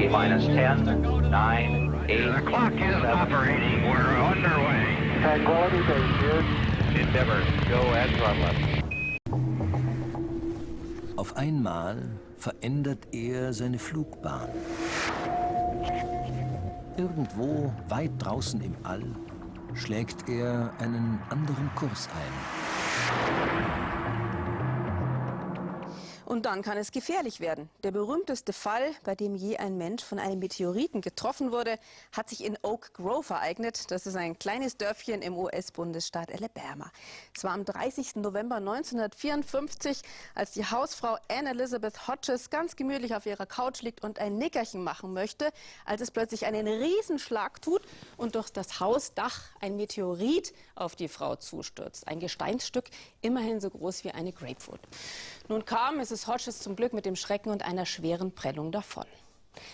T-minus 10, 9, 8, The clock is operating. We're underway. Tranquility Base here. Endeavor, go at throttle. Auf einmal verändert er seine Flugbahn. Irgendwo weit draußen im All schlägt er einen anderen Kurs ein. Und dann kann es gefährlich werden. Der berühmteste Fall, bei dem je ein Mensch von einem Meteoriten getroffen wurde, hat sich in Oak Grove ereignet. Das ist ein kleines Dörfchen im US-Bundesstaat Alabama. Es war am 30. November 1954, als die Hausfrau Anne Elizabeth Hodges ganz gemütlich auf ihrer Couch liegt und ein Nickerchen machen möchte, als es plötzlich einen Riesenschlag tut und durch das Hausdach ein Meteorit auf die Frau zustürzt. Ein Gesteinsstück, immerhin so groß wie eine Grapefruit. Nun kam Mrs. Hodges zum Glück mit dem Schrecken und einer schweren Prellung davon.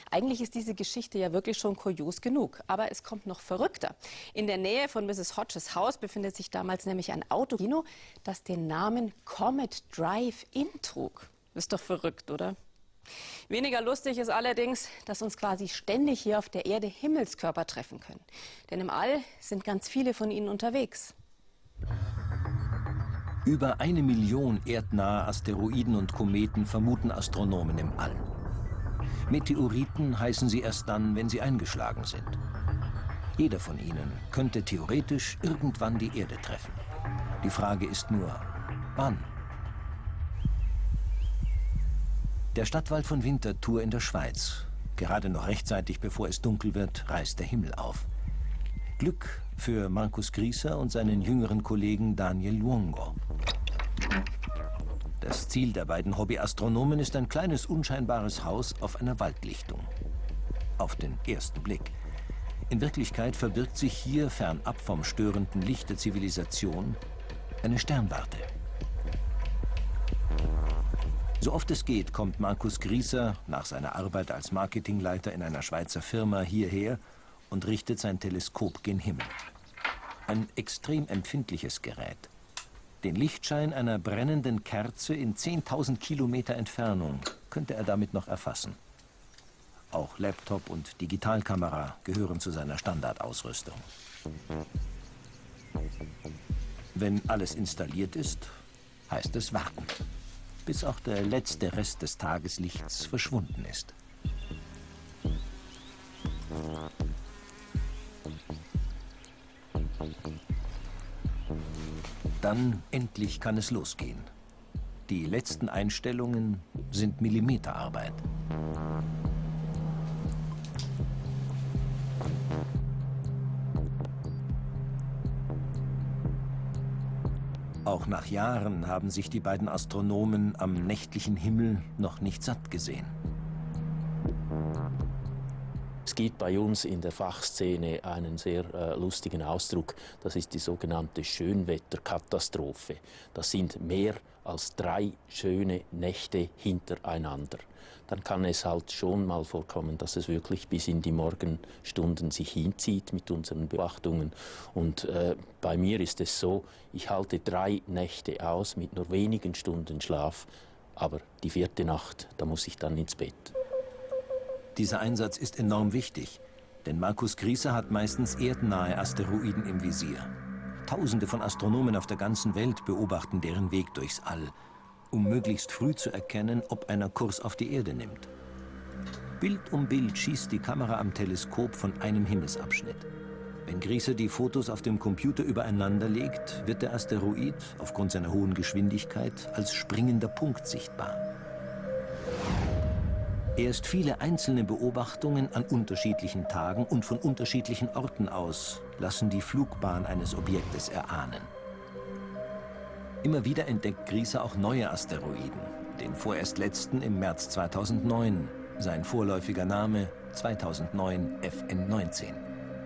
Eigentlich ist diese Geschichte ja wirklich schon kurios genug, aber es kommt noch verrückter. In der Nähe von Mrs. Hodges Haus befindet sich damals nämlich ein Autokino, das den Namen Comet Drive-In trug. Ist doch verrückt, oder? Weniger lustig ist allerdings, dass uns quasi ständig hier auf der Erde Himmelskörper treffen können. Denn im All sind ganz viele von ihnen unterwegs. Über 1 Million erdnahe Asteroiden und Kometen vermuten Astronomen im All. Meteoriten heißen sie erst dann, wenn sie eingeschlagen sind. Jeder von ihnen könnte theoretisch irgendwann die Erde treffen. Die Frage ist nur, wann? Der Stadtwald von Winterthur in der Schweiz. Gerade noch rechtzeitig, bevor es dunkel wird, reißt der Himmel auf. Glück für Markus Grieser und seinen jüngeren Kollegen Daniel Luongo. Das Ziel der beiden Hobbyastronomen ist ein kleines, unscheinbares Haus auf einer Waldlichtung. Auf den ersten Blick. In Wirklichkeit verbirgt sich hier, fernab vom störenden Licht der Zivilisation, eine Sternwarte. So oft es geht, kommt Markus Grieser nach seiner Arbeit als Marketingleiter in einer Schweizer Firma hierher und richtet sein Teleskop gen Himmel. Ein extrem empfindliches Gerät. Den Lichtschein einer brennenden Kerze in 10.000 Kilometer Entfernung könnte er damit noch erfassen. Auch Laptop und Digitalkamera gehören zu seiner Standardausrüstung. Wenn alles installiert ist, heißt es warten, bis auch der letzte Rest des Tageslichts verschwunden ist. Dann endlich kann es losgehen. Die letzten Einstellungen sind Millimeterarbeit. Auch nach Jahren haben sich die beiden Astronomen am nächtlichen Himmel noch nicht satt gesehen. Es gibt bei uns in der Fachszene einen sehr lustigen Ausdruck. Das ist die sogenannte Schönwetterkatastrophe. Das sind mehr als 3 schöne Nächte hintereinander. Dann kann es halt schon mal vorkommen, dass es wirklich bis in die Morgenstunden sich hinzieht mit unseren Beobachtungen. Und bei mir ist es so, ich halte 3 Nächte aus mit nur wenigen Stunden Schlaf. Aber die 4. Nacht, da muss ich dann ins Bett. Dieser Einsatz ist enorm wichtig, denn Markus Grieser hat meistens erdnahe Asteroiden im Visier. Tausende von Astronomen auf der ganzen Welt beobachten deren Weg durchs All, um möglichst früh zu erkennen, ob einer Kurs auf die Erde nimmt. Bild um Bild schießt die Kamera am Teleskop von einem Himmelsabschnitt. Wenn Grieser die Fotos auf dem Computer übereinander legt, wird der Asteroid aufgrund seiner hohen Geschwindigkeit als springender Punkt sichtbar. Erst viele einzelne Beobachtungen an unterschiedlichen Tagen und von unterschiedlichen Orten aus lassen die Flugbahn eines Objektes erahnen. Immer wieder entdeckt Grieser auch neue Asteroiden, den vorerst letzten im März 2009, sein vorläufiger Name 2009 FN19.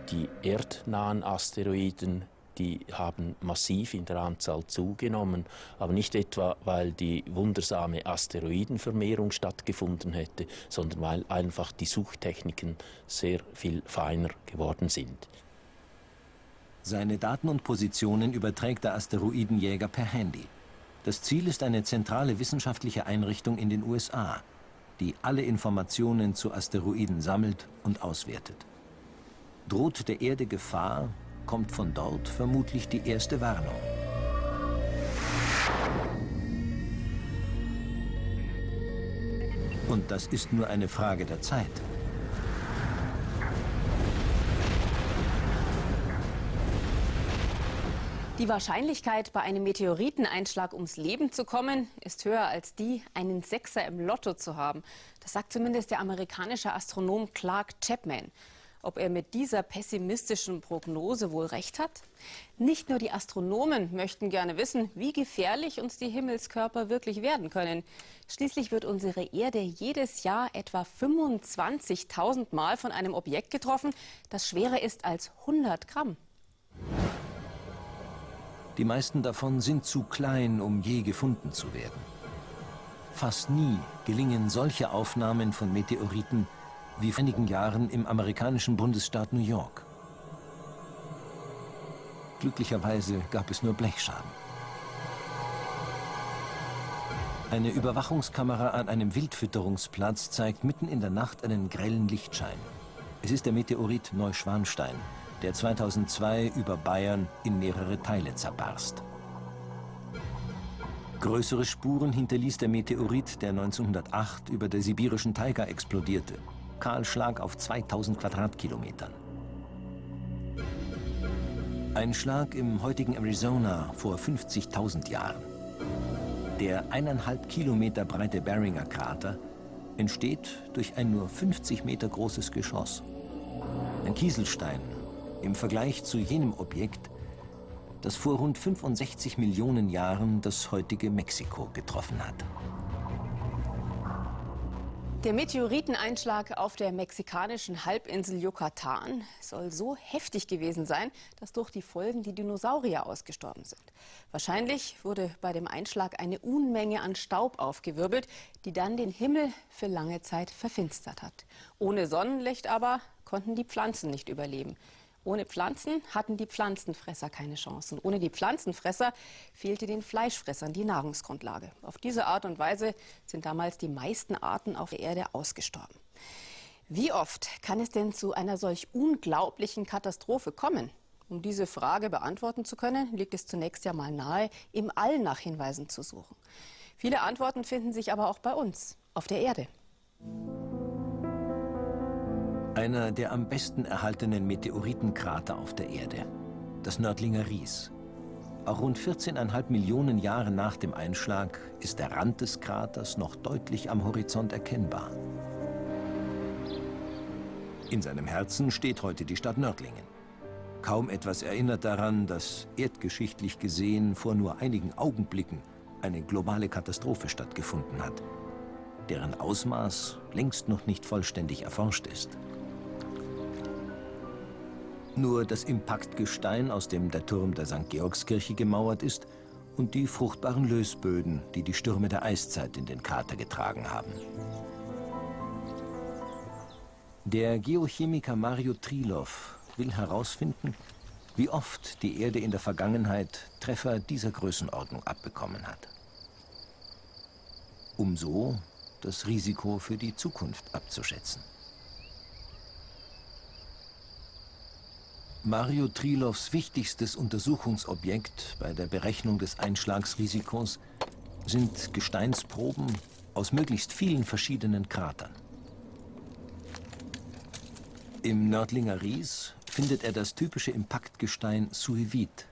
Die erdnahen Asteroiden, die haben massiv in der Anzahl zugenommen, aber nicht etwa, weil die wundersame Asteroidenvermehrung stattgefunden hätte, sondern weil einfach die Suchtechniken sehr viel feiner geworden sind. Seine Daten und Positionen überträgt der Asteroidenjäger per Handy. Das Ziel ist eine zentrale wissenschaftliche Einrichtung in den USA. die alle Informationen zu Asteroiden sammelt und auswertet. Droht der Erde Gefahr, kommt von dort vermutlich die erste Warnung. Und das ist nur eine Frage der Zeit. Die Wahrscheinlichkeit, bei einem Meteoriteneinschlag ums Leben zu kommen, ist höher als die, einen Sechser im Lotto zu haben. Das sagt zumindest der amerikanische Astronom Clark Chapman. Ob er mit dieser pessimistischen Prognose wohl recht hat? Nicht nur die Astronomen möchten gerne wissen, wie gefährlich uns die Himmelskörper wirklich werden können. Schließlich wird unsere Erde jedes Jahr etwa 25.000 Mal von einem Objekt getroffen, das schwerer ist als 100 Gramm. Die meisten davon sind zu klein, um je gefunden zu werden. Fast nie gelingen solche Aufnahmen von Meteoriten wie vor einigen Jahren im amerikanischen Bundesstaat New York. Glücklicherweise gab es nur Blechschaden. Eine Überwachungskamera an einem Wildfütterungsplatz zeigt mitten in der Nacht einen grellen Lichtschein. Es ist der Meteorit Neuschwanstein, der 2002 über Bayern in mehrere Teile zerbarst. Größere Spuren hinterließ der Meteorit, der 1908 über der sibirischen Taiga explodierte. Kahlschlag auf 2000 Quadratkilometern. Ein Schlag im heutigen Arizona vor 50.000 Jahren. Der 1,5 Kilometer breite Beringer Krater entsteht durch ein nur 50 Meter großes Geschoss. Ein Kieselstein im Vergleich zu jenem Objekt, das vor rund 65 Millionen Jahren das heutige Mexiko getroffen hat. Der Meteoriteneinschlag auf der mexikanischen Halbinsel Yucatan soll so heftig gewesen sein, dass durch die Folgen die Dinosaurier ausgestorben sind. Wahrscheinlich wurde bei dem Einschlag eine Unmenge an Staub aufgewirbelt, die dann den Himmel für lange Zeit verfinstert hat. Ohne Sonnenlicht aber konnten die Pflanzen nicht überleben. Ohne Pflanzen hatten die Pflanzenfresser keine Chancen. Ohne die Pflanzenfresser fehlte den Fleischfressern die Nahrungsgrundlage. Auf diese Art und Weise sind damals die meisten Arten auf der Erde ausgestorben. Wie oft kann es denn zu einer solch unglaublichen Katastrophe kommen? Um diese Frage beantworten zu können, liegt es zunächst ja mal nahe, im All nach Hinweisen zu suchen. Viele Antworten finden sich aber auch bei uns, auf der Erde. Einer der am besten erhaltenen Meteoritenkrater auf der Erde, das Nördlinger Ries. Auch rund 14,5 Millionen Jahre nach dem Einschlag ist der Rand des Kraters noch deutlich am Horizont erkennbar. In seinem Herzen steht heute die Stadt Nördlingen. Kaum etwas erinnert daran, dass erdgeschichtlich gesehen vor nur einigen Augenblicken eine globale Katastrophe stattgefunden hat, deren Ausmaß längst noch nicht vollständig erforscht ist. Nur das Impaktgestein, aus dem der Turm der St. Georgskirche gemauert ist, und die fruchtbaren Lösböden, die die Stürme der Eiszeit in den Krater getragen haben. Der Geochemiker Mario Trilov will herausfinden, wie oft die Erde in der Vergangenheit Treffer dieser Größenordnung abbekommen hat. Um so das Risiko für die Zukunft abzuschätzen. Mario Trilovs wichtigstes Untersuchungsobjekt bei der Berechnung des Einschlagsrisikos sind Gesteinsproben aus möglichst vielen verschiedenen Kratern. Im Nördlinger Ries findet er das typische Impaktgestein Suevit.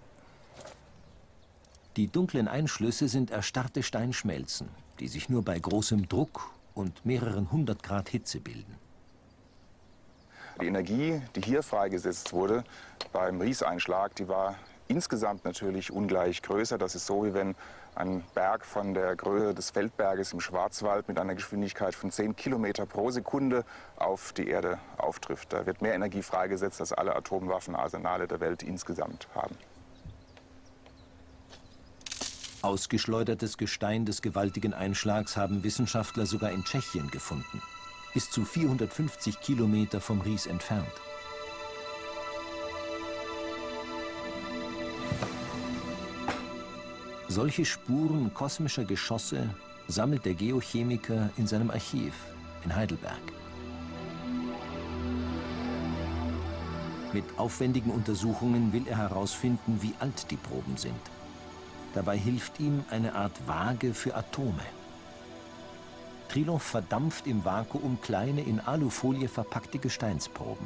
Die dunklen Einschlüsse sind erstarrte Steinschmelzen, die sich nur bei großem Druck und mehreren 100 Grad Hitze bilden. Die Energie, die hier freigesetzt wurde beim Rieseinschlag, die war insgesamt natürlich ungleich größer. Das ist so, wie wenn ein Berg von der Größe des Feldberges im Schwarzwald mit einer Geschwindigkeit von 10 Kilometer pro Sekunde auf die Erde auftrifft. Da wird mehr Energie freigesetzt, als alle Atomwaffenarsenale der Welt insgesamt haben. Ausgeschleudertes Gestein des gewaltigen Einschlags haben Wissenschaftler sogar in Tschechien gefunden. Bis zu 450 Kilometer vom Ries entfernt. Solche Spuren kosmischer Geschosse sammelt der Geochemiker in seinem Archiv in Heidelberg. Mit aufwendigen Untersuchungen will er herausfinden, wie alt die Proben sind. Dabei hilft ihm eine Art Waage für Atome. Trilov verdampft im Vakuum kleine in Alufolie verpackte Gesteinsproben.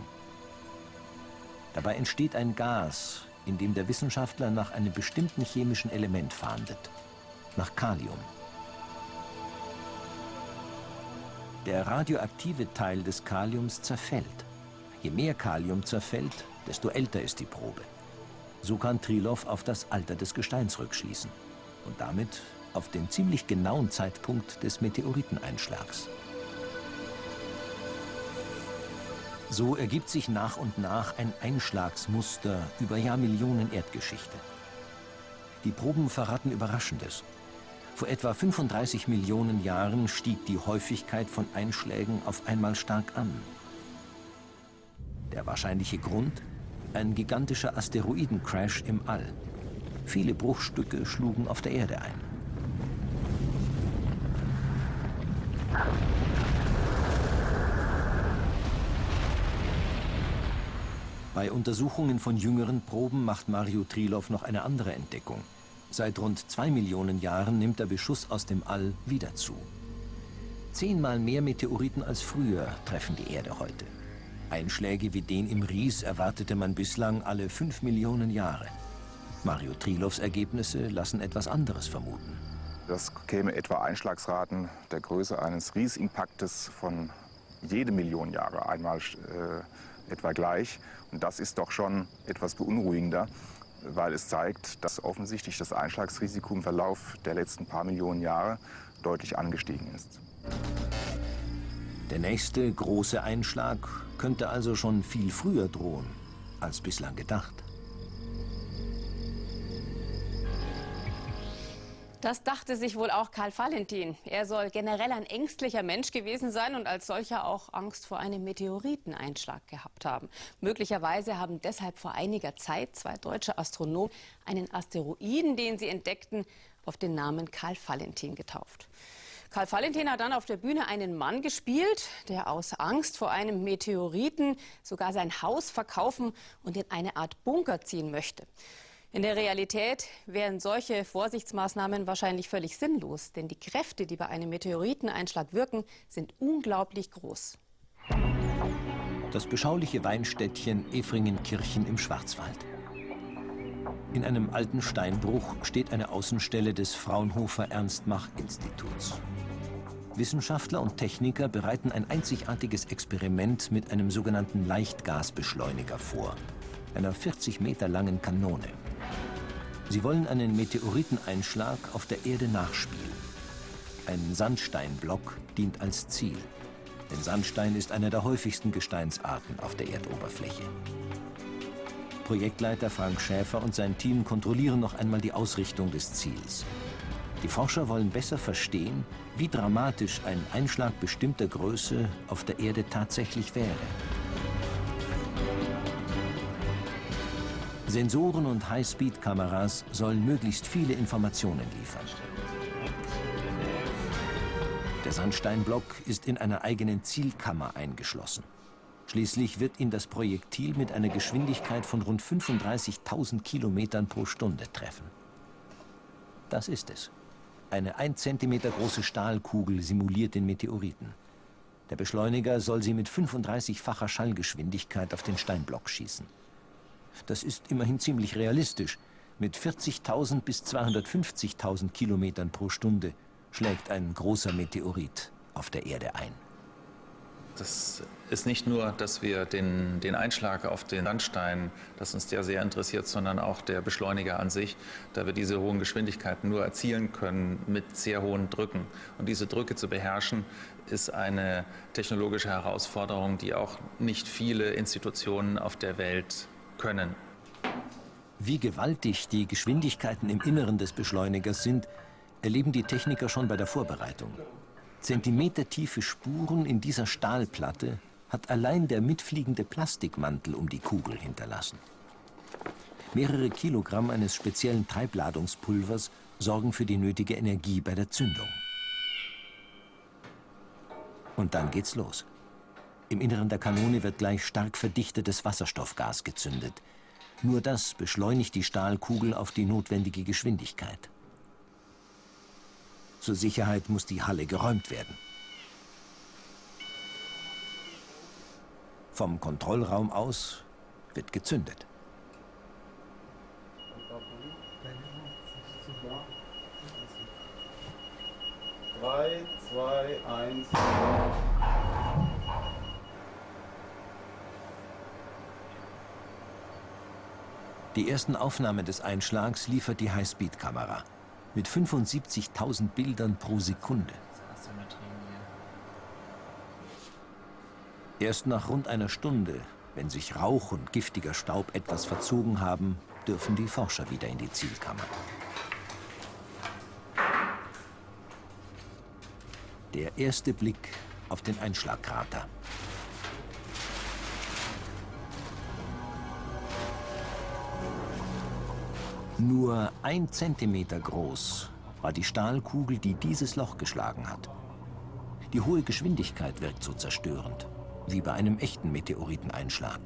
Dabei entsteht ein Gas, in dem der Wissenschaftler nach einem bestimmten chemischen Element fahndet, nach Kalium. Der radioaktive Teil des Kaliums zerfällt. Je mehr Kalium zerfällt, desto älter ist die Probe. So kann Trilov auf das Alter des Gesteins rückschließen und damit auf den ziemlich genauen Zeitpunkt des Meteoriteneinschlags. So ergibt sich nach und nach ein Einschlagsmuster über Jahrmillionen Erdgeschichte. Die Proben verraten Überraschendes. Vor etwa 35 Millionen Jahren stieg die Häufigkeit von Einschlägen auf einmal stark an. Der wahrscheinliche Grund? Ein gigantischer Asteroidencrash im All. Viele Bruchstücke schlugen auf der Erde ein. Bei Untersuchungen von jüngeren Proben macht Mario Trilov noch eine andere Entdeckung. Seit rund 2 Millionen Jahren nimmt der Beschuss aus dem All wieder zu. 10-mal mehr Meteoriten als früher treffen die Erde heute. Einschläge wie den im Ries erwartete man bislang alle 5 Millionen Jahre. Mario Trilovs Ergebnisse lassen etwas anderes vermuten. Das käme etwa Einschlagsraten der Größe eines Riesimpaktes von jede Million Jahre einmal etwa gleich. Und das ist doch schon etwas beunruhigender, weil es zeigt, dass offensichtlich das Einschlagsrisiko im Verlauf der letzten paar Millionen Jahre deutlich angestiegen ist. Der nächste große Einschlag könnte also schon viel früher drohen als bislang gedacht. Das dachte sich wohl auch Karl Valentin. Er soll generell ein ängstlicher Mensch gewesen sein und als solcher auch Angst vor einem Meteoriteneinschlag gehabt haben. Möglicherweise haben deshalb vor einiger Zeit 2 deutsche Astronomen einen Asteroiden, den sie entdeckten, auf den Namen Karl Valentin getauft. Karl Valentin hat dann auf der Bühne einen Mann gespielt, der aus Angst vor einem Meteoriten sogar sein Haus verkaufen und in eine Art Bunker ziehen möchte. In der Realität wären solche Vorsichtsmaßnahmen wahrscheinlich völlig sinnlos, denn die Kräfte, die bei einem Meteoriteneinschlag wirken, sind unglaublich groß. Das beschauliche Weinstädtchen Efringenkirchen im Schwarzwald. In einem alten Steinbruch steht eine Außenstelle des Fraunhofer Ernst-Mach-Instituts. Wissenschaftler und Techniker bereiten ein einzigartiges Experiment mit einem sogenannten Leichtgasbeschleuniger vor, einer 40 Meter langen Kanone. Sie wollen einen Meteoriteneinschlag auf der Erde nachspielen. Ein Sandsteinblock dient als Ziel. Denn Sandstein ist eine der häufigsten Gesteinsarten auf der Erdoberfläche. Projektleiter Frank Schäfer und sein Team kontrollieren noch einmal die Ausrichtung des Ziels. Die Forscher wollen besser verstehen, wie dramatisch ein Einschlag bestimmter Größe auf der Erde tatsächlich wäre. Sensoren und Highspeed-Kameras sollen möglichst viele Informationen liefern. Der Sandsteinblock ist in einer eigenen Zielkammer eingeschlossen. Schließlich wird ihn das Projektil mit einer Geschwindigkeit von rund 35.000 Kilometern pro Stunde treffen. Das ist es. Eine 1 Zentimeter große Stahlkugel simuliert den Meteoriten. Der Beschleuniger soll sie mit 35-facher Schallgeschwindigkeit auf den Steinblock schießen. Das ist immerhin ziemlich realistisch. Mit 40.000 bis 250.000 Kilometern pro Stunde schlägt ein großer Meteorit auf der Erde ein. Das ist nicht nur, dass wir den Einschlag auf den Sandstein, das uns sehr, sehr interessiert, sondern auch der Beschleuniger an sich, da wir diese hohen Geschwindigkeiten nur erzielen können mit sehr hohen Drücken. Und diese Drücke zu beherrschen, ist eine technologische Herausforderung, die auch nicht viele Institutionen auf der Welt können. Wie gewaltig die Geschwindigkeiten im Inneren des Beschleunigers sind, erleben die Techniker schon bei der Vorbereitung. Zentimetertiefe Spuren in dieser Stahlplatte hat allein der mitfliegende Plastikmantel um die Kugel hinterlassen. Mehrere Kilogramm eines speziellen Treibladungspulvers sorgen für die nötige Energie bei der Zündung. Und dann geht's los. Im Inneren der Kanone wird gleich stark verdichtetes Wasserstoffgas gezündet. Nur das beschleunigt die Stahlkugel auf die notwendige Geschwindigkeit. Zur Sicherheit muss die Halle geräumt werden. Vom Kontrollraum aus wird gezündet. 3, 2, 1. Die ersten Aufnahmen des Einschlags liefert die Highspeed-Kamera mit 75.000 Bildern pro Sekunde. Erst nach rund einer Stunde, wenn sich Rauch und giftiger Staub etwas verzogen haben, dürfen die Forscher wieder in die Zielkammer. Der erste Blick auf den Einschlagkrater. Nur 1 Zentimeter groß war die Stahlkugel, die dieses Loch geschlagen hat. Die hohe Geschwindigkeit wirkt so zerstörend, wie bei einem echten Meteoriteneinschlag.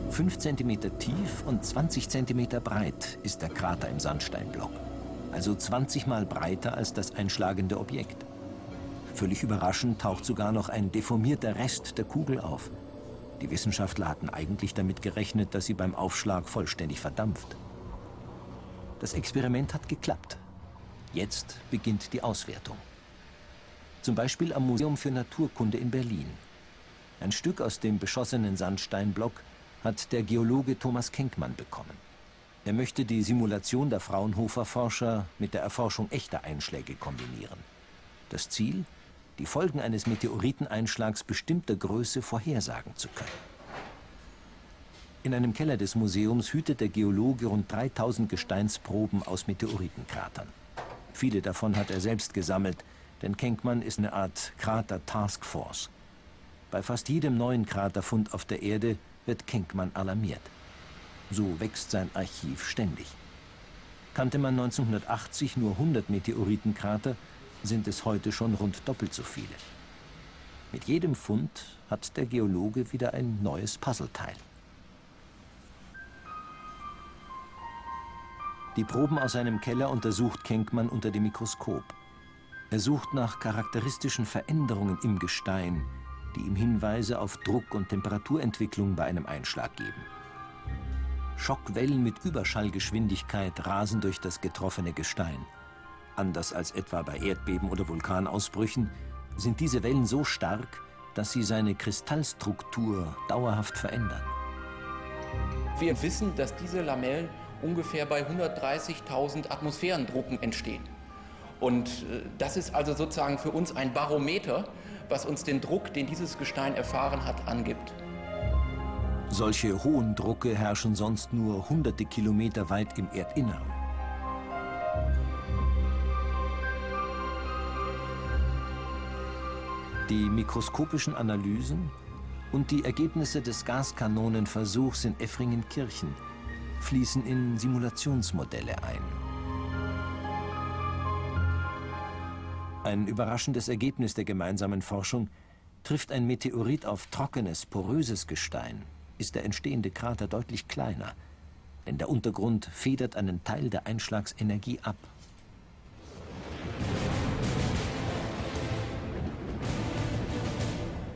5 Zentimeter tief und 20 Zentimeter breit ist der Krater im Sandsteinblock. Also 20 Mal breiter als das einschlagende Objekt. Völlig überraschend taucht sogar noch ein deformierter Rest der Kugel auf. Die Wissenschaftler hatten eigentlich damit gerechnet, dass sie beim Aufschlag vollständig verdampft. Das Experiment hat geklappt. Jetzt beginnt die Auswertung. Zum Beispiel am Museum für Naturkunde in Berlin. Ein Stück aus dem beschossenen Sandsteinblock hat der Geologe Thomas Kenkmann bekommen. Er möchte die Simulation der Fraunhofer-Forscher mit der Erforschung echter Einschläge kombinieren. Das Ziel? Die Folgen eines Meteoriteneinschlags bestimmter Größe vorhersagen zu können. In einem Keller des Museums hütet der Geologe rund 3000 Gesteinsproben aus Meteoritenkratern. Viele davon hat er selbst gesammelt, denn Kenkmann ist eine Art Krater-Taskforce. Bei fast jedem neuen Kraterfund auf der Erde wird Kenkmann alarmiert. So wächst sein Archiv ständig. Kannte man 1980 nur 100 Meteoritenkrater, sind es heute schon rund doppelt so viele. Mit jedem Fund hat der Geologe wieder ein neues Puzzleteil. Die Proben aus seinem Keller untersucht Kenkmann unter dem Mikroskop. Er sucht nach charakteristischen Veränderungen im Gestein, die ihm Hinweise auf Druck- und Temperaturentwicklung bei einem Einschlag geben. Schockwellen mit Überschallgeschwindigkeit rasen durch das getroffene Gestein. Anders als etwa bei Erdbeben oder Vulkanausbrüchen sind diese Wellen so stark, dass sie seine Kristallstruktur dauerhaft verändern. Wir wissen, dass diese Lamellen ungefähr bei 130.000 Atmosphärendrucken entstehen. Und das ist also sozusagen für uns ein Barometer, was uns den Druck, den dieses Gestein erfahren hat, angibt. Solche hohen Drucke herrschen sonst nur hunderte Kilometer weit im Erdinneren. Die mikroskopischen Analysen und die Ergebnisse des Gaskanonenversuchs in Effringenkirchen fließen in Simulationsmodelle ein. Ein überraschendes Ergebnis der gemeinsamen Forschung: trifft ein Meteorit auf trockenes, poröses Gestein, ist der entstehende Krater deutlich kleiner, denn der Untergrund federt einen Teil der Einschlagsenergie ab.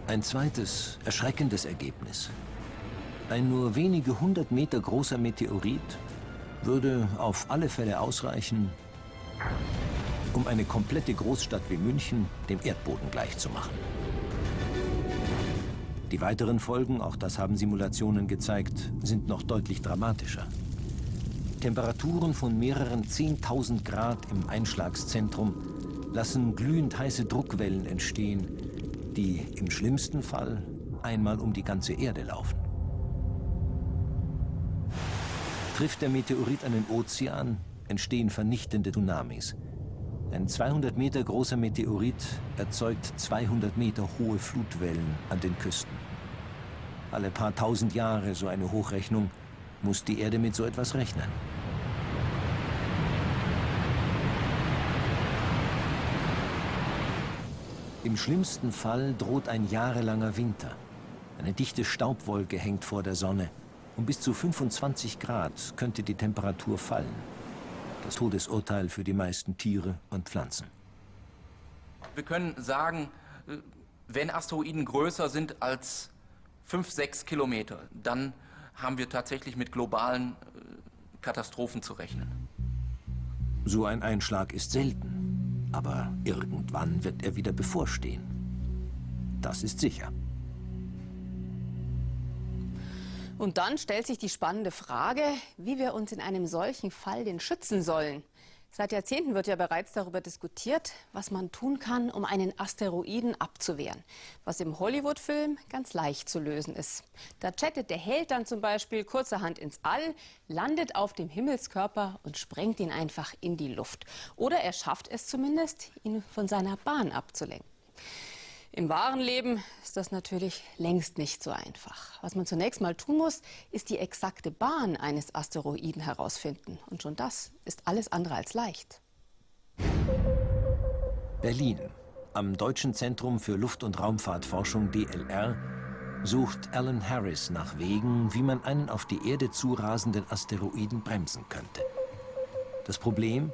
Ein zweites, erschreckendes Ergebnis. Ein nur wenige 100 Meter großer Meteorit würde auf alle Fälle ausreichen, um eine komplette Großstadt wie München dem Erdboden gleichzumachen. Die weiteren Folgen, auch das haben Simulationen gezeigt, sind noch deutlich dramatischer. Temperaturen von mehreren 10.000 Grad im Einschlagszentrum lassen glühend heiße Druckwellen entstehen, die im schlimmsten Fall einmal um die ganze Erde laufen. Trifft der Meteorit einen Ozean, entstehen vernichtende Tsunamis. Ein 200 Meter großer Meteorit erzeugt 200 Meter hohe Flutwellen an den Küsten. Alle paar tausend Jahre, so eine Hochrechnung, muss die Erde mit so etwas rechnen. Im schlimmsten Fall droht ein jahrelanger Winter. Eine dichte Staubwolke hängt vor der Sonne. Um bis zu 25 Grad könnte die Temperatur fallen. Das Todesurteil für die meisten Tiere und Pflanzen. Wir können sagen, wenn Asteroiden größer sind als 5, 6 Kilometer, dann haben wir tatsächlich mit globalen Katastrophen zu rechnen. So ein Einschlag ist selten, aber irgendwann wird er wieder bevorstehen. Das ist sicher. Und dann stellt sich die spannende Frage, wie wir uns in einem solchen Fall denn schützen sollen. Seit Jahrzehnten wird ja bereits darüber diskutiert, was man tun kann, um einen Asteroiden abzuwehren. Was im Hollywood-Film ganz leicht zu lösen ist. Da jettet der Held dann zum Beispiel kurzerhand ins All, landet auf dem Himmelskörper und sprengt ihn einfach in die Luft. Oder er schafft es zumindest, ihn von seiner Bahn abzulenken. Im wahren Leben ist das natürlich längst nicht so einfach. Was man zunächst mal tun muss, ist die exakte Bahn eines Asteroiden herausfinden. Und schon das ist alles andere als leicht. Berlin. Am Deutschen Zentrum für Luft- und Raumfahrtforschung DLR sucht Alan Harris nach Wegen, wie man einen auf die Erde zurasenden Asteroiden bremsen könnte. Das Problem?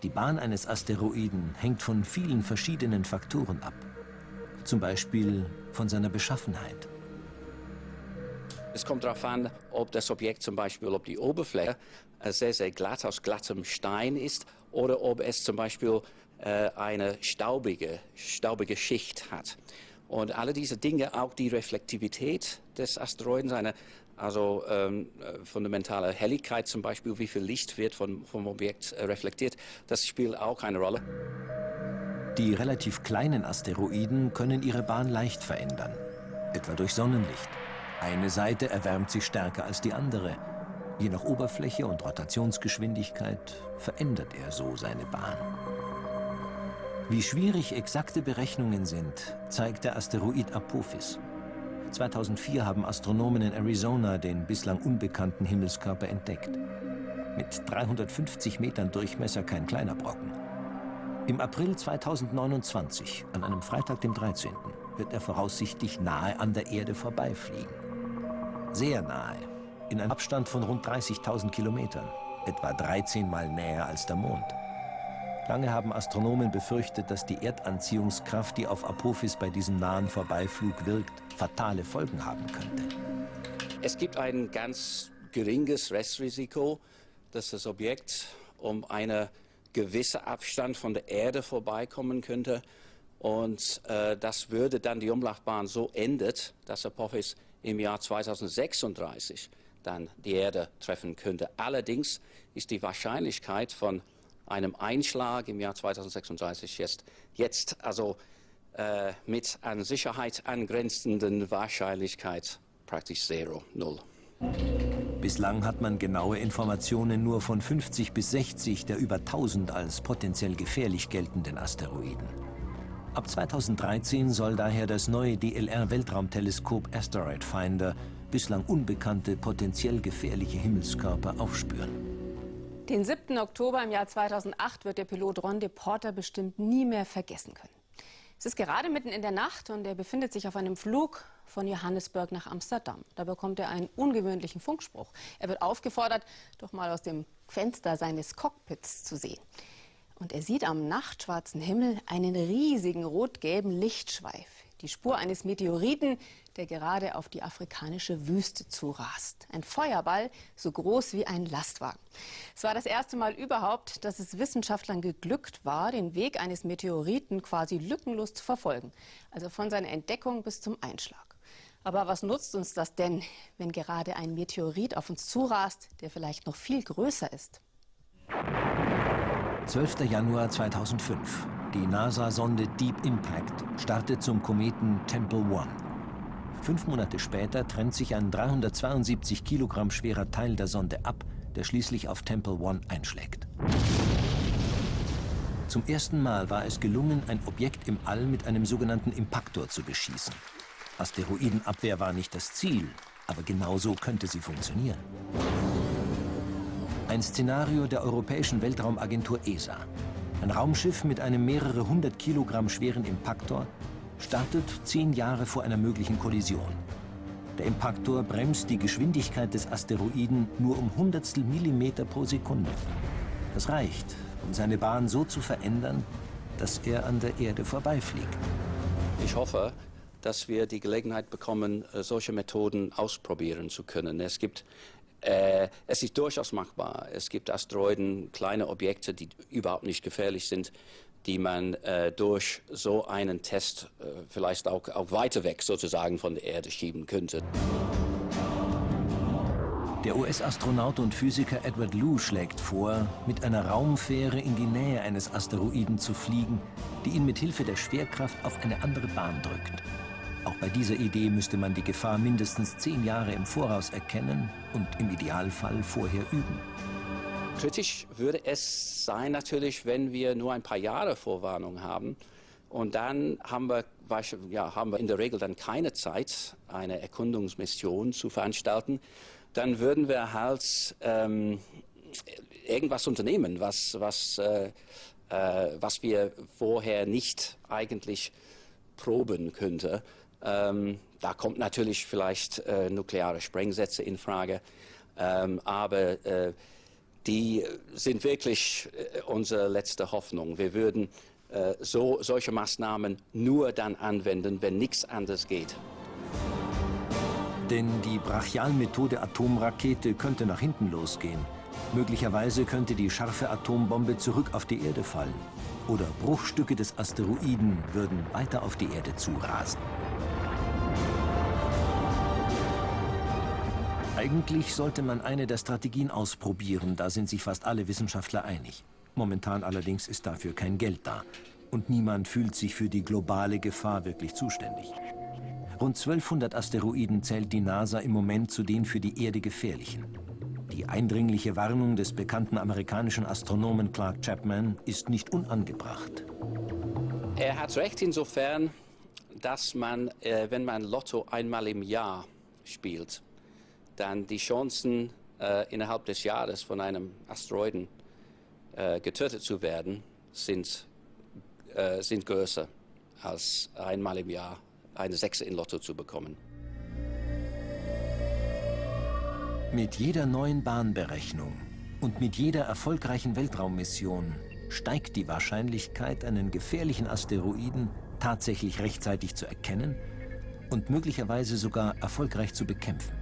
Die Bahn eines Asteroiden hängt von vielen verschiedenen Faktoren ab. Zum Beispiel von seiner Beschaffenheit. Es kommt darauf an, ob das Objekt zum Beispiel, ob die Oberfläche sehr, sehr glatt aus glattem Stein ist oder ob es zum Beispiel eine staubige Schicht hat. Und alle diese Dinge, auch die Reflektivität des Asteroiden, seine fundamentale Helligkeit zum Beispiel, wie viel Licht wird vom Objekt reflektiert, das spielt auch eine Rolle. Die relativ kleinen Asteroiden können ihre Bahn leicht verändern, etwa durch Sonnenlicht. Eine Seite erwärmt sich stärker als die andere. Je nach Oberfläche und Rotationsgeschwindigkeit verändert er so seine Bahn. Wie schwierig exakte Berechnungen sind, zeigt der Asteroid Apophis. 2004 haben Astronomen in Arizona den bislang unbekannten Himmelskörper entdeckt. Mit 350 Metern Durchmesser kein kleiner Brocken. Im April 2029, an einem Freitag, dem 13., wird er voraussichtlich nahe an der Erde vorbeifliegen. Sehr nahe, in einem Abstand von rund 30.000 Kilometern, etwa 13 Mal näher als der Mond. Lange haben Astronomen befürchtet, dass die Erdanziehungskraft, die auf Apophis bei diesem nahen Vorbeiflug wirkt, fatale Folgen haben könnte. Es gibt ein ganz geringes Restrisiko, dass das Objekt um eine gewisse Abstand von der Erde vorbeikommen könnte. Und das würde dann die Umlaufbahn so endet, dass Apophis im Jahr 2036 dann die Erde treffen könnte. Allerdings ist die Wahrscheinlichkeit von einem Einschlag im Jahr 2036 jetzt mit an Sicherheit angrenzenden Wahrscheinlichkeit praktisch 0. Bislang hat man genaue Informationen nur von 50 bis 60 der über 1000 als potenziell gefährlich geltenden Asteroiden. Ab 2013 soll daher das neue DLR-Weltraumteleskop Asteroid Finder bislang unbekannte, potenziell gefährliche Himmelskörper aufspüren. Den 7. Oktober im Jahr 2008 wird der Pilot Ron DePorter bestimmt nie mehr vergessen können. Es ist gerade mitten in der Nacht und er befindet sich auf einem Flug von Johannesburg nach Amsterdam. Da bekommt er einen ungewöhnlichen Funkspruch. Er wird aufgefordert, doch mal aus dem Fenster seines Cockpits zu sehen. Und er sieht am nachtschwarzen Himmel einen riesigen rot-gelben Lichtschweif. Die Spur eines Meteoriten, der gerade auf die afrikanische Wüste zurast. Ein Feuerball, so groß wie ein Lastwagen. Es war das erste Mal überhaupt, dass es Wissenschaftlern geglückt war, den Weg eines Meteoriten quasi lückenlos zu verfolgen. Also von seiner Entdeckung bis zum Einschlag. Aber was nutzt uns das denn, wenn gerade ein Meteorit auf uns zurast, der vielleicht noch viel größer ist? 12. Januar 2005. Die NASA-Sonde Deep Impact startet zum Kometen Tempel 1. 5 Monate später trennt sich ein 372 Kilogramm schwerer Teil der Sonde ab, der schließlich auf Tempel 1 einschlägt. Zum ersten Mal war es gelungen, ein Objekt im All mit einem sogenannten Impaktor zu beschießen. Asteroidenabwehr war nicht das Ziel, aber genau so könnte sie funktionieren. Ein Szenario der Europäischen Weltraumagentur ESA. Ein Raumschiff mit einem mehrere 100 Kilogramm schweren Impaktor startet 10 Jahre vor einer möglichen Kollision. Der Impaktor bremst die Geschwindigkeit des Asteroiden nur um Hundertstel Millimeter pro Sekunde. Das reicht, um seine Bahn so zu verändern, dass er an der Erde vorbeifliegt. Ich hoffe, dass wir die Gelegenheit bekommen, solche Methoden ausprobieren zu können. Es ist durchaus machbar. Es gibt Asteroiden, kleine Objekte, die überhaupt nicht gefährlich sind, die man durch so einen Test vielleicht auch weiter weg sozusagen von der Erde schieben könnte. Der US-Astronaut und Physiker Edward Lu schlägt vor, mit einer Raumfähre in die Nähe eines Asteroiden zu fliegen, die ihn mit Hilfe der Schwerkraft auf eine andere Bahn drückt. Auch bei dieser Idee müsste man die Gefahr mindestens 10 Jahre im Voraus erkennen und im Idealfall vorher üben. Kritisch würde es sein natürlich, wenn wir nur ein paar Jahre Vorwarnung haben und dann haben wir in der Regel dann keine Zeit, eine Erkundungsmission zu veranstalten. Dann würden wir halt irgendwas unternehmen, was wir vorher nicht eigentlich proben könnten. Da kommt natürlich vielleicht nukleare Sprengsätze in Frage, aber die sind wirklich unsere letzte Hoffnung. Wir würden solche Maßnahmen nur dann anwenden, wenn nichts anderes geht. Denn die Brachialmethode Atomrakete könnte nach hinten losgehen. Möglicherweise könnte die scharfe Atombombe zurück auf die Erde fallen. Oder Bruchstücke des Asteroiden würden weiter auf die Erde zurasen. Eigentlich sollte man eine der Strategien ausprobieren, da sind sich fast alle Wissenschaftler einig. Momentan allerdings ist dafür kein Geld da. Und niemand fühlt sich für die globale Gefahr wirklich zuständig. Rund 1200 Asteroiden zählt die NASA im Moment zu den für die Erde gefährlichen. Die eindringliche Warnung des bekannten amerikanischen Astronomen Clark Chapman ist nicht unangebracht. Er hat recht insofern, dass man, wenn man Lotto einmal im Jahr spielt, dann die Chancen, innerhalb des Jahres von einem Asteroiden getötet zu werden, sind größer als einmal im Jahr eine 6 in Lotto zu bekommen. Mit jeder neuen Bahnberechnung und mit jeder erfolgreichen Weltraummission steigt die Wahrscheinlichkeit, einen gefährlichen Asteroiden tatsächlich rechtzeitig zu erkennen und möglicherweise sogar erfolgreich zu bekämpfen.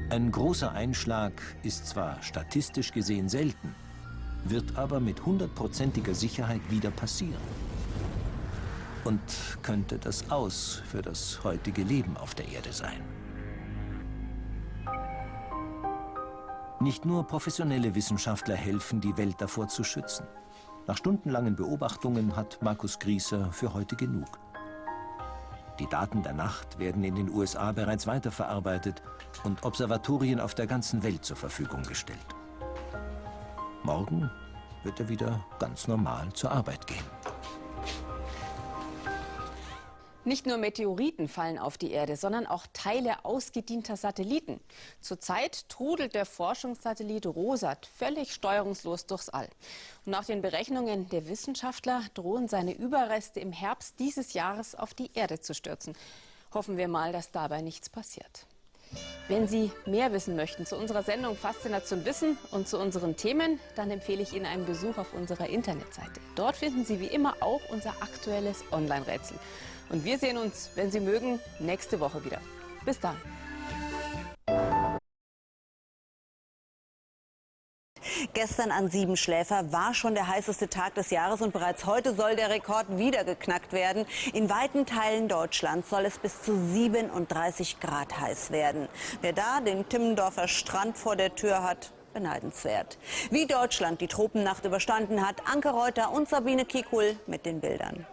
Ein großer Einschlag ist zwar statistisch gesehen selten, wird aber mit 100%iger Sicherheit wieder passieren. Und könnte das Aus für das heutige Leben auf der Erde sein. Nicht nur professionelle Wissenschaftler helfen, die Welt davor zu schützen. Nach stundenlangen Beobachtungen hat Markus Grieser für heute genug. Die Daten der Nacht werden in den USA bereits weiterverarbeitet und Observatorien auf der ganzen Welt zur Verfügung gestellt. Morgen wird er wieder ganz normal zur Arbeit gehen. Nicht nur Meteoriten fallen auf die Erde, sondern auch Teile ausgedienter Satelliten. Zurzeit trudelt der Forschungssatellit Rosat völlig steuerungslos durchs All. Und nach den Berechnungen der Wissenschaftler drohen seine Überreste im Herbst dieses Jahres auf die Erde zu stürzen. Hoffen wir mal, dass dabei nichts passiert. Wenn Sie mehr wissen möchten zu unserer Sendung Faszination Wissen und zu unseren Themen, dann empfehle ich Ihnen einen Besuch auf unserer Internetseite. Dort finden Sie wie immer auch unser aktuelles Online-Rätsel. Und wir sehen uns, wenn Sie mögen, nächste Woche wieder. Bis dann. Gestern an Siebenschläfer war schon der heißeste Tag des Jahres und bereits heute soll der Rekord wieder geknackt werden. In weiten Teilen Deutschlands soll es bis zu 37 Grad heiß werden. Wer da den Timmendorfer Strand vor der Tür hat, beneidenswert. Wie Deutschland die Tropennacht überstanden hat, Anke Reuter und Sabine Kikul mit den Bildern.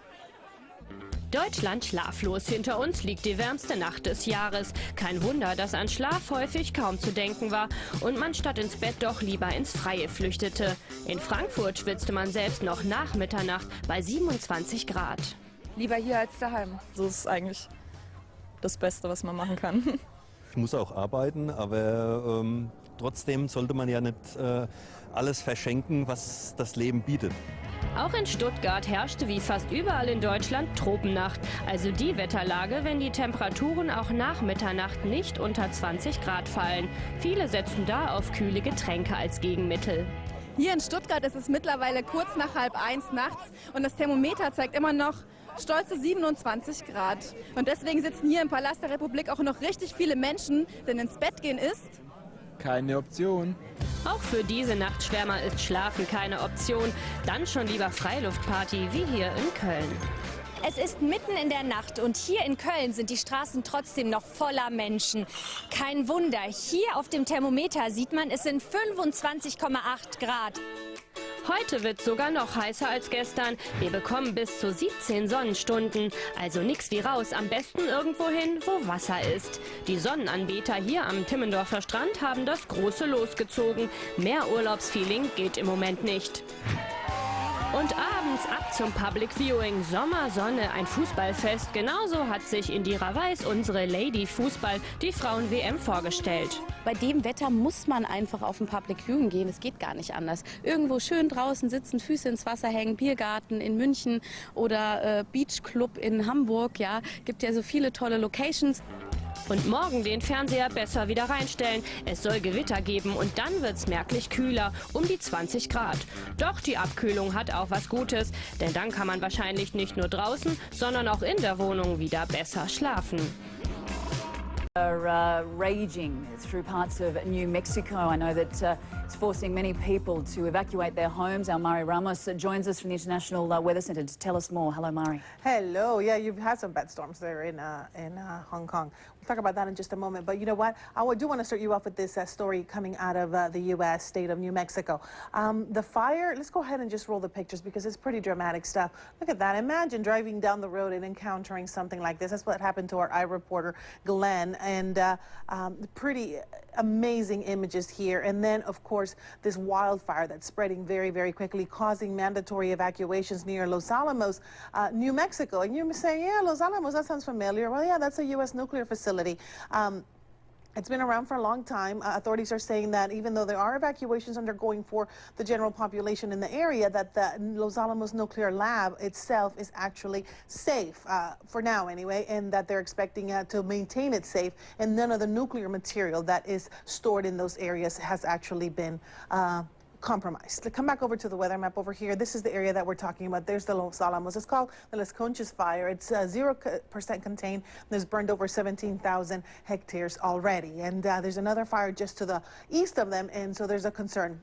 Deutschland schlaflos. Hinter uns liegt die wärmste Nacht des Jahres. Kein Wunder, dass an Schlaf häufig kaum zu denken war und man statt ins Bett doch lieber ins Freie flüchtete. In Frankfurt schwitzte man selbst noch nach Mitternacht bei 27 Grad. Lieber hier als daheim. So ist eigentlich das Beste, was man machen kann. Wirtschaft muss auch arbeiten, aber trotzdem sollte man ja nicht alles verschenken, was das Leben bietet. Auch in Stuttgart herrschte wie fast überall in Deutschland Tropennacht, also die Wetterlage, wenn die Temperaturen auch nach Mitternacht nicht unter 20 Grad fallen. Viele setzen da auf kühle Getränke als Gegenmittel. Hier in Stuttgart ist es mittlerweile kurz nach 12:30 nachts und das Thermometer zeigt immer noch stolze 27 Grad. Und deswegen sitzen hier im Palast der Republik auch noch richtig viele Menschen, denn ins Bett gehen ist keine Option. Auch für diese Nachtschwärmer ist Schlafen keine Option. Dann schon lieber Freiluftparty wie hier in Köln. Es ist mitten in der Nacht und hier in Köln sind die Straßen trotzdem noch voller Menschen. Kein Wunder, hier auf dem Thermometer sieht man, es sind 25,8 Grad. Heute wird es sogar noch heißer als gestern. Wir bekommen bis zu 17 Sonnenstunden. Also nix wie raus, am besten irgendwo hin, wo Wasser ist. Die Sonnenanbeter hier am Timmendorfer Strand haben das große losgezogen. Mehr Urlaubsfeeling geht im Moment nicht. Und abends ab zum Public Viewing, Sommersonne, ein Fußballfest. Genauso hat sich Indira Weiß, unsere Lady Fußball, die Frauen-WM vorgestellt. Bei dem Wetter muss man einfach auf ein Public Viewing gehen, es geht gar nicht anders. Irgendwo schön draußen sitzen, Füße ins Wasser hängen, Biergarten in München oder Beachclub in Hamburg, ja, gibt ja so viele tolle Locations. Und morgen den Fernseher besser wieder reinstellen. Es soll Gewitter geben und dann wird's merklich kühler, um die 20 Grad. Doch die Abkühlung hat auch was Gutes, denn dann kann man wahrscheinlich nicht nur draußen, sondern auch in der Wohnung wieder besser schlafen. Raging through parts of New Mexico. I know that it's forcing many people to evacuate their homes. Our Mari Ramos joins us from the International Weather Centre to tell us more. Hello, Mari. Hello. Yeah, you've had some bad storms there in Hong Kong. We'll talk about that in just a moment. But you know what? I do want to start you off with this story coming out of the U.S. state of New Mexico. The fire, let's go ahead and just roll the pictures because it's pretty dramatic stuff. Look at that. Imagine driving down the road and encountering something like this. That's what happened to our iReporter, Glenn. And pretty amazing images here. And then, of course, this wildfire that's spreading very, very quickly, causing mandatory evacuations near Los Alamos, New Mexico. And you're saying, yeah, Los Alamos, that sounds familiar. Well, yeah, that's a U.S. nuclear facility. It's been around for a long time. Authorities are saying that even though there are evacuations undergoing for the general population in the area, that the Los Alamos nuclear lab itself is actually safe, for now anyway, and that they're expecting to maintain it safe, and none of the nuclear material that is stored in those areas has actually been compromised. Come back over to the weather map over here. This is the area that we're talking about. There's the Los Alamos. It's called the Las Conchas fire. It's 0% contained. There's burned over 17,000 hectares already. And there's another fire just to the east of them, and so there's a concern.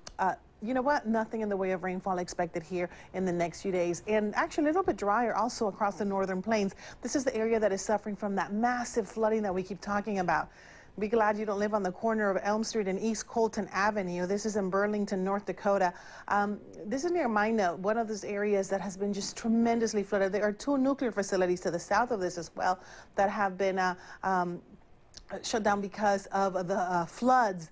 You know what? Nothing in the way of rainfall expected here in the next few days. And actually a little bit drier also across the northern plains. This is the area that is suffering from that massive flooding that we keep talking about. Be glad you don't live on the corner of Elm Street and East Colton Avenue. This is in Burlington, North Dakota. This is near Minot, one of those areas that has been just tremendously flooded. There are 2 nuclear facilities to the south of this as well that have been shut down because of the floods.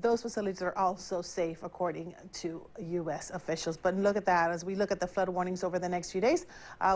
Those facilities are also safe, according to U.S. officials. But look at that. As we look at the flood warnings over the next few days,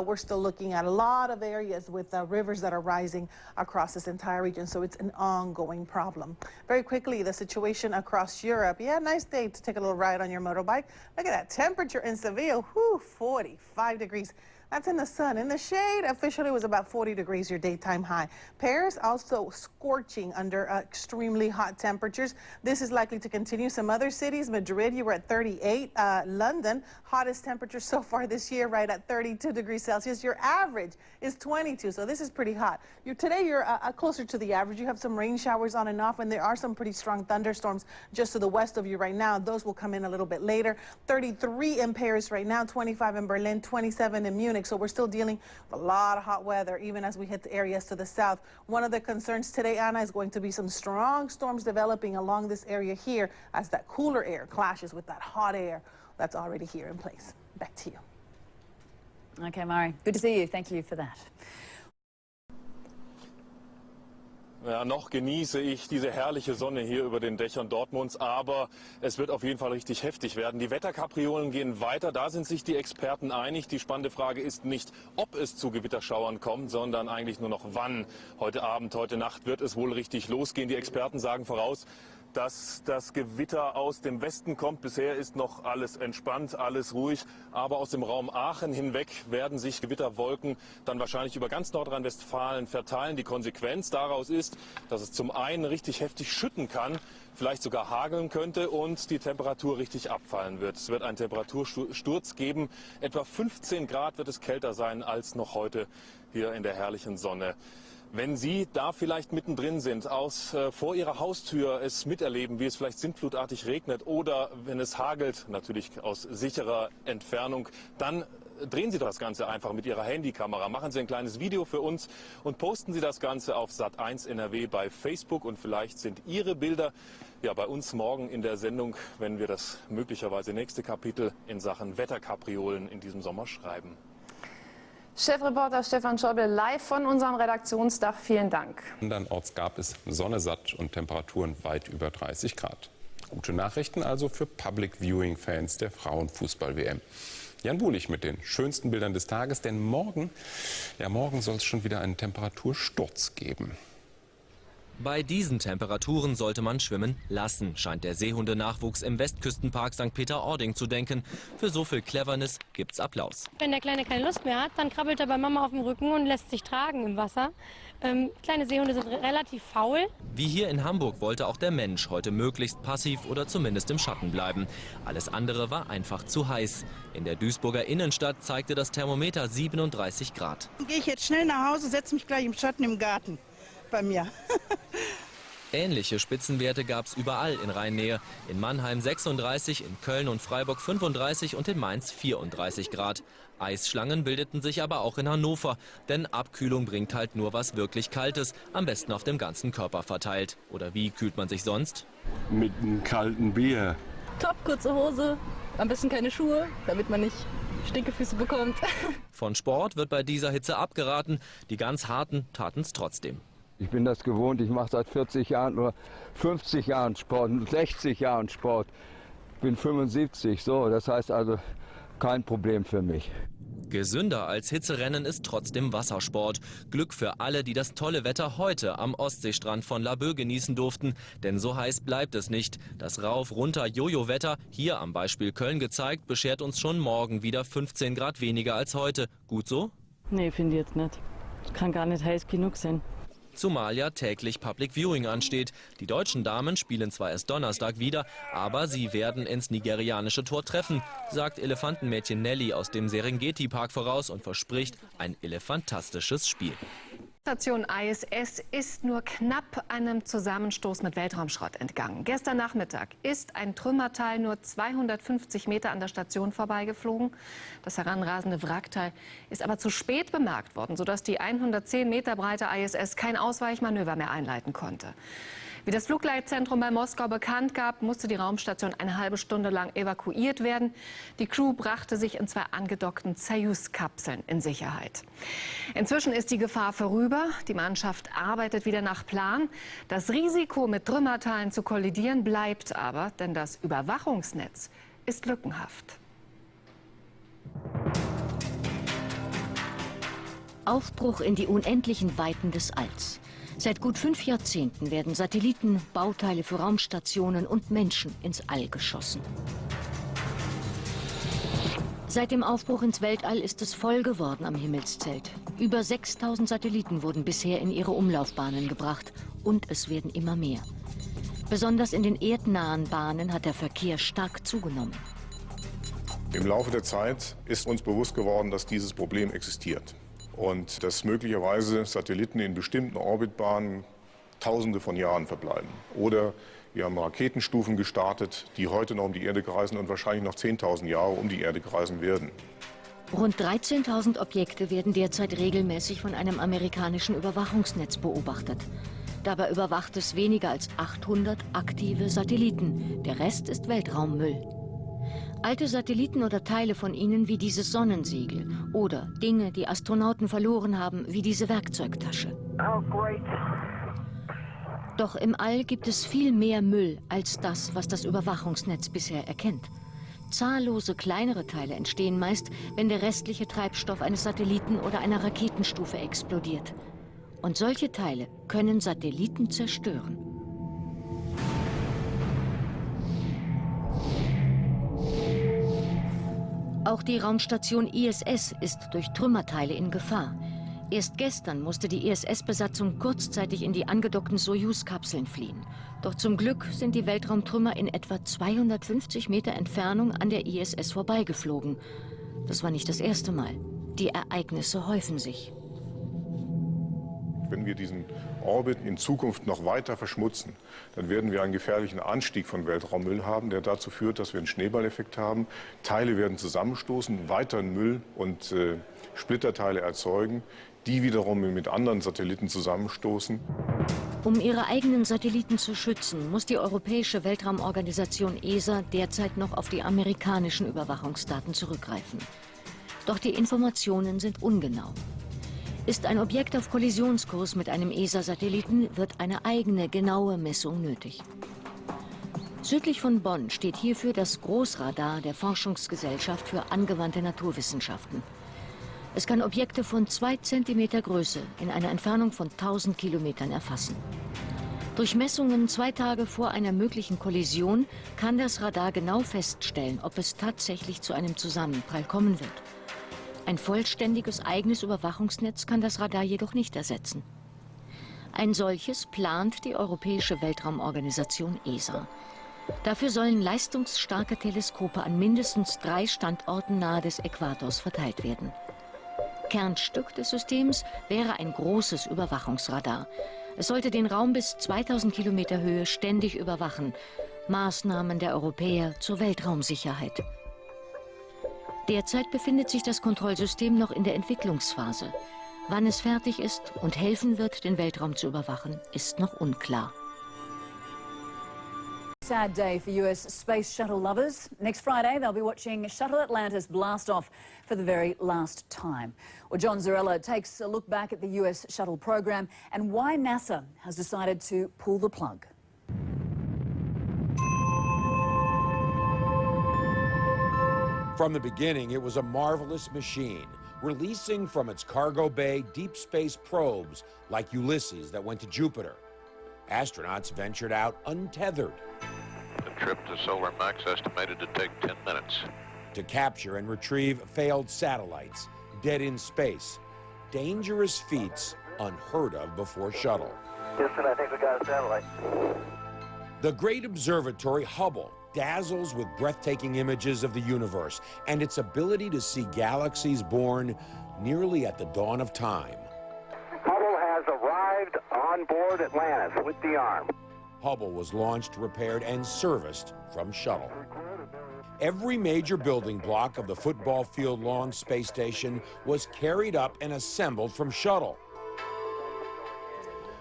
we're still looking at a lot of areas with rivers that are rising across this entire region. So it's an ongoing problem. Very quickly, the situation across Europe. Yeah, nice day to take a little ride on your motorbike. Look at that temperature in Seville. Whew, 45 degrees. That's in the sun. In the shade, officially it was about 40 degrees, your daytime high. Paris also scorching under extremely hot temperatures. This is likely to continue. Some other cities, Madrid, you were at 38. London, hottest temperature so far this year, right at 32 degrees Celsius. Your average is 22, so this is pretty hot. Today you're closer to the average. You have some rain showers on and off, and there are some pretty strong thunderstorms just to the west of you right now. Those will come in a little bit later. 33 in Paris right now, 25 in Berlin, 27 in Munich. So we're still dealing with a lot of hot weather, even as we hit the areas to the south. One of the concerns today, Anna, is going to be some strong storms developing along this area here as that cooler air clashes with that hot air that's already here in place. Back to you. Okay, Mari, good to see you. Thank you for that. Ja, noch genieße ich diese herrliche Sonne hier über den Dächern Dortmunds, aber es wird auf jeden Fall richtig heftig werden. Die Wetterkapriolen gehen weiter, da sind sich die Experten einig. Die spannende Frage ist nicht, ob es zu Gewitterschauern kommt, sondern eigentlich nur noch wann. Heute Abend, heute Nacht wird es wohl richtig losgehen. Die Experten sagen voraus, dass das Gewitter aus dem Westen kommt. Bisher ist noch alles entspannt, alles ruhig. Aber aus dem Raum Aachen hinweg werden sich Gewitterwolken dann wahrscheinlich über ganz Nordrhein-Westfalen verteilen. Die Konsequenz daraus ist, dass es zum einen richtig heftig schütten kann, vielleicht sogar hageln könnte und die Temperatur richtig abfallen wird. Es wird einen Temperatursturz geben. Etwa 15 Grad wird es kälter sein als noch heute hier in der herrlichen Sonne. Wenn Sie da vielleicht mittendrin sind, vor Ihrer Haustür es miterleben, wie es vielleicht sintflutartig regnet oder wenn es hagelt, natürlich aus sicherer Entfernung, dann drehen Sie das Ganze einfach mit Ihrer Handykamera. Machen Sie ein kleines Video für uns und posten Sie das Ganze auf Sat1 NRW bei Facebook. Und vielleicht sind Ihre Bilder ja bei uns morgen in der Sendung, wenn wir das möglicherweise nächste Kapitel in Sachen Wetterkapriolen in diesem Sommer schreiben. Chefreporter Stefan Schäuble live von unserem Redaktionsdach. Vielen Dank. Andernorts gab es Sonne satt und Temperaturen weit über 30 Grad. Gute Nachrichten also für Public-Viewing-Fans der Frauenfußball-WM. Jan Buhlig mit den schönsten Bildern des Tages, denn morgen soll es schon wieder einen Temperatursturz geben. Bei diesen Temperaturen sollte man schwimmen lassen, scheint der Seehundenachwuchs im Westküstenpark St. Peter-Ording zu denken. Für so viel Cleverness gibt's Applaus. Wenn der Kleine keine Lust mehr hat, dann krabbelt er bei Mama auf dem Rücken und lässt sich tragen im Wasser. Kleine Seehunde sind relativ faul. Wie hier in Hamburg wollte auch der Mensch heute möglichst passiv oder zumindest im Schatten bleiben. Alles andere war einfach zu heiß. In der Duisburger Innenstadt zeigte das Thermometer 37 Grad. Dann gehe ich jetzt schnell nach Hause, setze mich gleich im Schatten im Garten bei mir. Ähnliche Spitzenwerte gab es überall in Rheinnähe. In Mannheim 36, in Köln und Freiburg 35 und in Mainz 34 Grad. Eisschlangen bildeten sich aber auch in Hannover. Denn Abkühlung bringt halt nur was wirklich Kaltes, am besten auf dem ganzen Körper verteilt. Oder wie kühlt man sich sonst? Mit einem kalten Bier. Top, kurze Hose, am besten keine Schuhe, damit man nicht Stinkefüße bekommt. Von Sport wird bei dieser Hitze abgeraten. Die ganz harten taten es trotzdem. Ich bin das gewohnt, ich mache seit 40 Jahren oder 50 Jahren Sport, 60 Jahren Sport. Bin 75, so, das heißt also kein Problem für mich. Gesünder als Hitzerennen ist trotzdem Wassersport. Glück für alle, die das tolle Wetter heute am Ostseestrand von Laboe genießen durften. Denn so heiß bleibt es nicht. Das Rauf-Runter-Jojo-Wetter, hier am Beispiel Köln gezeigt, beschert uns schon morgen wieder 15 Grad weniger als heute. Gut so? Nee, finde ich jetzt nicht. Das kann gar nicht heiß genug sein. Zumal ja täglich Public Viewing ansteht. Die deutschen Damen spielen zwar erst Donnerstag wieder, aber sie werden ins nigerianische Tor treffen, sagt Elefantenmädchen Nelly aus dem Serengeti-Park voraus und verspricht ein elefantastisches Spiel. Station ISS ist nur knapp einem Zusammenstoß mit Weltraumschrott entgangen. Gestern Nachmittag ist ein Trümmerteil nur 250 Meter an der Station vorbeigeflogen. Das heranrasende Wrackteil ist aber zu spät bemerkt worden, sodass die 110 Meter breite ISS kein Ausweichmanöver mehr einleiten konnte. Wie das Flugleitzentrum bei Moskau bekannt gab, musste die Raumstation eine halbe Stunde lang evakuiert werden. Die Crew brachte sich in 2 angedockten Soyuz-Kapseln in Sicherheit. Inzwischen ist die Gefahr vorüber. Die Mannschaft arbeitet wieder nach Plan. Das Risiko, mit Trümmerteilen zu kollidieren, bleibt aber, denn das Überwachungsnetz ist lückenhaft. Aufbruch in die unendlichen Weiten des Alls. Seit gut 5 Jahrzehnten werden Satelliten, Bauteile für Raumstationen und Menschen ins All geschossen. Seit dem Aufbruch ins Weltall ist es voll geworden am Himmelszelt. Über 6000 Satelliten wurden bisher in ihre Umlaufbahnen gebracht und es werden immer mehr. Besonders in den erdnahen Bahnen hat der Verkehr stark zugenommen. Im Laufe der Zeit ist uns bewusst geworden, dass dieses Problem existiert. Und dass möglicherweise Satelliten in bestimmten Orbitbahnen Tausende von Jahren verbleiben. Oder wir haben Raketenstufen gestartet, die heute noch um die Erde kreisen und wahrscheinlich noch 10.000 Jahre um die Erde kreisen werden. Rund 13.000 Objekte werden derzeit regelmäßig von einem amerikanischen Überwachungsnetz beobachtet. Dabei überwacht es weniger als 800 aktive Satelliten. Der Rest ist Weltraummüll. Alte Satelliten oder Teile von ihnen wie dieses Sonnensegel oder Dinge, die Astronauten verloren haben, wie diese Werkzeugtasche. Oh, great. Doch im All gibt es viel mehr Müll als das, was das Überwachungsnetz bisher erkennt. Zahllose kleinere Teile entstehen meist, wenn der restliche Treibstoff eines Satelliten oder einer Raketenstufe explodiert. Und solche Teile können Satelliten zerstören. Auch die Raumstation ISS ist durch Trümmerteile in Gefahr. Erst gestern musste die ISS-Besatzung kurzzeitig in die angedockten Sojus-Kapseln fliehen. Doch zum Glück sind die Weltraumtrümmer in etwa 250 Meter Entfernung an der ISS vorbeigeflogen. Das war nicht das erste Mal. Die Ereignisse häufen sich. Wenn wir diesen Orbit in Zukunft noch weiter verschmutzen, dann werden wir einen gefährlichen Anstieg von Weltraummüll haben, der dazu führt, dass wir einen Schneeballeffekt haben. Teile werden zusammenstoßen, weiteren Müll und Splitterteile erzeugen, die wiederum mit anderen Satelliten zusammenstoßen. Um ihre eigenen Satelliten zu schützen, muss die Europäische Weltraumorganisation ESA derzeit noch auf die amerikanischen Überwachungsdaten zurückgreifen. Doch die Informationen sind ungenau. Ist ein Objekt auf Kollisionskurs mit einem ESA-Satelliten, wird eine eigene, genaue Messung nötig. Südlich von Bonn steht hierfür das Großradar der Forschungsgesellschaft für angewandte Naturwissenschaften. Es kann Objekte von 2 Zentimeter Größe in einer Entfernung von 1000 Kilometern erfassen. Durch Messungen 2 Tage vor einer möglichen Kollision kann das Radar genau feststellen, ob es tatsächlich zu einem Zusammenprall kommen wird. Ein vollständiges eigenes Überwachungsnetz kann das Radar jedoch nicht ersetzen. Ein solches plant die Europäische Weltraumorganisation ESA. Dafür sollen leistungsstarke Teleskope an mindestens 3 Standorten nahe des Äquators verteilt werden. Kernstück des Systems wäre ein großes Überwachungsradar. Es sollte den Raum bis 2000 Kilometer Höhe ständig überwachen. Maßnahmen der Europäer zur Weltraumsicherheit. Derzeit befindet sich das Kontrollsystem noch in der Entwicklungsphase. Wann es fertig ist und helfen wird, den Weltraum zu überwachen, ist noch unklar. Sad day for US space shuttle lovers. Next Friday, they'll be watching Shuttle Atlantis blast off for the very last time. Well, John Zarella takes a look back at the US shuttle program and why NASA has decided to pull the plug. From the beginning, it was a marvelous machine, releasing from its cargo bay deep space probes like Ulysses that went to Jupiter. Astronauts ventured out untethered. The trip to Solar Max estimated to take 10 minutes. To capture and retrieve failed satellites, dead in space. Dangerous feats unheard of before shuttle. Houston, I think we got a satellite. The great observatory Hubble dazzles with breathtaking images of the universe and its ability to see galaxies born nearly at the dawn of time. Hubble has arrived on board Atlantis with the arm. Hubble was launched, repaired, and serviced from shuttle. Every major building block of the football field-long space station was carried up and assembled from shuttle.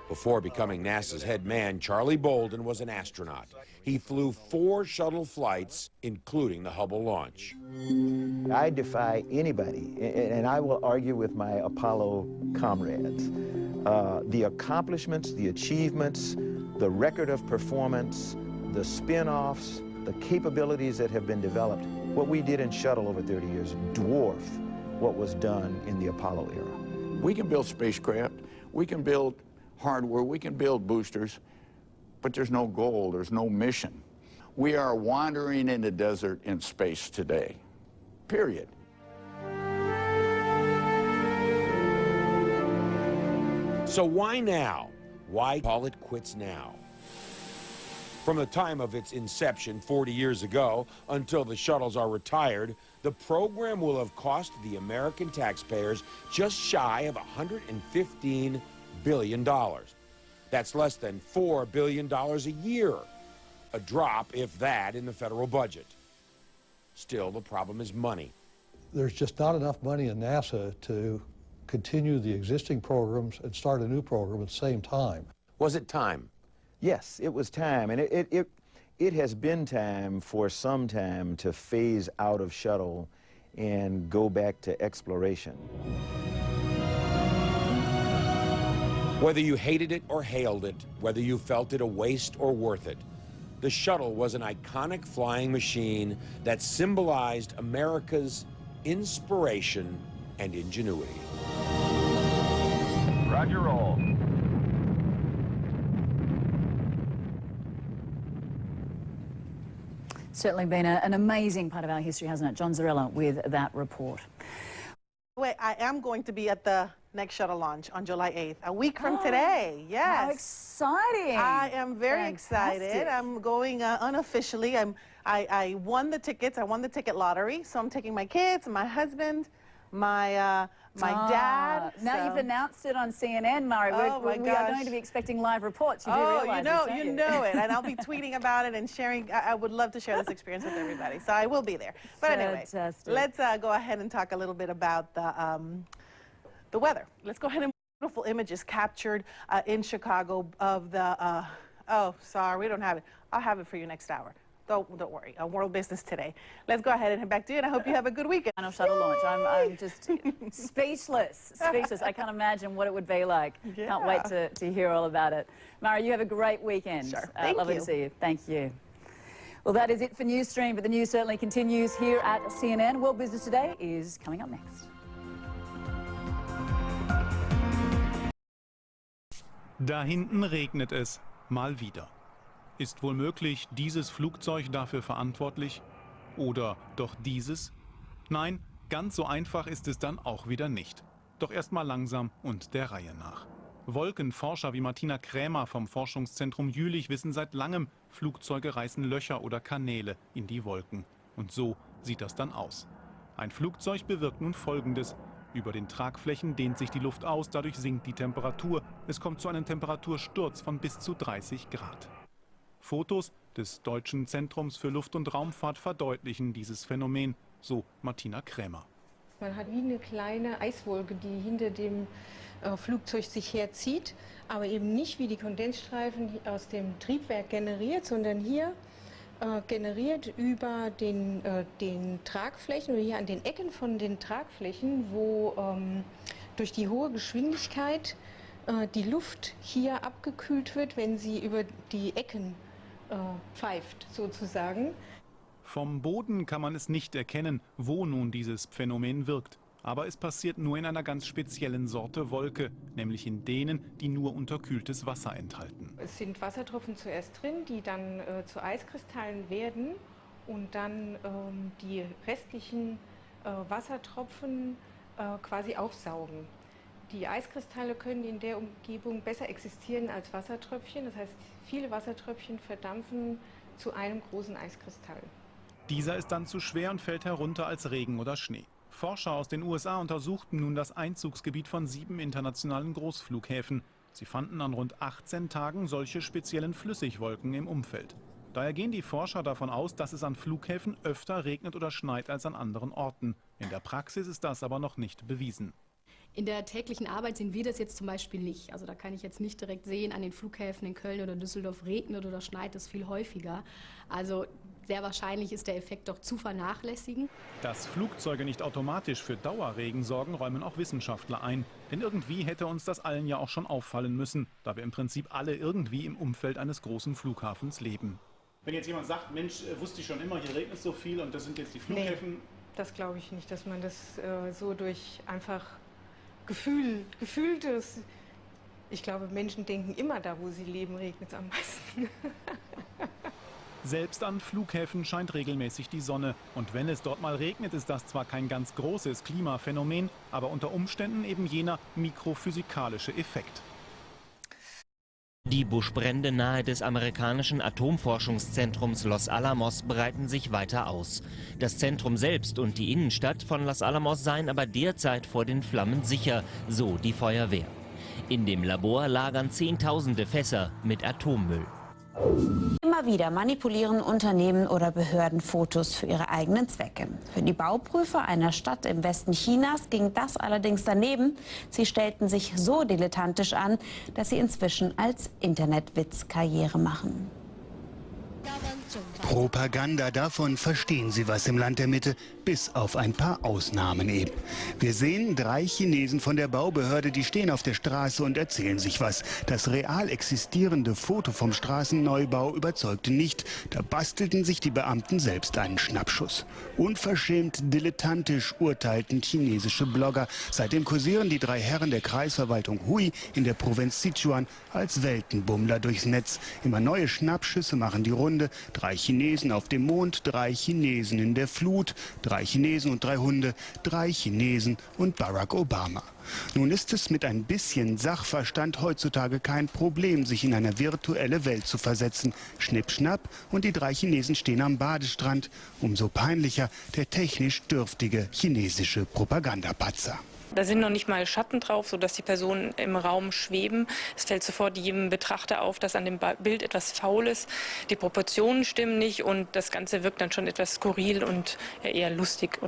Before becoming NASA's head man, Charlie Bolden was an astronaut. He flew 4 shuttle flights, including the Hubble launch. I defy anybody, and I will argue with my Apollo comrades. The accomplishments, the achievements, the record of performance, the spin-offs, the capabilities that have been developed, what we did in shuttle over 30 years dwarf what was done in the Apollo era. We can build spacecraft, we can build hardware, we can build boosters, but there's no goal, there's no mission. We are wandering in the desert in space today, period. So why now? Why call it quits now? From the time of its inception 40 years ago until the shuttles are retired, the program will have cost the American taxpayers just shy of $115 billion. That's less than $4 billion a year. A drop, if that, in the federal budget. Still, the problem is money. There's just not enough money in NASA to continue the existing programs and start a new program at the same time. Was it time? Yes, it was time, and it has been time for some time to phase out of shuttle and go back to exploration. Whether you hated it or hailed it, whether you felt it a waste or worth it, the shuttle was an iconic flying machine that symbolized America's inspiration and ingenuity. Roger, roll. Certainly been an amazing part of our history, hasn't it? John Zarella with that report. Wait, I am going to be at the next shuttle launch on July 8th, a week from today. Yes. How exciting. I am very excited. I'm going unofficially. I won the tickets. I won the ticket lottery. So I'm taking my kids, my husband, my dad. Now you've announced it on CNN, Murray. We are going to be expecting live reports. You do realize this, you know it. And I'll be tweeting about it and sharing. I would love to share this experience with everybody. So I will be there. But anyway, let's go ahead and talk a little bit about the weather. Let's go ahead and beautiful images captured in Chicago of the, oh, sorry, we don't have it. I'll have it for you next hour. Don't worry, world business today. Let's go ahead and head back to you, and I hope you have a good weekend. Final shuttle launch. I'm just speechless. I can't imagine what it would be like. Yeah. Can't wait to hear all about it. Mara, you have a great weekend. Sure. Thank lovely you. to see you. Thank you. Well, that is it for Newsstream, but the news certainly continues here at CNN. World Business Today is coming up next. Da hinten regnet es, mal wieder. Ist wohl möglich dieses Flugzeug dafür verantwortlich? Oder doch dieses? Nein, ganz so einfach ist es dann auch wieder nicht. Doch erst mal langsam und der Reihe nach. Wolkenforscher wie Martina Krämer vom Forschungszentrum Jülich wissen seit langem, Flugzeuge reißen Löcher oder Kanäle in die Wolken. Und so sieht das dann aus. Ein Flugzeug bewirkt nun Folgendes. Über den Tragflächen dehnt sich die Luft aus, dadurch sinkt die Temperatur. Es kommt zu einem Temperatursturz von bis zu 30 Grad. Fotos des Deutschen Zentrums für Luft- und Raumfahrt verdeutlichen dieses Phänomen, so Martina Krämer. Man hat wie eine kleine Eiswolke, die hinter dem Flugzeug sich herzieht, aber eben nicht wie die Kondensstreifen aus dem Triebwerk generiert, sondern hier generiert über den Tragflächen oder hier an den Ecken von den Tragflächen, wo durch die hohe Geschwindigkeit die Luft hier abgekühlt wird, wenn sie über die Ecken pfeift, sozusagen. Vom Boden kann man es nicht erkennen, wo nun dieses Phänomen wirkt. Aber es passiert nur in einer ganz speziellen Sorte Wolke, nämlich in denen, die nur unterkühltes Wasser enthalten. Es sind Wassertropfen zuerst drin, die dann zu Eiskristallen werden und dann die restlichen Wassertropfen quasi aufsaugen. Die Eiskristalle können in der Umgebung besser existieren als Wassertröpfchen. Das heißt, viele Wassertröpfchen verdampfen zu einem großen Eiskristall. Dieser ist dann zu schwer und fällt herunter als Regen oder Schnee. Forscher aus den USA untersuchten nun das Einzugsgebiet von 7 internationalen Großflughäfen. Sie fanden an rund 18 Tagen solche speziellen Flüssigwolken im Umfeld. Daher gehen die Forscher davon aus, dass es an Flughäfen öfter regnet oder schneit als an anderen Orten. In der Praxis ist das aber noch nicht bewiesen. In der täglichen Arbeit sehen wir das jetzt zum Beispiel nicht. Also da kann ich jetzt nicht direkt sehen, an den Flughäfen in Köln oder Düsseldorf regnet oder schneit es viel häufiger. Also sehr wahrscheinlich ist der Effekt doch zu vernachlässigen. Dass Flugzeuge nicht automatisch für Dauerregen sorgen, räumen auch Wissenschaftler ein. Denn irgendwie hätte uns das allen ja auch schon auffallen müssen, da wir im Prinzip alle irgendwie im Umfeld eines großen Flughafens leben. Wenn jetzt jemand sagt, Mensch, wusste ich schon immer, hier regnet es so viel und das sind jetzt die Flughäfen. Nee, das glaube ich nicht, dass man das so durch einfach gefühltes. Ich glaube, Menschen denken immer, da wo sie leben, regnet es am meisten. Selbst an Flughäfen scheint regelmäßig die Sonne. Und wenn es dort mal regnet, ist das zwar kein ganz großes Klimaphänomen, aber unter Umständen eben jener mikrophysikalische Effekt. Die Buschbrände nahe des amerikanischen Atomforschungszentrums Los Alamos breiten sich weiter aus. Das Zentrum selbst und die Innenstadt von Los Alamos seien aber derzeit vor den Flammen sicher, so die Feuerwehr. In dem Labor lagern Zehntausende Fässer mit Atommüll. Immer wieder manipulieren Unternehmen oder Behörden Fotos für ihre eigenen Zwecke. Für die Bauprüfer einer Stadt im Westen Chinas ging das allerdings daneben. Sie stellten sich so dilettantisch an, dass sie inzwischen als Internetwitz Karriere machen. Propaganda, davon verstehen sie was im Land der Mitte, bis auf ein paar Ausnahmen eben. Wir sehen 3 Chinesen von der Baubehörde, die stehen auf der Straße und erzählen sich was. Das real existierende Foto vom Straßenneubau überzeugte nicht. Da bastelten sich die Beamten selbst einen Schnappschuss. Unverschämt dilettantisch urteilten chinesische Blogger. Seitdem kursieren die 3 Herren der Kreisverwaltung Hui in der Provinz Sichuan als Weltenbummler durchs Netz. Immer neue Schnappschüsse machen die Runde. 3 Chinesen auf dem Mond, 3 Chinesen in der Flut, 3 Chinesen und 3 Hunde, 3 Chinesen und Barack Obama. Nun ist es mit ein bisschen Sachverstand heutzutage kein Problem, sich in eine virtuelle Welt zu versetzen. Schnipp, schnapp und die 3 Chinesen stehen am Badestrand. Umso peinlicher der technisch dürftige chinesische Propagandapatzer. Da sind noch nicht mal Schatten drauf, sodass die Personen im Raum schweben. Es fällt sofort jedem Betrachter auf, dass an dem Bild etwas faul ist. Die Proportionen stimmen nicht und das Ganze wirkt dann schon etwas skurril und eher lustig.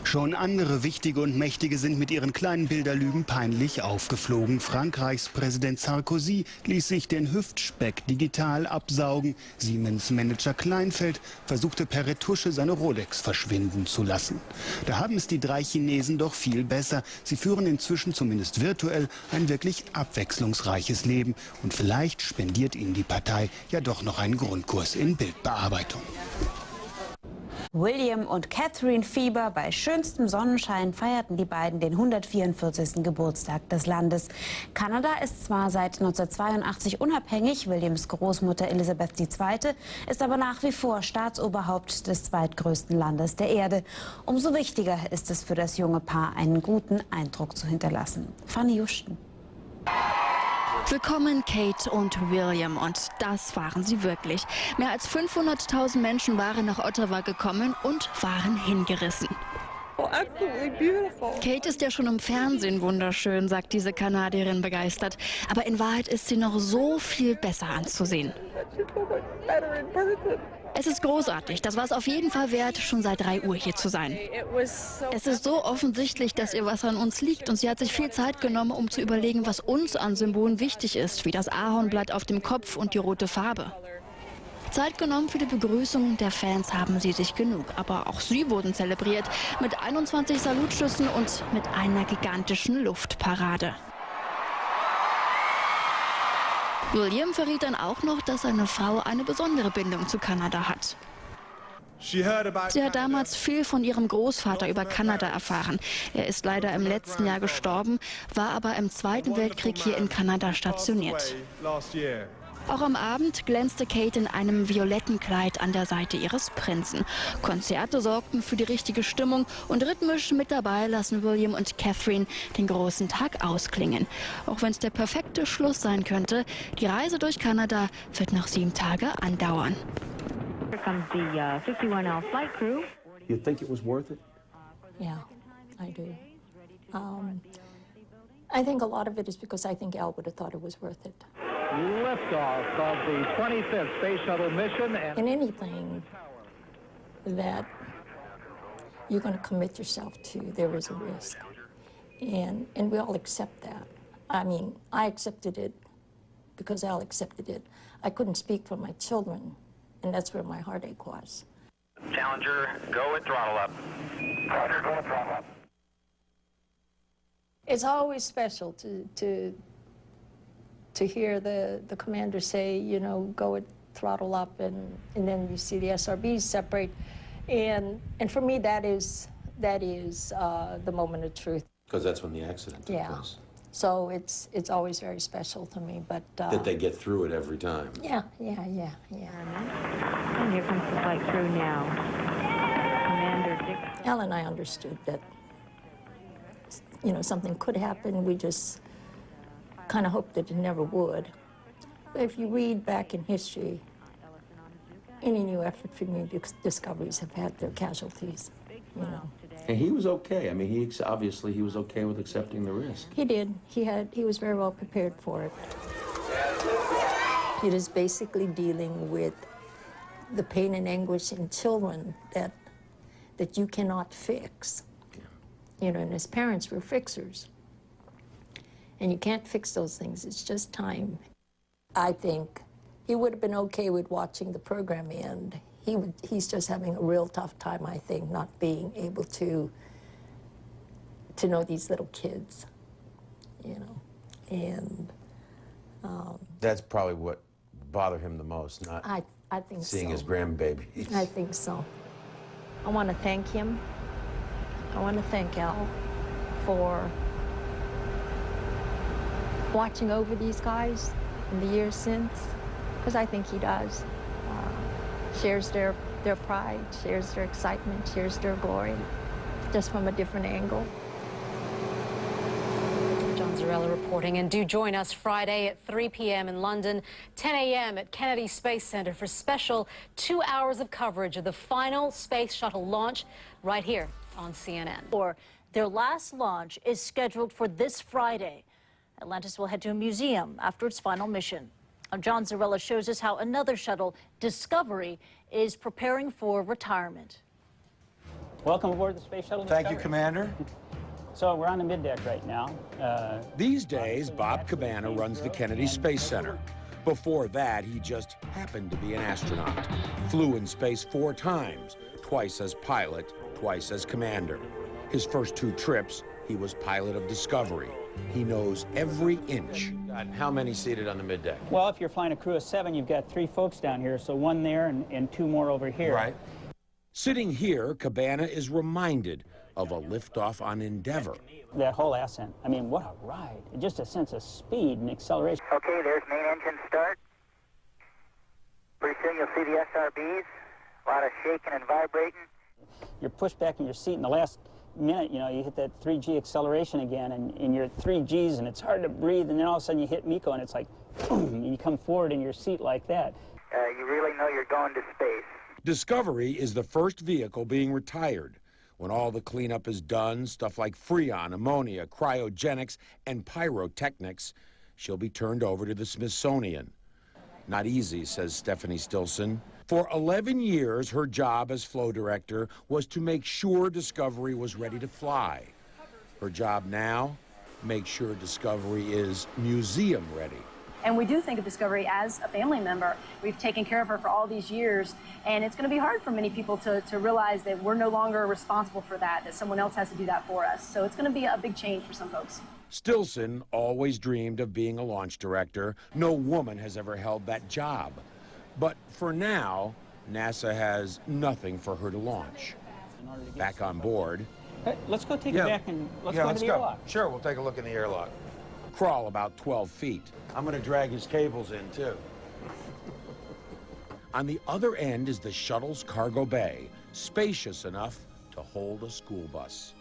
Schon andere Wichtige und Mächtige sind mit ihren kleinen Bilderlügen peinlich aufgeflogen. Frankreichs Präsident Sarkozy ließ sich den Hüftspeck digital absaugen. Siemens-Manager Kleinfeld versuchte per Retusche seine Rolex verschwinden zu lassen. Da haben es die 3 Chinesen doch viel besser. Sie führen inzwischen zumindest virtuell ein wirklich abwechslungsreiches Leben. Und vielleicht spendiert ihnen die Partei ja doch noch einen Grundkurs in Bildbearbeitung. William und Catherine Fieber. Bei schönstem Sonnenschein feierten die beiden den 144. Geburtstag des Landes. Kanada ist zwar seit 1982 unabhängig, Williams Großmutter Elisabeth II. Ist aber nach wie vor Staatsoberhaupt des zweitgrößten Landes der Erde. Umso wichtiger ist es für das junge Paar, einen guten Eindruck zu hinterlassen. Fanny Justen. Willkommen Kate und William, und das waren sie wirklich. Mehr als 500.000 Menschen waren nach Ottawa gekommen und waren hingerissen. Oh, absolutely beautiful. Kate ist ja schon im Fernsehen wunderschön, sagt diese Kanadierin begeistert. Aber in Wahrheit ist sie noch so viel besser anzusehen. Es ist großartig. Das war es auf jeden Fall wert, schon seit 3 Uhr hier zu sein. Es ist so offensichtlich, dass ihr was an uns liegt, und sie hat sich viel Zeit genommen, um zu überlegen, was uns an Symbolen wichtig ist, wie das Ahornblatt auf dem Kopf und die rote Farbe. Zeit genommen für die Begrüßung der Fans haben sie sich genug. Aber auch sie wurden zelebriert mit 21 Salutschüssen und mit einer gigantischen Luftparade. William verriet dann auch noch, dass seine Frau eine besondere Bindung zu Kanada hat. Sie hat damals viel von ihrem Großvater über Kanada erfahren. Er ist leider im letzten Jahr gestorben, war aber im Zweiten Weltkrieg hier in Kanada stationiert. Auch am Abend glänzte Kate in einem violetten Kleid an der Seite ihres Prinzen. Konzerte sorgten für die richtige Stimmung, und rhythmisch mit dabei lassen William und Catherine den großen Tag ausklingen. Auch wenn es der perfekte Schluss sein könnte, die Reise durch Kanada wird noch 7 Tage andauern. Here comes the 51L flight crew. You think it was worth it? Yeah, I do. I think a lot of it is because I think Al would have thought it was worth it. Liftoff of the 25th Space Shuttle mission. In anything that you're going to commit yourself to, there is a risk. And we all accept that. I mean, I accepted it because Al accepted it. I couldn't speak for my children, and that's where my heartache was. Challenger, go at throttle up. Roger, go at throttle up. It's always special to hear the commander say, you know, go at throttle up, and then you see the SRBs separate, and for me that is the moment of truth. Because that's when the accident took place. So it's always very special to me, but that they get through it every time. Yeah. And here comes the flight crew now. Commander Dick. Al and I understood that, you know, something could happen. We just kind of hoped that it never would. But if you read back in history, any new effort for new discoveries have had their casualties, you know. And he was okay. I mean, obviously he was okay with accepting the risk. He did. He was very well prepared for it. It is basically dealing with the pain and anguish in children that you cannot fix. You know, and as parents, we're fixers. And you can't fix those things. It's just time. I think he would have been okay with watching the program end. he's just having a real tough time, I think, not being able to know these little kids, you know, and that's probably what bothered him the most, not I think seeing so. his grandbabies. I think so. I want to thank him. I want to thank Al for watching over these guys in the years since, because I think he does. Shares their pride, shares their excitement, shares their glory, just from a different angle. John Zarella reporting, and do join us Friday at 3 p.m. in London, 10 a.m. at Kennedy Space Center for special 2 hours of coverage of the final space shuttle launch right here on CNN. Their last launch is scheduled for this Friday. Atlantis will head to a museum after its final mission. John Zarella shows us how another shuttle, Discovery, is preparing for retirement. Welcome aboard the Space Shuttle Discovery. Thank you, Commander. So we're on the middeck right now. These days, Bob Cabana runs the Kennedy Space Center. Before that, he just happened to be an astronaut. Flew in space 4 times, twice as pilot, twice as commander. His first 2 trips, he was pilot of Discovery. He knows every inch. How many seated on the middeck? Well, if you're flying a crew of 7, you've got 3 folks down here, so 1 there and 2 more over here. Right. Sitting here, Cabana is reminded of a liftoff on Endeavour. That whole ascent, I mean, what a ride. Just a sense of speed and acceleration. Okay, there's main engine start. Pretty soon you'll see the SRBs. A lot of shaking and vibrating. You're pushed back in your seat in the last minute, you know, you hit that 3G acceleration again, and you're at 3Gs, and it's hard to breathe, and then all of a sudden you hit MECO, and it's like, boom, and you come forward in your seat like that. You really know you're going to space. Discovery is the first vehicle being retired. When all the cleanup is done, stuff like Freon, ammonia, cryogenics, and pyrotechnics, she'll be turned over to the Smithsonian. Not easy, says Stephanie Stilson. For 11 years, her job as flow director was to make sure Discovery was ready to fly. Her job now, make sure Discovery is museum ready. And we do think of Discovery as a family member. We've taken care of her for all these years, and it's going to be hard for many people to realize that we're no longer responsible for that someone else has to do that for us. So it's going to be a big change for some folks. Stilson always dreamed of being a launch director. No woman has ever held that job. But for now, NASA has nothing for her to launch. Back on board. Hey, let's go take it back and let's go to the airlock. Sure, we'll take a look in the airlock. Crawl about 12 feet. I'm going to drag his cables in, too. On the other end is the shuttle's cargo bay, spacious enough to hold a school bus.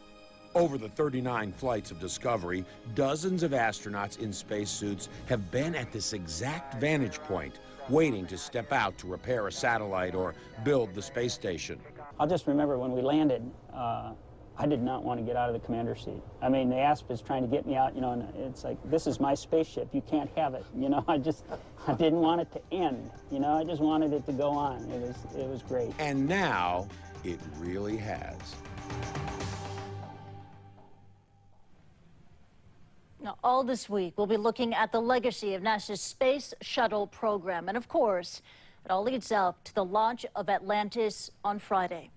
Over the 39 flights of Discovery, dozens of astronauts in spacesuits have been at this exact vantage point, waiting to step out to repair a satellite or build the space station. I'll just remember when we landed, I did not want to get out of the commander's seat. I mean, the ASP is trying to get me out, you know, and it's like, this is my spaceship. You can't have it. You know, I didn't want it to end. You know, I just wanted it to go on. It was great. And now it really has. Now, all this week, we'll be looking at the legacy of NASA's Space Shuttle program. And of course, it all leads up to the launch of Atlantis on Friday.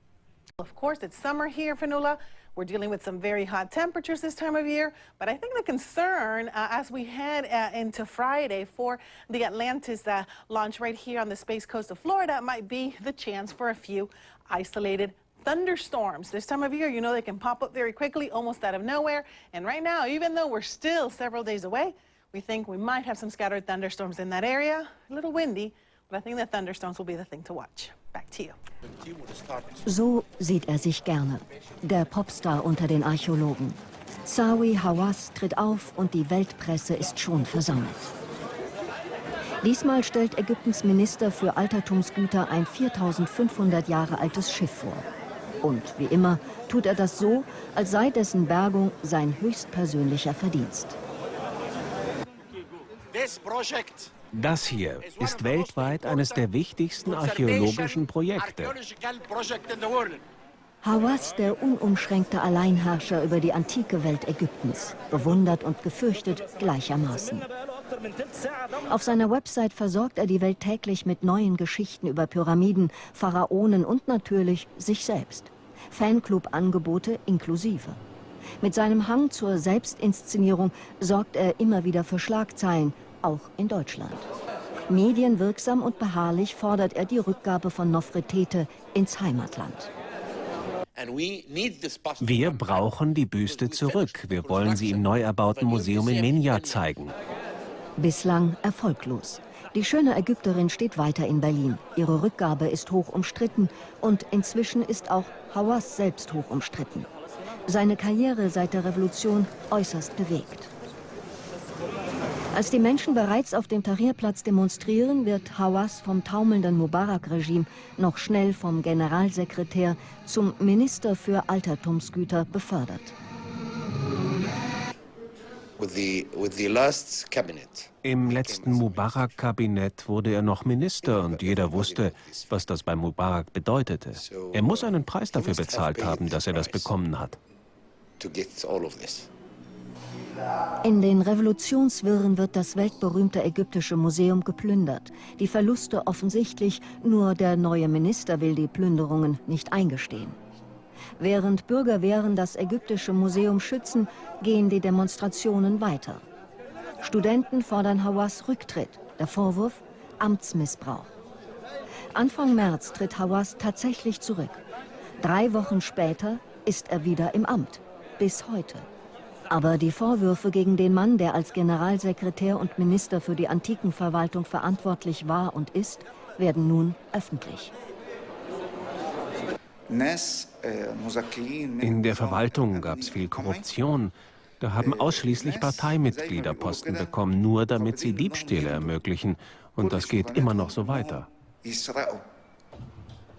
Of course, it's summer here, Fanula. We're dealing with some very hot temperatures this time of year, but I think the concern as we head into Friday for the Atlantis launch right here on the Space Coast of Florida might be the chance for a few isolated thunderstorms. This time of year, you know, they can pop up very quickly, almost out of nowhere. And right now, even though we're still several days away, we think we might have some scattered thunderstorms in that area. A little windy, but I think the thunderstorms will be the thing to watch. Back to you. So sieht sich gerne. Der Popstar unter den Archäologen. Zawi Hawass tritt auf und die Weltpresse ist schon versammelt. Diesmal stellt Ägyptens Minister für Altertumsgüter ein 4500 Jahre altes Schiff vor. Und wie immer tut er das so, als sei dessen Bergung sein höchstpersönlicher Verdienst. Das hier ist weltweit eines der wichtigsten archäologischen Projekte. Hawass, der unumschränkte Alleinherrscher über die antike Welt Ägyptens, bewundert und gefürchtet gleichermaßen. Auf seiner Website versorgt er die Welt täglich mit neuen Geschichten über Pyramiden, Pharaonen und natürlich sich selbst. Fanclub-Angebote inklusive. Mit seinem Hang zur Selbstinszenierung sorgt er immer wieder für Schlagzeilen, auch in Deutschland. Medienwirksam und beharrlich fordert er die Rückgabe von Nofretete ins Heimatland. Wir brauchen die Büste zurück. Wir wollen sie im neu erbauten Museum in Minya zeigen. Bislang erfolglos. Die schöne Ägypterin steht weiter in Berlin. Ihre Rückgabe ist hoch umstritten und inzwischen ist auch Hawass selbst hoch umstritten. Seine Karriere seit der Revolution äußerst bewegt. Als die Menschen bereits auf dem Tahrirplatz demonstrieren, wird Hawass vom taumelnden Mubarak-Regime noch schnell vom Generalsekretär zum Minister für Altertumsgüter befördert. Im letzten Mubarak-Kabinett wurde er noch Minister und jeder wusste, was das bei Mubarak bedeutete. Er muss einen Preis dafür bezahlt haben, dass er das bekommen hat. In den Revolutionswirren wird das weltberühmte ägyptische Museum geplündert. Die Verluste offensichtlich, nur der neue Minister will die Plünderungen nicht eingestehen. Während Bürgerwehren das ägyptische Museum schützen, gehen die Demonstrationen weiter. Studenten fordern Hawass Rücktritt. Der Vorwurf: Amtsmissbrauch. Anfang März tritt Hawass tatsächlich zurück. 3 Wochen später ist er wieder im Amt. Bis heute. Aber die Vorwürfe gegen den Mann, der als Generalsekretär und Minister für die Antikenverwaltung verantwortlich war und ist, werden nun öffentlich. In der Verwaltung gab es viel Korruption. Da haben ausschließlich Parteimitglieder Posten bekommen, nur damit sie Diebstähle ermöglichen. Und das geht immer noch so weiter.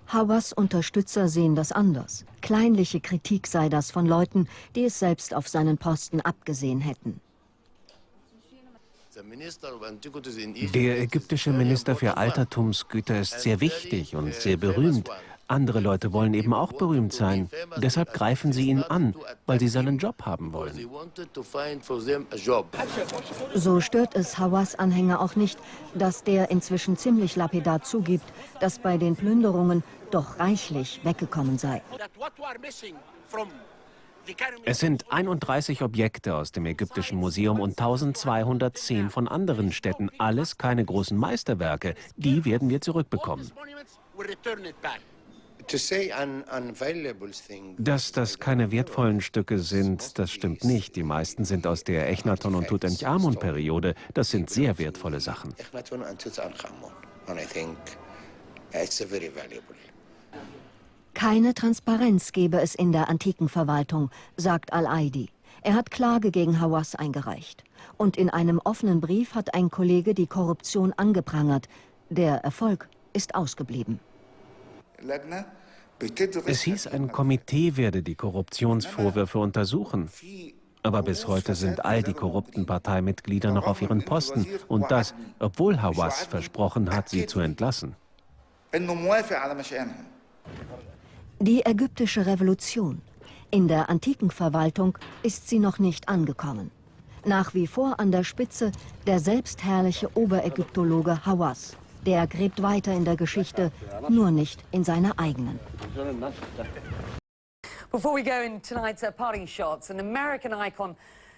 Hawass Unterstützer sehen das anders. Kleinliche Kritik sei das von Leuten, die es selbst auf seinen Posten abgesehen hätten. Der ägyptische Minister für Altertumsgüter ist sehr wichtig und sehr berühmt. Andere Leute wollen eben auch berühmt sein. Deshalb greifen sie ihn an, weil sie seinen Job haben wollen. So stört es Hawass-Anhänger auch nicht, dass der inzwischen ziemlich lapidar zugibt, dass bei den Plünderungen doch reichlich weggekommen sei. Es sind 31 Objekte aus dem ägyptischen Museum und 1210 von anderen Städten. Alles keine großen Meisterwerke. Die werden wir zurückbekommen. Dass das keine wertvollen Stücke sind, das stimmt nicht. Die meisten sind aus der Echnaton- und Tutanchamun-Periode. Das sind sehr wertvolle Sachen. Keine Transparenz gebe es in der Antikenverwaltung, sagt Al-Aidi. Er hat Klage gegen Hawass eingereicht. Und in einem offenen Brief hat ein Kollege die Korruption angeprangert. Der Erfolg ist ausgeblieben. Es hieß, ein Komitee werde die Korruptionsvorwürfe untersuchen. Aber bis heute sind all die korrupten Parteimitglieder noch auf ihren Posten. Und das, obwohl Hawass versprochen hat, sie zu entlassen. Die ägyptische Revolution. In der Antikenverwaltung ist sie noch nicht angekommen. Nach wie vor an der Spitze der selbstherrliche Oberägyptologe Hawass. Der gräbt weiter in der Geschichte, nur nicht in seiner eigenen. Before we go in tonight's parting shots, an American icon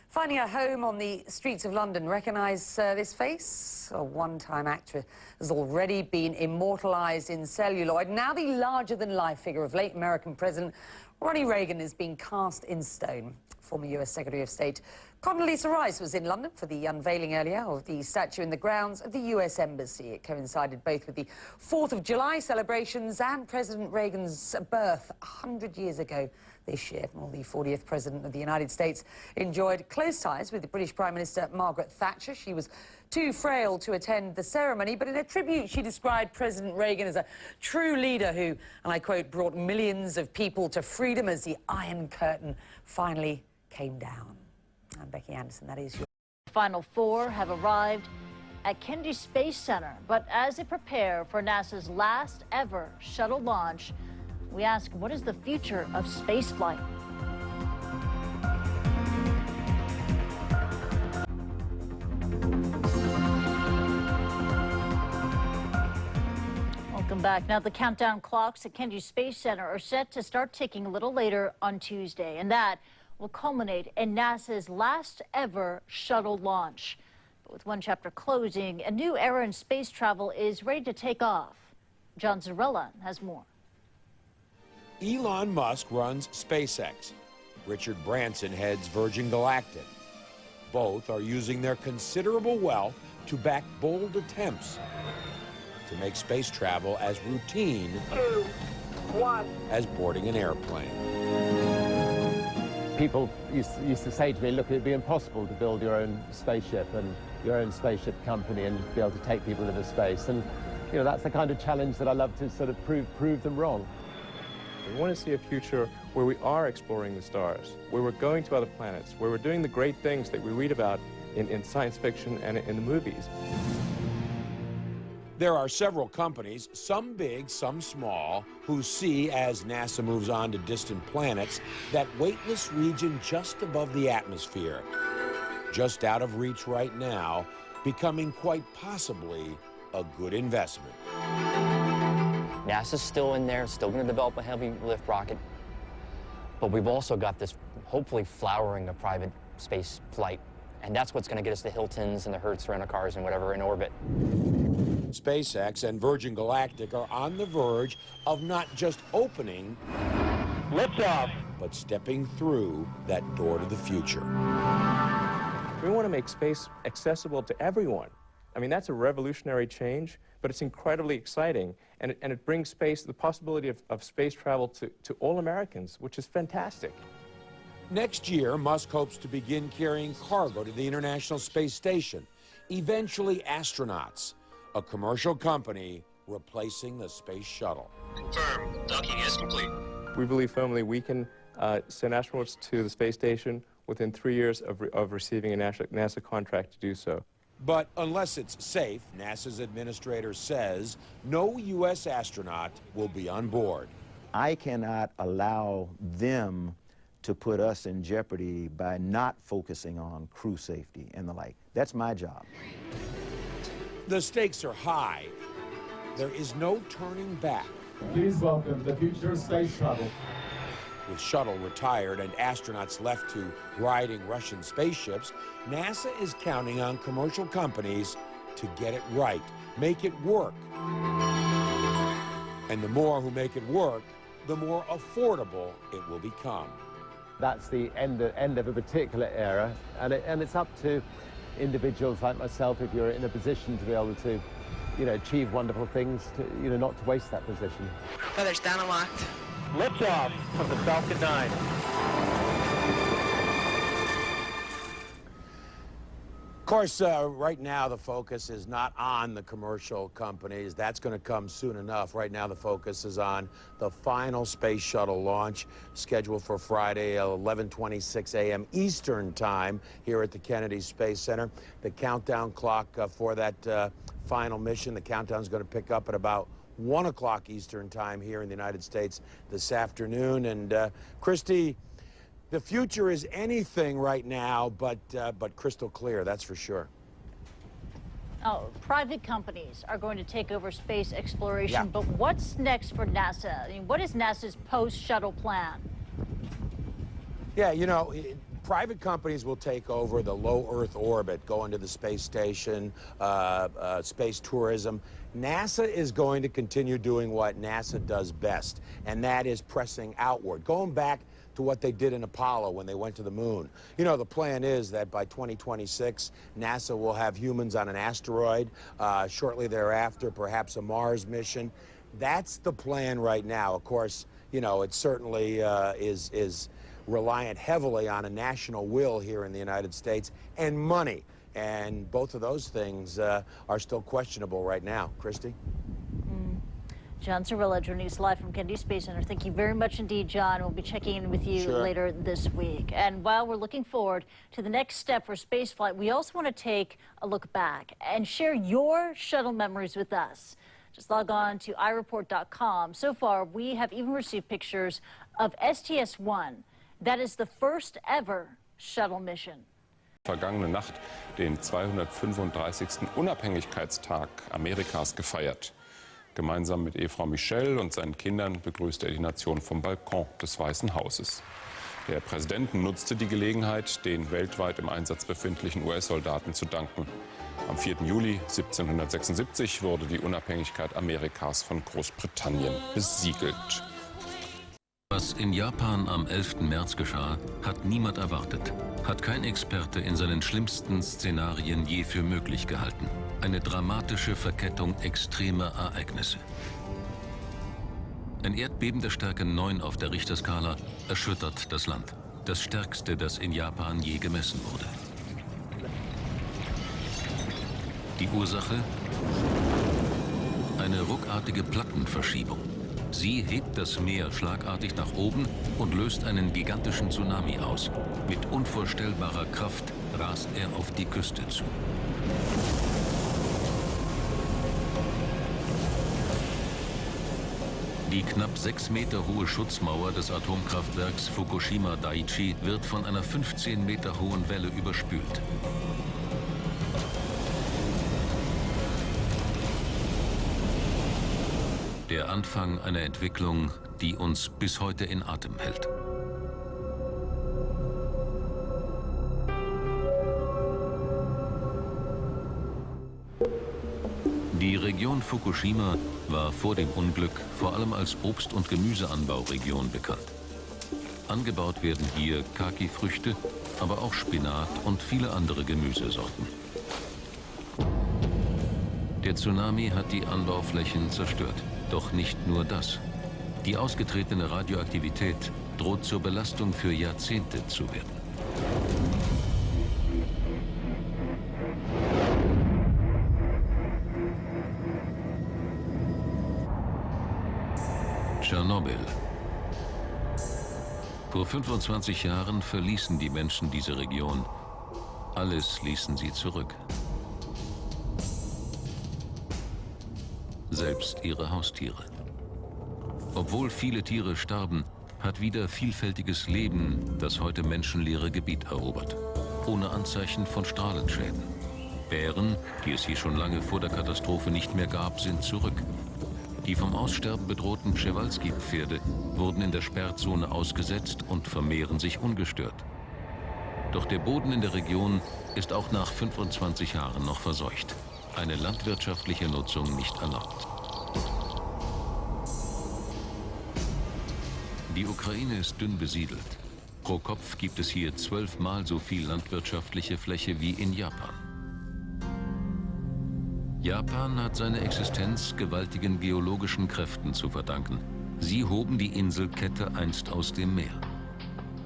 finding a home on the streets of London. Recognize this face? A one-time actress has already been immortalized in celluloid. Now the larger-than-life figure of late American President Ronnie Reagan is being cast in stone. Former US Secretary of State Condoleezza Rice was in London for the unveiling earlier of the statue in the grounds of the US Embassy. It coincided both with the 4th of July celebrations and President Reagan's birth 100 years ago this year. Well, the 40th President of the United States enjoyed close ties with the British Prime Minister Margaret Thatcher. She was too frail to attend the ceremony, but in a tribute she described President Reagan as a true leader who, and I quote, brought millions of people to freedom as the Iron Curtain finally came down. I'm Becky Anderson, that is your... Final 4 have arrived at Kennedy Space Center, but as they prepare for NASA's last ever shuttle launch, we ask, what is the future of spaceflight? Welcome back. Now, the countdown clocks at Kennedy Space Center are set to start ticking a little later on Tuesday, and that will culminate in NASA's last ever shuttle launch. But with one chapter closing, a new era in space travel is ready to take off. John Zarella has more. Elon Musk runs SpaceX. Richard Branson heads Virgin Galactic. Both are using their considerable wealth to back bold attempts to make space travel as routine as boarding an airplane. People used to say to me, look, it'd be impossible to build your own spaceship and your own spaceship company and be able to take people into space. And, you know, that's the kind of challenge that I love to sort of prove them wrong. We want to see a future where we are exploring the stars, where we're going to other planets, where we're doing the great things that we read about in science fiction and in the movies. There are several companies, some big, some small, who see, as NASA moves on to distant planets, that weightless region just above the atmosphere, just out of reach right now, becoming quite possibly a good investment. NASA's still in there, still going to develop a heavy lift rocket, but we've also got this hopefully flowering of private space flight, and that's what's going to get us the Hiltons and the Hertz rental-cars and whatever in orbit. SpaceX and Virgin Galactic are on the verge of not just opening, liftoff, but stepping through that door to the future. We want to make space accessible to everyone. I mean, that's a revolutionary change, but it's incredibly exciting, and it brings space, the possibility of space travel to all Americans, which is fantastic. Next year, Musk hopes to begin carrying cargo to the International Space Station, eventually astronauts, a commercial company replacing the space shuttle. Confirmed. Docking is complete. We believe firmly we can send astronauts to the space station within 3 years of receiving a NASA contract to do so. But unless it's safe, NASA's administrator says no U.S. astronaut will be on board. I cannot allow them to put us in jeopardy by not focusing on crew safety and the like. That's my job. The stakes are high. There is no turning back. Please welcome the future space shuttle. With shuttle retired and astronauts left to riding Russian spaceships, NASA is counting on commercial companies to get it right, make it work. And the more who make it work, the more affordable it will become. That's the end of a particular era, and it's up to individuals like myself, if you're in a position to be able to, you know, achieve wonderful things, to, you know, not to waste that position. Feathers down and locked. Liftoff of the Falcon 9. Of course, right now the focus is not on the commercial companies. That's going to come soon enough. Right now the focus is on the final space shuttle launch, scheduled for Friday, 11:26 a.m. Eastern Time here at the Kennedy Space Center. The countdown clock for that final mission, the countdown is going to pick up at about 1 o'clock Eastern Time here in the United States this afternoon. And Christy, the future is anything right now but crystal clear, that's for sure. Oh, private companies are going to take over space exploration, Yeah. but what's next for NASA? I mean, what is NASA's post-shuttle plan? Yeah, you know, private companies will take over the low Earth orbit, go into the space station, space tourism. NASA is going to continue doing what NASA does best, and that is pressing outward, going back to what they did in Apollo when they went to the moon. You know, the plan is that by 2026, NASA will have humans on an asteroid. Shortly thereafter, perhaps a Mars mission. That's the plan right now. Of course, you know, it certainly is reliant heavily on a national will here in the United States and money. And both of those things are still questionable right now. Christy? John Zarella joining us live from Kennedy Space Center. Thank you very much indeed, John. We'll be checking in with you later this week. And while we're looking forward to the next step for spaceflight, we also want to take a look back and share your shuttle memories with us. Just log on to ireport.com. So far, we have even received pictures of STS-1. That is the first ever shuttle mission. Vergangene Nacht den 235. Unabhängigkeitstag Amerikas gefeiert. Gemeinsam mit Ehefrau Michelle und seinen Kindern begrüßte er die Nation vom Balkon des Weißen Hauses. Der Präsident nutzte die Gelegenheit, den weltweit im Einsatz befindlichen US-Soldaten zu danken. Am 4. Juli 1776 wurde die Unabhängigkeit Amerikas von Großbritannien besiegelt. Was in Japan am 11. März geschah, hat niemand erwartet. Hat kein Experte in seinen schlimmsten Szenarien je für möglich gehalten. Eine dramatische Verkettung extremer Ereignisse. Ein Erdbeben der Stärke 9 auf der Richterskala erschüttert das Land. Das stärkste, das in Japan je gemessen wurde. Die Ursache? Eine ruckartige Plattenverschiebung. Sie hebt das Meer schlagartig nach oben und löst einen gigantischen Tsunami aus. Mit unvorstellbarer Kraft rast er auf die Küste zu. Die knapp 6 Meter hohe Schutzmauer des Atomkraftwerks Fukushima Daiichi wird von einer 15 Meter hohen Welle überspült. Der Anfang einer Entwicklung, die uns bis heute in Atem hält. Die Region Fukushima war vor dem Unglück vor allem als Obst- und Gemüseanbauregion bekannt. Angebaut werden hier Kaki-Früchte, aber auch Spinat und viele andere Gemüsesorten. Der Tsunami hat die Anbauflächen zerstört. Doch nicht nur das. Die ausgetretene Radioaktivität droht zur Belastung für Jahrzehnte zu werden. Tschernobyl. Vor 25 Jahren verließen die Menschen diese Region. Alles ließen sie zurück. Selbst ihre Haustiere. Obwohl viele Tiere starben, hat wieder vielfältiges Leben das heute menschenleere Gebiet erobert. Ohne Anzeichen von Strahlenschäden. Bären, die es hier schon lange vor der Katastrophe nicht mehr gab, sind zurück. Die vom Aussterben bedrohten Przewalski-Pferde wurden in der Sperrzone ausgesetzt und vermehren sich ungestört. Doch der Boden in der Region ist auch nach 25 Jahren noch verseucht. Eine landwirtschaftliche Nutzung nicht erlaubt. Die Ukraine ist dünn besiedelt. Pro Kopf gibt es hier 12-mal so viel landwirtschaftliche Fläche wie in Japan. Japan hat seine Existenz gewaltigen geologischen Kräften zu verdanken. Sie hoben die Inselkette einst aus dem Meer.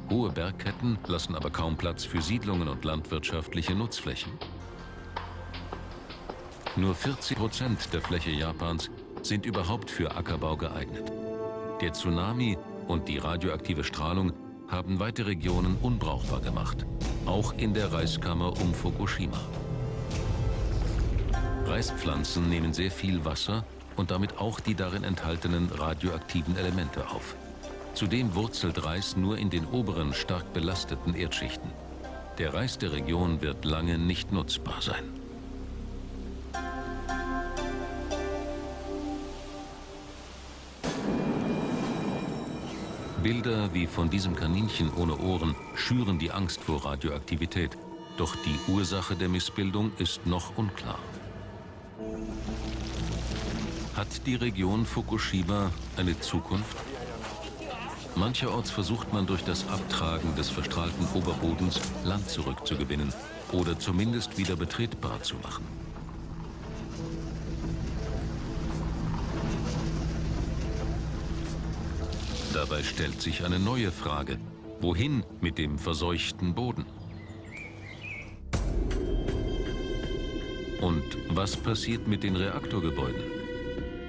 Hohe Bergketten lassen aber kaum Platz für Siedlungen und landwirtschaftliche Nutzflächen. Nur 40% der Fläche Japans sind überhaupt für Ackerbau geeignet. Der Tsunami und die radioaktive Strahlung haben weite Regionen unbrauchbar gemacht, auch in der Reiskammer um Fukushima. Reispflanzen nehmen sehr viel Wasser und damit auch die darin enthaltenen radioaktiven Elemente auf. Zudem wurzelt Reis nur in den oberen, stark belasteten Erdschichten. Der Reis der Region wird lange nicht nutzbar sein. Bilder wie von diesem Kaninchen ohne Ohren schüren die Angst vor Radioaktivität. Doch die Ursache der Missbildung ist noch unklar. Hat die Region Fukushima eine Zukunft? Mancherorts versucht man durch das Abtragen des verstrahlten Oberbodens Land zurückzugewinnen oder zumindest wieder betretbar zu machen. Dabei stellt sich eine neue Frage. Wohin mit dem verseuchten Boden? Und was passiert mit den Reaktorgebäuden?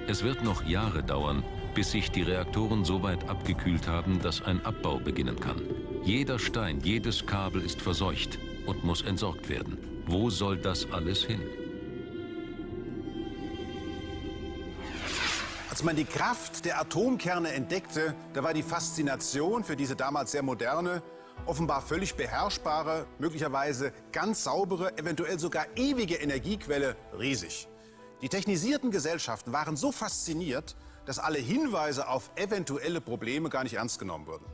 Es wird noch Jahre dauern, bis sich die Reaktoren so weit abgekühlt haben, dass ein Abbau beginnen kann. Jeder Stein, jedes Kabel ist verseucht und muss entsorgt werden. Wo soll das alles hin? Als man die Kraft der Atomkerne entdeckte, da war die Faszination für diese damals sehr moderne, offenbar völlig beherrschbare, möglicherweise ganz saubere, eventuell sogar ewige Energiequelle riesig. Die technisierten Gesellschaften waren so fasziniert, dass alle Hinweise auf eventuelle Probleme gar nicht ernst genommen wurden.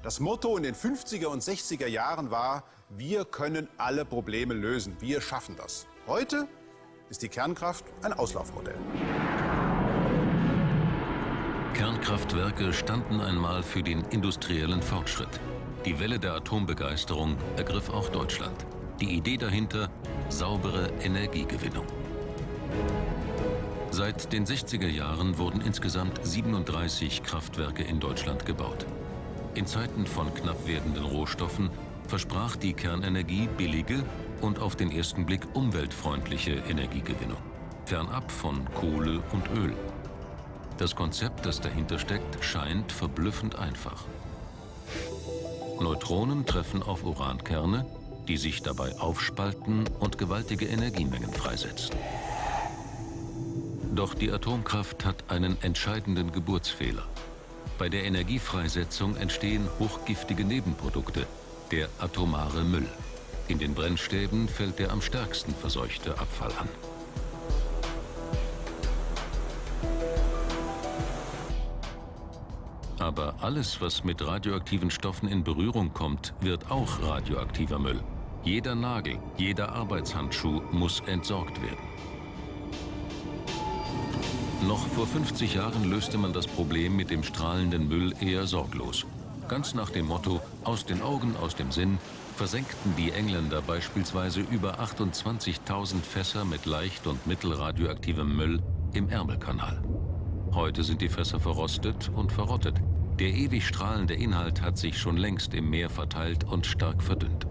Das Motto in den 50er und 60er Jahren war, wir können alle Probleme lösen, wir schaffen das. Heute ist die Kernkraft ein Auslaufmodell. Kernkraftwerke standen einmal für den industriellen Fortschritt. Die Welle der Atombegeisterung ergriff auch Deutschland. Die Idee dahinter: saubere Energiegewinnung. Seit den 60er Jahren wurden insgesamt 37 Kraftwerke in Deutschland gebaut. In Zeiten von knapp werdenden Rohstoffen versprach die Kernenergie billige und auf den ersten Blick umweltfreundliche Energiegewinnung, fernab von Kohle und Öl. Das Konzept, das dahinter steckt, scheint verblüffend einfach. Neutronen treffen auf Urankerne, die sich dabei aufspalten und gewaltige Energiemengen freisetzen. Doch die Atomkraft hat einen entscheidenden Geburtsfehler. Bei der Energiefreisetzung entstehen hochgiftige Nebenprodukte, der atomare Müll. In den Brennstäben fällt der am stärksten verseuchte Abfall an. Aber alles, was mit radioaktiven Stoffen in Berührung kommt, wird auch radioaktiver Müll. Jeder Nagel, jeder Arbeitshandschuh muss entsorgt werden. Noch vor 50 Jahren löste man das Problem mit dem strahlenden Müll eher sorglos. Ganz nach dem Motto, aus den Augen, aus dem Sinn, versenkten die Engländer beispielsweise über 28.000 Fässer mit leicht- und mittelradioaktivem Müll im Ärmelkanal. Heute sind die Fässer verrostet und verrottet. Der ewig strahlende Inhalt hat sich schon längst im Meer verteilt und stark verdünnt.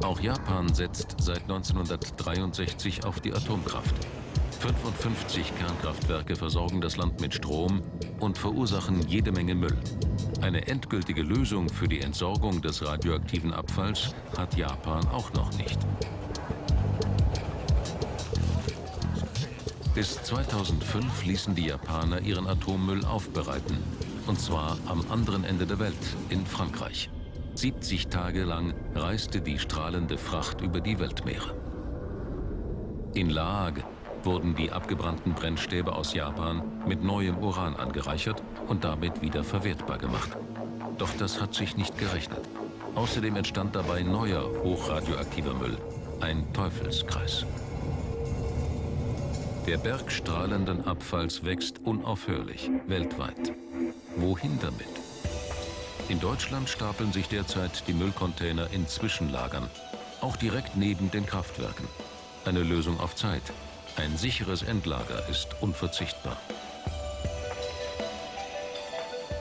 Auch Japan setzt seit 1963 auf die Atomkraft. 55 Kernkraftwerke versorgen das Land mit Strom und verursachen jede Menge Müll. Eine endgültige Lösung für die Entsorgung des radioaktiven Abfalls hat Japan auch noch nicht. Bis 2005 ließen die Japaner ihren Atommüll aufbereiten. Und zwar am anderen Ende der Welt, in Frankreich. 70 Tage lang reiste die strahlende Fracht über die Weltmeere. In La Hague wurden die abgebrannten Brennstäbe aus Japan mit neuem Uran angereichert und damit wieder verwertbar gemacht. Doch das hat sich nicht gerechnet. Außerdem entstand dabei neuer hochradioaktiver Müll, ein Teufelskreis. Der Berg strahlenden Abfalls wächst unaufhörlich, weltweit. Wohin damit? In Deutschland stapeln sich derzeit die Müllcontainer in Zwischenlagern, auch direkt neben den Kraftwerken. Eine Lösung auf Zeit. Ein sicheres Endlager ist unverzichtbar.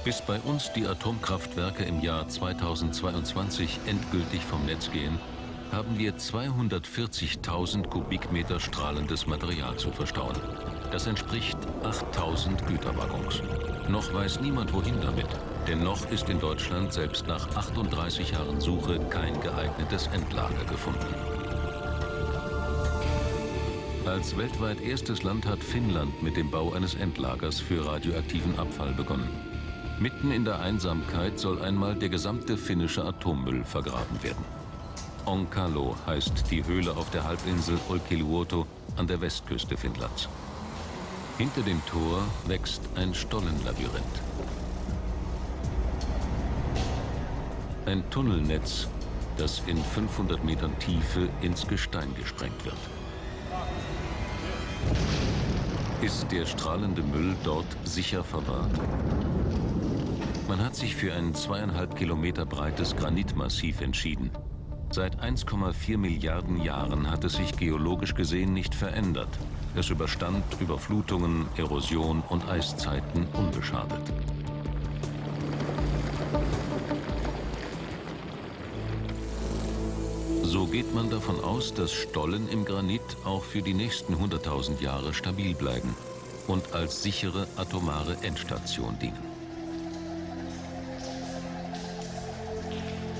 Bis bei uns die Atomkraftwerke im Jahr 2022 endgültig vom Netz gehen, haben wir 240.000 Kubikmeter strahlendes Material zu verstauen. Das entspricht 8.000 Güterwaggons. Noch weiß niemand, wohin damit, denn noch ist in Deutschland selbst nach 38 Jahren Suche kein geeignetes Endlager gefunden. Als weltweit erstes Land hat Finnland mit dem Bau eines Endlagers für radioaktiven Abfall begonnen. Mitten in der Einsamkeit soll einmal der gesamte finnische Atommüll vergraben werden. Onkalo heißt die Höhle auf der Halbinsel Olkiluoto an der Westküste Finnlands. Hinter dem Tor wächst ein Stollenlabyrinth. Ein Tunnelnetz, das in 500 Metern Tiefe ins Gestein gesprengt wird. Ist der strahlende Müll dort sicher verwahrt? Man hat sich für ein 2,5 Kilometer breites Granitmassiv entschieden. Seit 1,4 Milliarden Jahren hat es sich geologisch gesehen nicht verändert. Es überstand Überflutungen, Erosion und Eiszeiten unbeschadet. So geht man davon aus, dass Stollen im Granit auch für die nächsten 100.000 Jahre stabil bleiben und als sichere atomare Endstation dienen.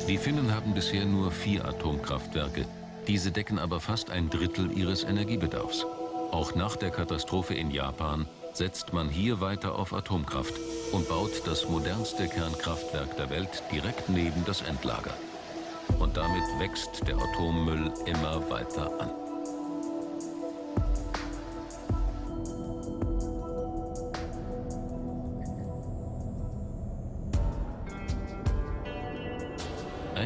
Die Finnen haben bisher nur 4 Atomkraftwerke. Diese decken aber fast ein Drittel ihres Energiebedarfs. Auch nach der Katastrophe in Japan setzt man hier weiter auf Atomkraft und baut das modernste Kernkraftwerk der Welt direkt neben das Endlager. Und damit wächst der Atommüll immer weiter an.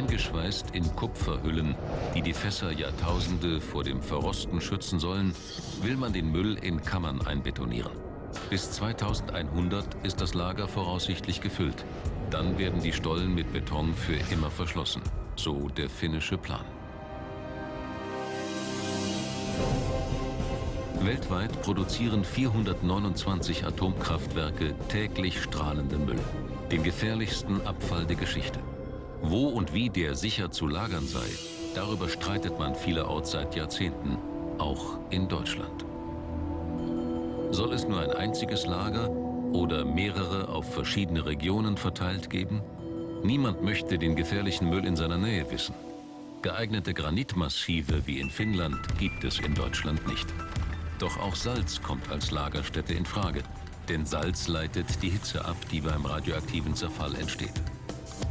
Eingeschweißt in Kupferhüllen, die die Fässer Jahrtausende vor dem Verrosten schützen sollen, will man den Müll in Kammern einbetonieren. Bis 2100 ist das Lager voraussichtlich gefüllt. Dann werden die Stollen mit Beton für immer verschlossen. So der finnische Plan. Weltweit produzieren 429 Atomkraftwerke täglich strahlenden Müll, den gefährlichsten Abfall der Geschichte. Wo und wie der sicher zu lagern sei, darüber streitet man vielerorts seit Jahrzehnten, auch in Deutschland. Soll es nur ein einziges Lager oder mehrere auf verschiedene Regionen verteilt geben? Niemand möchte den gefährlichen Müll in seiner Nähe wissen. Geeignete Granitmassive wie in Finnland gibt es in Deutschland nicht. Doch auch Salz kommt als Lagerstätte in Frage, denn Salz leitet die Hitze ab, die beim radioaktiven Zerfall entsteht.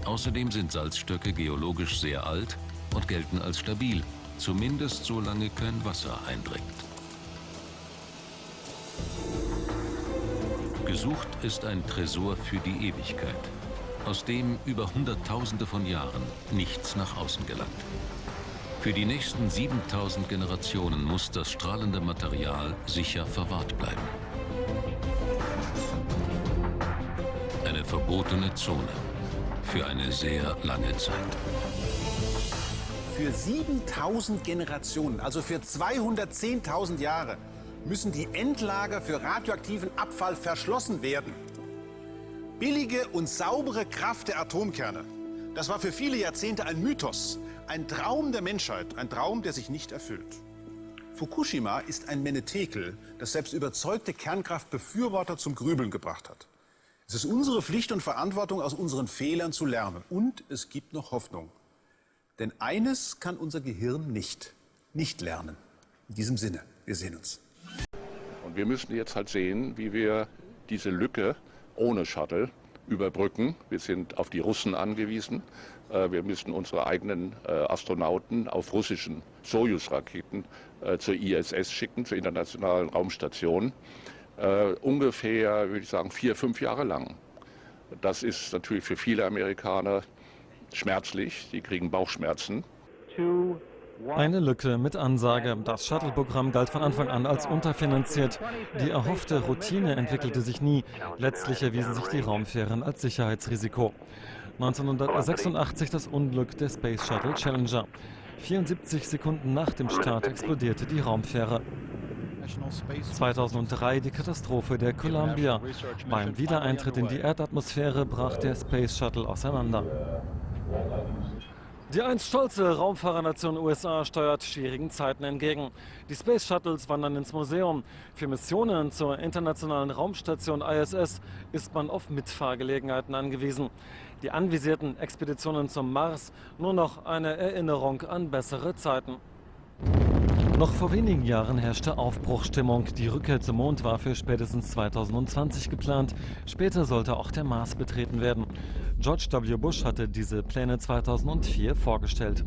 Außerdem sind Salzstöcke geologisch sehr alt und gelten als stabil, zumindest solange kein Wasser eindringt. Gesucht ist ein Tresor für die Ewigkeit, aus dem über Hunderttausende von Jahren nichts nach außen gelangt. Für die nächsten 7000 Generationen muss das strahlende Material sicher verwahrt bleiben. Eine verbotene Zone für eine sehr lange Zeit. Für 7000 Generationen, also für 210.000 Jahre, müssen die Endlager für radioaktiven Abfall verschlossen werden. Billige und saubere Kraft der Atomkerne, das war für viele Jahrzehnte ein Mythos, ein Traum der Menschheit, ein Traum, der sich nicht erfüllt. Fukushima ist ein Menetekel, das selbst überzeugte Kernkraftbefürworter zum Grübeln gebracht hat. Es ist unsere Pflicht und Verantwortung, aus unseren Fehlern zu lernen. Und es gibt noch Hoffnung. Denn eines kann unser Gehirn nicht lernen. In diesem Sinne, wir sehen uns. Und wir müssen jetzt halt sehen, wie wir diese Lücke ohne Shuttle überbrücken. Wir sind auf die Russen angewiesen. Wir müssen unsere eigenen Astronauten auf russischen Sojus-Raketen zur ISS schicken, zur Internationalen Raumstation. Ungefähr, würde ich sagen, 4-5 Jahre lang. Das ist natürlich für viele Amerikaner schmerzlich. Die kriegen Bauchschmerzen. Eine Lücke mit Ansage. Das Shuttle-Programm galt von Anfang an als unterfinanziert. Die erhoffte Routine entwickelte sich nie. Letztlich erwiesen sich die Raumfähren als Sicherheitsrisiko. 1986 das Unglück der Space Shuttle Challenger. 74 Sekunden nach dem Start explodierte die Raumfähre. 2003 die Katastrophe der Columbia. Beim Wiedereintritt in die Erdatmosphäre brach der Space Shuttle auseinander. Die einst stolze Raumfahrernation USA steuert schwierigen Zeiten entgegen. Die Space Shuttles wandern ins Museum. Für Missionen zur internationalen Raumstation ISS ist man auf Mitfahrgelegenheiten angewiesen. Die anvisierten Expeditionen zum Mars nur noch eine Erinnerung an bessere Zeiten. Noch vor wenigen Jahren herrschte Aufbruchsstimmung. Die Rückkehr zum Mond war für spätestens 2020 geplant. Später sollte auch der Mars betreten werden. George W. Bush hatte diese Pläne 2004 vorgestellt.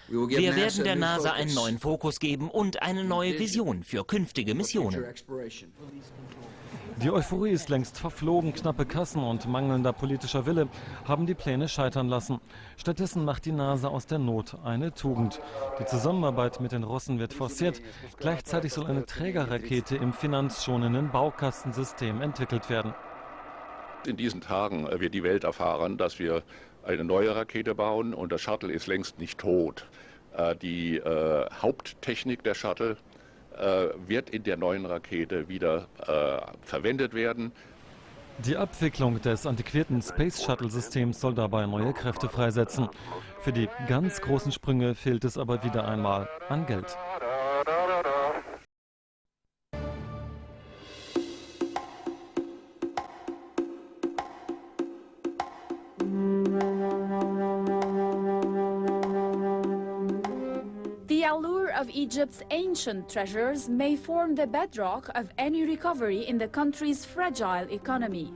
Wir werden der NASA einen neuen Fokus geben und eine neue Vision für künftige Missionen. Die Euphorie ist längst verflogen. Knappe Kassen und mangelnder politischer Wille haben die Pläne scheitern lassen. Stattdessen macht die NASA aus der Not eine Tugend. Die Zusammenarbeit mit den Russen wird forciert. Gleichzeitig soll eine Trägerrakete im finanzschonenden Baukastensystem entwickelt werden. In diesen Tagen wird die Welt erfahren, dass wir eine neue Rakete bauen und das Shuttle ist längst nicht tot. Die Haupttechnik der Shuttle wird in der neuen Rakete wieder verwendet werden. Die Abwicklung des antiquierten Space-Shuttle-Systems soll dabei neue Kräfte freisetzen. Für die ganz großen Sprünge fehlt es aber wieder einmal an Geld. The allure of Egypt's ancient treasures may form the bedrock of any recovery in the country's fragile economy.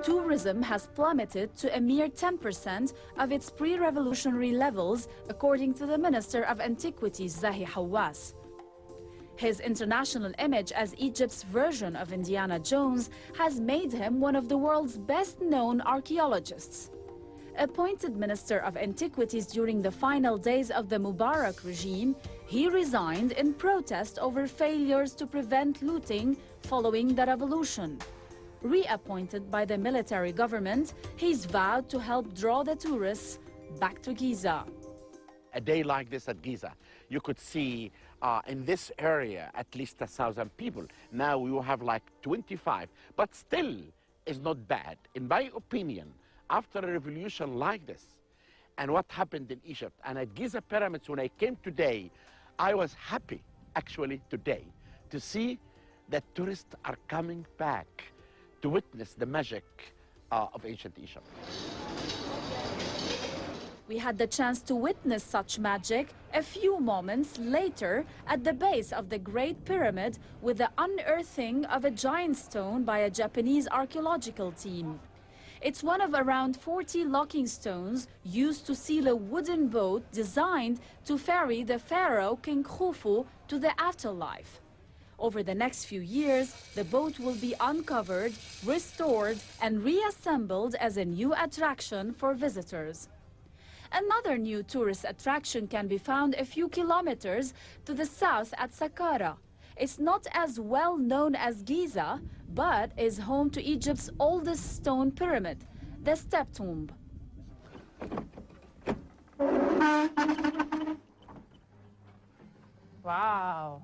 Tourism has plummeted to a mere 10% of its pre-revolutionary levels, according to the Minister of Antiquities, Zahi Hawass. His international image as Egypt's version of Indiana Jones has made him one of the world's best-known archaeologists. Appointed Minister of Antiquities during the final days of the Mubarak regime, he resigned in protest over failures to prevent looting following the revolution. Reappointed by the military government, he's vowed to help draw the tourists back to Giza. A day like this at Giza, you could see in this area at least 1,000 people. Now we will have like 25, but still is not bad. In my opinion, after a revolution like this, and what happened in Egypt, and at Giza pyramids, when I came today, I was happy, actually, today, to see that tourists are coming back to witness the magic of ancient Egypt. We had the chance to witness such magic a few moments later at the base of the Great Pyramid with the unearthing of a giant stone by a Japanese archaeological team. It's one of around 40 locking stones used to seal a wooden boat designed to ferry the pharaoh King Khufu to the afterlife. Over the next few years, the boat will be uncovered, restored, and reassembled as a new attraction for visitors. Another new tourist attraction can be found a few kilometers to the south at Saqqara. It's not as well known as Giza, but is home to Egypt's oldest stone pyramid, the Step Tomb. Wow.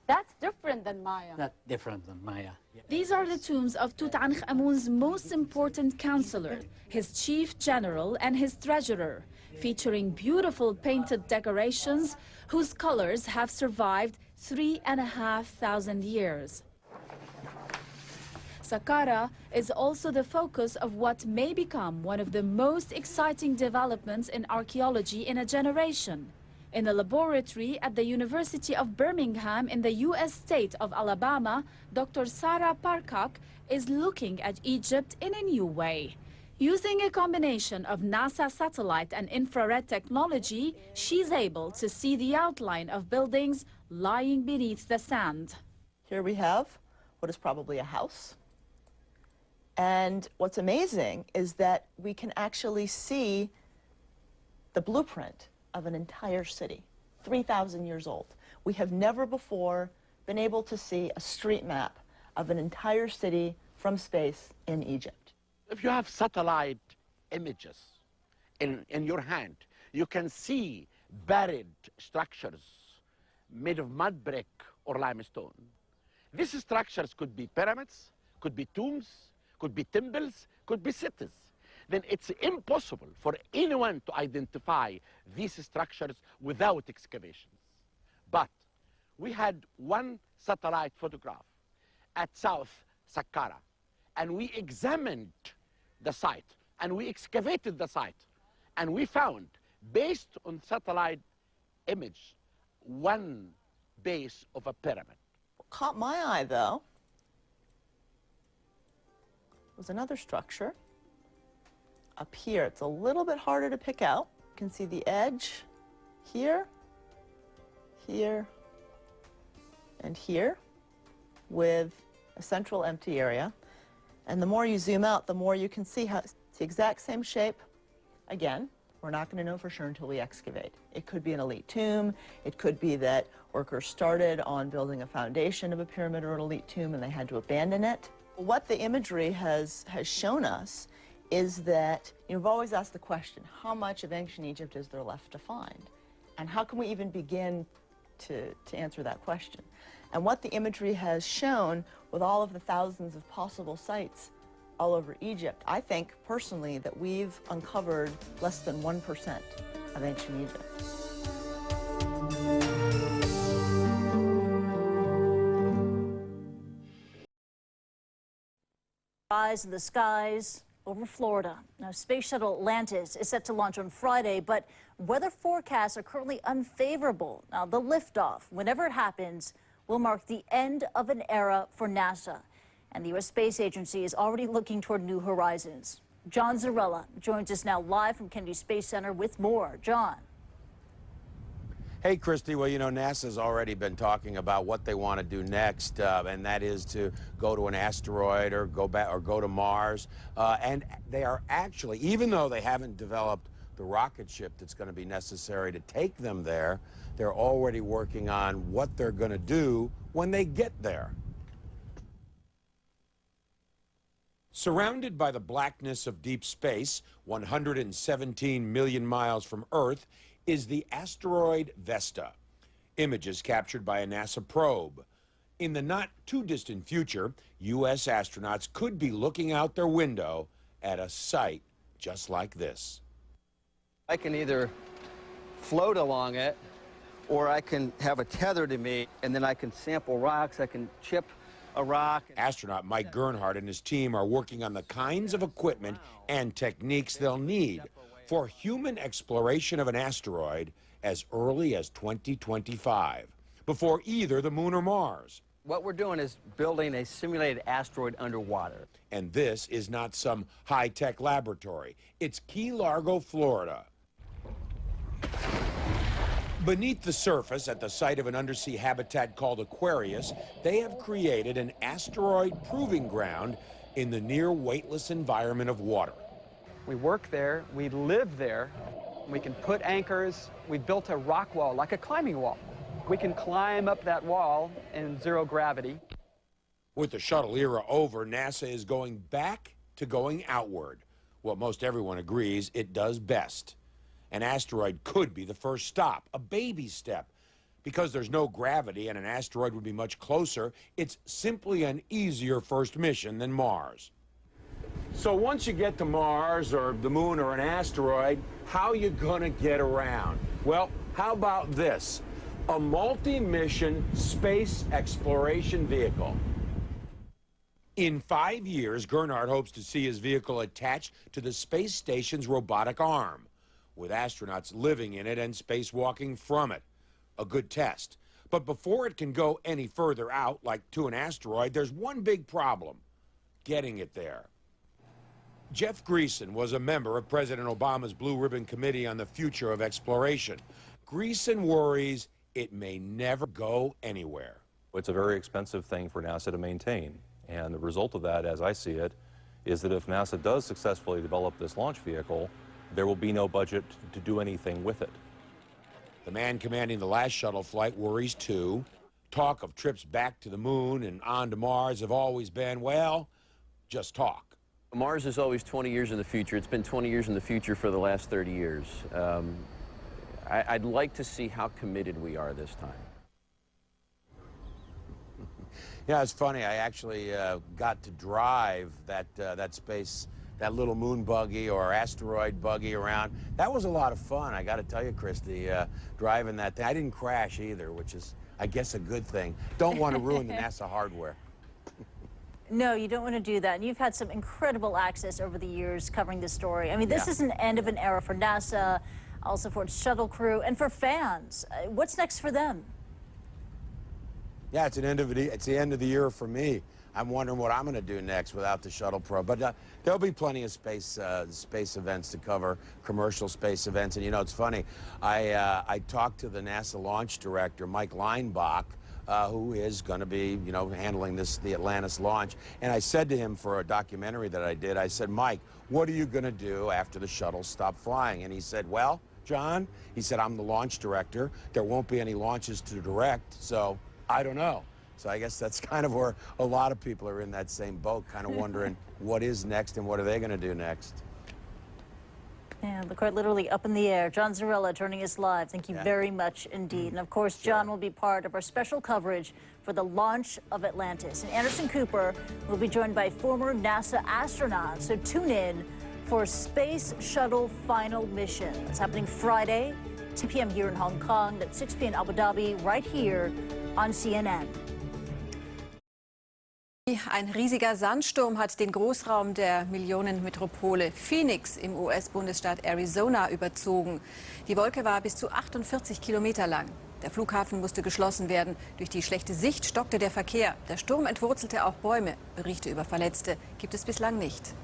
That's different than Maya. That's different than Maya. These are the tombs of Tutankhamun's most important counselor, his chief general, and his treasurer, featuring beautiful painted decorations whose colors have survived 3,500 years. Saqqara is also the focus of what may become one of the most exciting developments in archaeology in a generation. In a laboratory at the University of Birmingham in the U.S. state of Alabama, Dr. Sarah Parkak is looking at Egypt in a new way. Using a combination of NASA satellite and infrared technology, she's able to see the outline of buildings lying beneath the sand. Here we have what is probably a house. And what's amazing is that we can actually see the blueprint of an entire city, 3,000 years old. We have never before been able to see a street map of an entire city from space in Egypt. If you have satellite images in your hand, you can see buried structures made of mud brick or limestone. These structures could be pyramids, could be tombs, could be temples, could be cities. Then it's impossible for anyone to identify these structures without excavations. But we had one satellite photograph at South Saqqara, and we examined the site, and we excavated the site, and we found, based on satellite image, one base of a pyramid. What caught my eye, though, was another structure up here. It's a little bit harder to pick out. You can see the edge here, here, and here, with a central empty area. And the more you zoom out, the more you can see how it's the exact same shape. Again, we're not going to know for sure until we excavate. It could be an elite tomb. It could be that workers started on building a foundation of a pyramid or an elite tomb and they had to abandon it. What the imagery has shown us is that, we've always asked the question, how much of ancient Egypt is there left to find? And how can we even begin to answer that question? And what the imagery has shown with all of the thousands of possible sites all over Egypt, I think personally that we've uncovered less than 1% of ancient Egypt. Eyes in the skies over Florida. Now, Space Shuttle Atlantis is set to launch on Friday, but weather forecasts are currently unfavorable. Now, the liftoff, whenever it happens, will mark the end of an era for NASA. And the U.S. Space Agency is already looking toward new horizons. John Zarella joins us now live from Kennedy Space Center with more. John. Hey, Christy, well, you know, NASA's already been talking about what they want to do next, and that is to go to an asteroid or go back or go to Mars. And they are actually, even though they haven't developed the rocket ship that's going to be necessary to take them there, they're already working on what they're going to do when they get there. Surrounded by the blackness of deep space, 117 million miles from Earth, is the asteroid Vesta. Images captured by a NASA probe. In the not-too-distant future, U.S. astronauts could be looking out their window at a site just like this. I can either float along it, or I can have a tether to me, and then I can sample rocks, I can chip a rock. Astronaut Mike Gernhardt and his team are working on the kinds of equipment and techniques they'll need for human exploration of an asteroid as early as 2025, before either the Moon or Mars. What we're doing is building a simulated asteroid underwater. And this is not some high-tech laboratory. It's Key Largo, Florida. Beneath the surface, at the site of an undersea habitat called Aquarius, they have created an asteroid proving ground in the near weightless environment of water. We work there, we live there, we can put anchors. We've built a rock wall, like a climbing wall. We can climb up that wall in zero gravity. With the shuttle era over, NASA is going back to going outward. Well, most everyone agrees it does best. An asteroid could be the first stop, a baby step. Because there's no gravity and an asteroid would be much closer, it's simply an easier first mission than Mars. So once you get to Mars or the Moon or an asteroid, how are you going to get around? Well, how about this? A multi-mission space exploration vehicle. In 5 years, Gernhardt hopes to see his vehicle attached to the space station's robotic arm, with astronauts living in it and spacewalking from it. A good test. But before it can go any further out, like to an asteroid, there's one big problem: getting it there. Jeff Greason was a member of President Obama's Blue Ribbon Committee on the Future of Exploration. Greason worries it may never go anywhere. It's a very expensive thing for NASA to maintain, and the result of that, as I see it, is that if NASA does successfully develop this launch vehicle, there will be no budget to do anything with it. The man commanding the last shuttle flight worries too. Talk of trips back to the Moon and on to Mars have always been, well, just talk. Mars is always 20 years in the future. It's been 20 years in the future for the last 30 years. I'd like to see how committed we are this time. Yeah, it's funny. I actually got to drive that that little moon buggy or asteroid buggy around. That was a lot of fun. I got to tell you, Christy, driving that thing. I didn't crash either, which is, I guess, a good thing. Don't want to ruin the NASA hardware. No, you don't want to do that. And you've had some incredible access over the years covering this story. I mean, this is an end of an era for NASA, also for its shuttle crew, and for fans. What's next for them? Yeah, it's the end of the year for me. I'm wondering what I'm going to do next without the shuttle probe. But there'll be plenty of space events to cover, commercial space events. And you know, it's funny. I talked to the NASA launch director, Mike Leinbach, who is going to be, you know, handling the Atlantis launch. And I said to him for a documentary that I did, I said, Mike, what are you going to do after the shuttle stops flying? And he said, well, John, he said, I'm the launch director. There won't be any launches to direct, so I don't know. So I guess that's kind of where a lot of people are in that same boat, kind of wondering what is next and what are they going to do next. Yeah, they're quite literally up in the air. John Zarella joining us live. Thank you very much indeed. And of course, John will be part of our special coverage for the launch of Atlantis. And Anderson Cooper will be joined by former NASA astronauts. So tune in for Space Shuttle Final Mission. It's happening Friday, 2 p.m. here in Hong Kong, at 6 p.m. in Abu Dhabi, right here on CNN. Ein riesiger Sandsturm hat den Großraum der Millionenmetropole Phoenix im US-Bundesstaat Arizona überzogen. Die Wolke war bis zu 48 Kilometer lang. Der Flughafen musste geschlossen werden. Durch die schlechte Sicht stockte der Verkehr. Der Sturm entwurzelte auch Bäume. Berichte über Verletzte gibt es bislang nicht.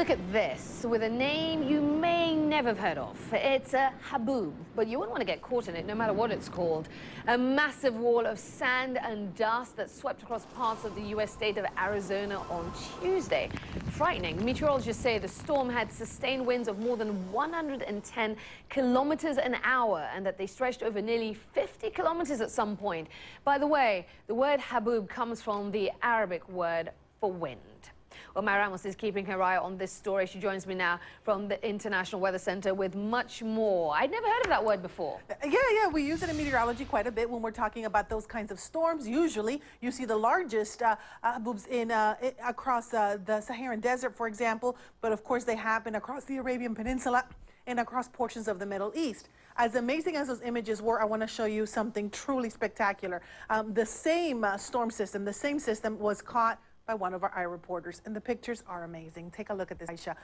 look at this with a name you may never have heard of. It's a haboob, but you wouldn't want to get caught in it no matter what it's called. A massive wall of sand and dust that swept across parts of the U.S. state of Arizona on Tuesday. Frightening. Meteorologists say the storm had sustained winds of more than 110 kilometers an hour and that they stretched over nearly 50 kilometers at some point. By the way, the word haboob comes from the Arabic word for wind. Well, Mary Ramos is keeping her eye on this story. She joins me now from the International Weather Center with much more. I'd never heard of that word before. Yeah, we use it in meteorology quite a bit when we're talking about those kinds of storms. Usually, you see the largest haboobs across the Saharan Desert, for example, but of course they happen across the Arabian Peninsula and across portions of the Middle East. As amazing as those images were, I want to show you something truly spectacular. The same storm system, the same system was caught by one of our eye reporters, and the pictures are amazing. Take a look at this, Aisha.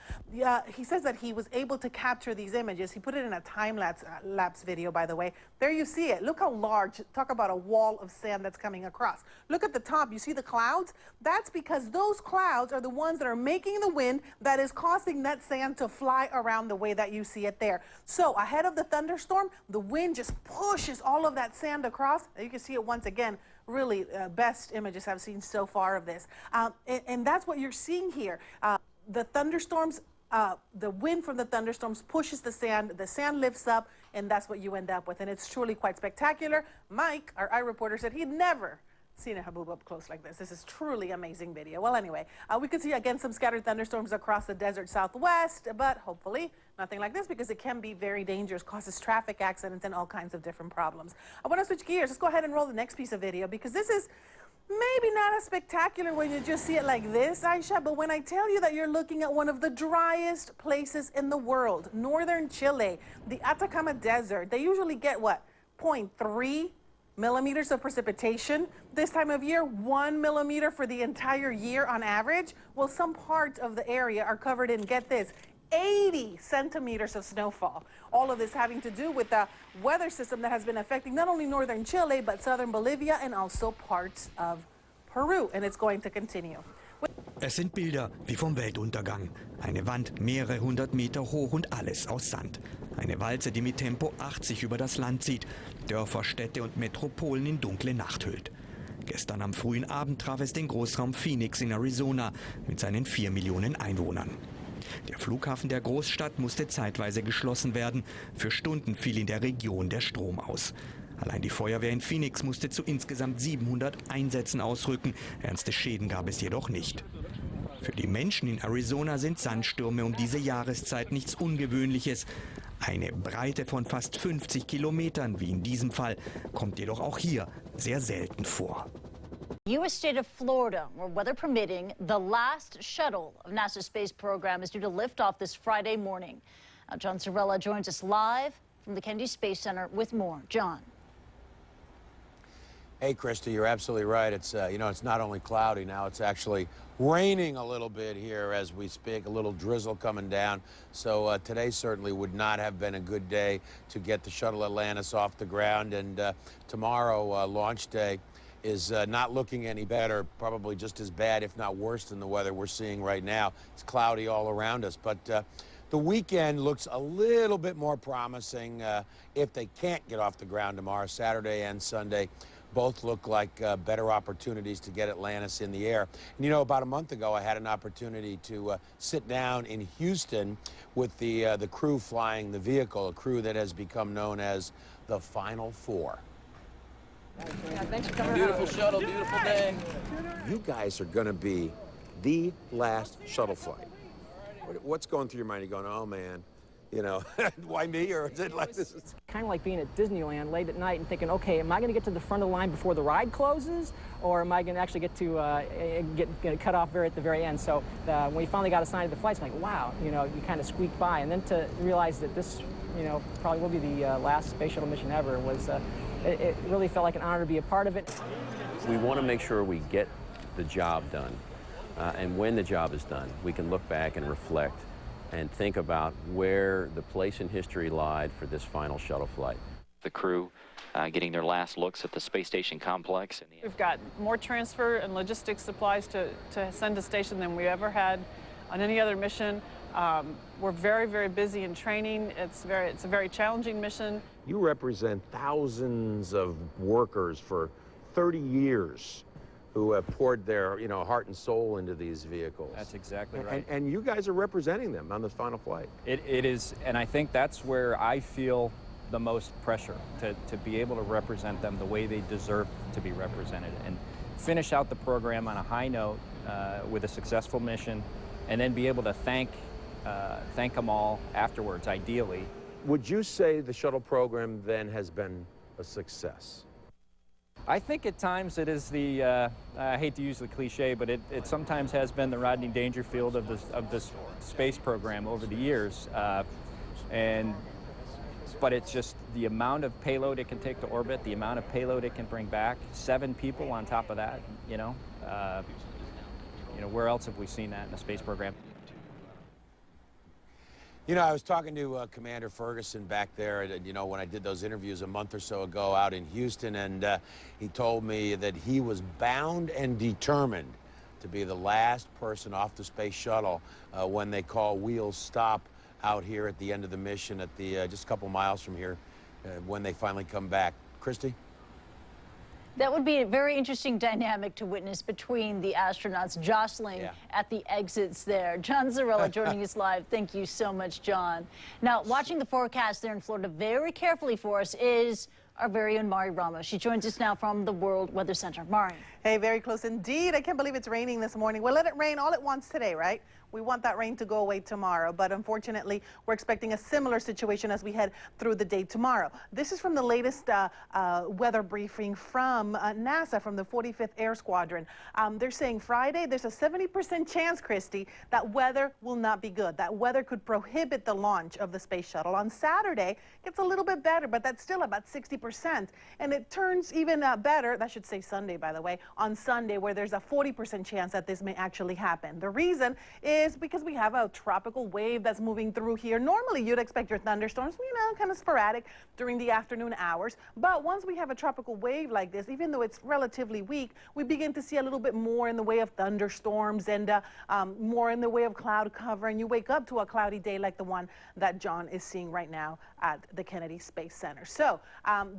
He says that he was able to capture these images. He put it in a time-lapse video, by the way. There you see it. Look how large. Talk about a wall of sand that's coming across. Look at the top. You see the clouds? That's because those clouds are the ones that are making the wind that is causing that sand to fly around the way that you see it there. So ahead of the thunderstorm, the wind just pushes all of that sand across. You can see it once again. Really best images I've seen so far of this. And that's what you're seeing here. The thunderstorms, the wind from the thunderstorms pushes the sand lifts up, and that's what you end up with. And it's truly quite spectacular. Mike, our eye reporter, said he'd never seen a haboob up close like this. This is truly amazing video. Well, anyway, we could see again some scattered thunderstorms across the desert southwest, but hopefully nothing like this because it can be very dangerous, causes traffic accidents and all kinds of different problems. I want to switch gears. Let's go ahead and roll the next piece of video because this is maybe not as spectacular when you just see it like this, Aisha, but when I tell you that you're looking at one of the driest places in the world, northern Chile, the Atacama Desert, they usually get what, 0.3 millimeters of precipitation this time of year, 1 millimeter for the entire year on average. Well, some parts of the area are covered in, get this, 80 centimeters of snowfall. All of this having to do with the weather system that has been affecting not only northern Chile, but southern Bolivia and also parts of Peru, and it's going to continue. Es sind Bilder wie vom Weltuntergang. Eine Wand mehrere hundert Meter hoch und alles aus Sand. Eine Walze, die mit Tempo 80 über das Land zieht, Dörfer, Städte und Metropolen in dunkle Nacht hüllt. Gestern am frühen Abend traf es den Großraum Phoenix in Arizona mit seinen 4 Millionen Einwohnern. Der Flughafen der Großstadt musste zeitweise geschlossen werden. Für Stunden fiel in der Region der Strom aus. Allein die Feuerwehr in Phoenix musste zu insgesamt 700 Einsätzen ausrücken. Ernste Schäden gab es jedoch nicht. Für die Menschen in Arizona sind Sandstürme um diese Jahreszeit nichts Ungewöhnliches. Eine Breite von fast 50 Kilometern, wie in diesem Fall, kommt jedoch auch hier sehr selten vor. U.S. state of Florida, where weather permitting, the last shuttle of NASA's space program is due to lift off this Friday morning. John Sorella joins us live from the Kennedy Space Center with more. John. Hey, Krista, you're absolutely right. It's, it's not only cloudy now, it's actually raining a little bit here as we speak, a little drizzle coming down. So today certainly would not have been a good day to get the shuttle Atlantis off the ground. And tomorrow, launch day, is not looking any better, probably just as bad, if not worse than the weather we're seeing right now. It's cloudy all around us. But the weekend looks a little bit more promising if they can't get off the ground tomorrow. Saturday and Sunday both look like better opportunities to get Atlantis in the air. And about a month ago, I had an opportunity to sit down in Houston with the crew flying the vehicle, a crew that has become known as the Final Four. Yeah, thanks for coming. Beautiful shuttle, beautiful day. You guys are going to be the last shuttle flight. What's going through your mind? You're going, oh, man, why me? Or is it like this? It's kind of like being at Disneyland late at night and thinking, okay, am I going to get to the front of the line before the ride closes? Or am I going to actually get to get cut off at the very end? So when we finally got assigned to the flights, I'm like, wow, you kind of squeaked by. And then to realize that this, probably will be the last space shuttle mission ever was, it really felt like an honor to be a part of it. We want to make sure we get the job done. And when the job is done, we can look back and reflect and think about where the place in history lied for this final shuttle flight. The crew getting their last looks at the space station complex. We've got more transfer and logistics supplies to send to station than we ever had on any other mission. We're very, very busy in training. It's a very challenging mission. You represent thousands of workers for 30 years who have poured their, heart and soul into these vehicles. That's exactly right. And you guys are representing them on this final flight. It is, and I think that's where I feel the most pressure to be able to represent them the way they deserve to be represented and finish out the program on a high note with a successful mission, and then be able to thank them all afterwards, ideally. Would you say the shuttle program then has been a success? I think at times it is the, I hate to use the cliche, but it sometimes has been the Rodney Dangerfield of this space program over the years. But it's just the amount of payload it can take to orbit, the amount of payload it can bring back, 7 people on top of that, where else have we seen that in a space program? I was talking to Commander Ferguson back there, when I did those interviews a month or so ago out in Houston, and he told me that he was bound and determined to be the last person off the space shuttle when they call wheels stop out here at the end of the mission at the just a couple miles from here when they finally come back. Christy? That would be a very interesting dynamic to witness between the astronauts jostling at the exits there. John Zarella joining us live. Thank you so much, John. Now, watching the forecast there in Florida very carefully for us is our very own Mari Ramos. She joins us now from the World Weather Center. Mari. Hey, very close indeed. I can't believe it's raining this morning. We'll let it rain all at once today, right? We want that rain to go away tomorrow, but unfortunately, we're expecting a similar situation as we head through the day tomorrow. This is from the latest weather briefing from NASA, from the 45th Air Squadron. They're saying Friday, there's a 70% chance, Christy, that weather will not be good. That weather could prohibit the launch of the space shuttle. On Saturday, it gets a little bit better, but that's still about 60%. And it turns even better, that should say Sunday, by the way, on Sunday, where there's a 40% chance that this may actually happen. The reason is because we have a tropical wave that's moving through here. Normally, you'd expect your thunderstorms, kind of sporadic during the afternoon hours. But once we have a tropical wave like this, even though it's relatively weak, we begin to see a little bit more in the way of thunderstorms and more in the way of cloud cover. And you wake up to a cloudy day like the one that John is seeing right now at the Kennedy Space Center. So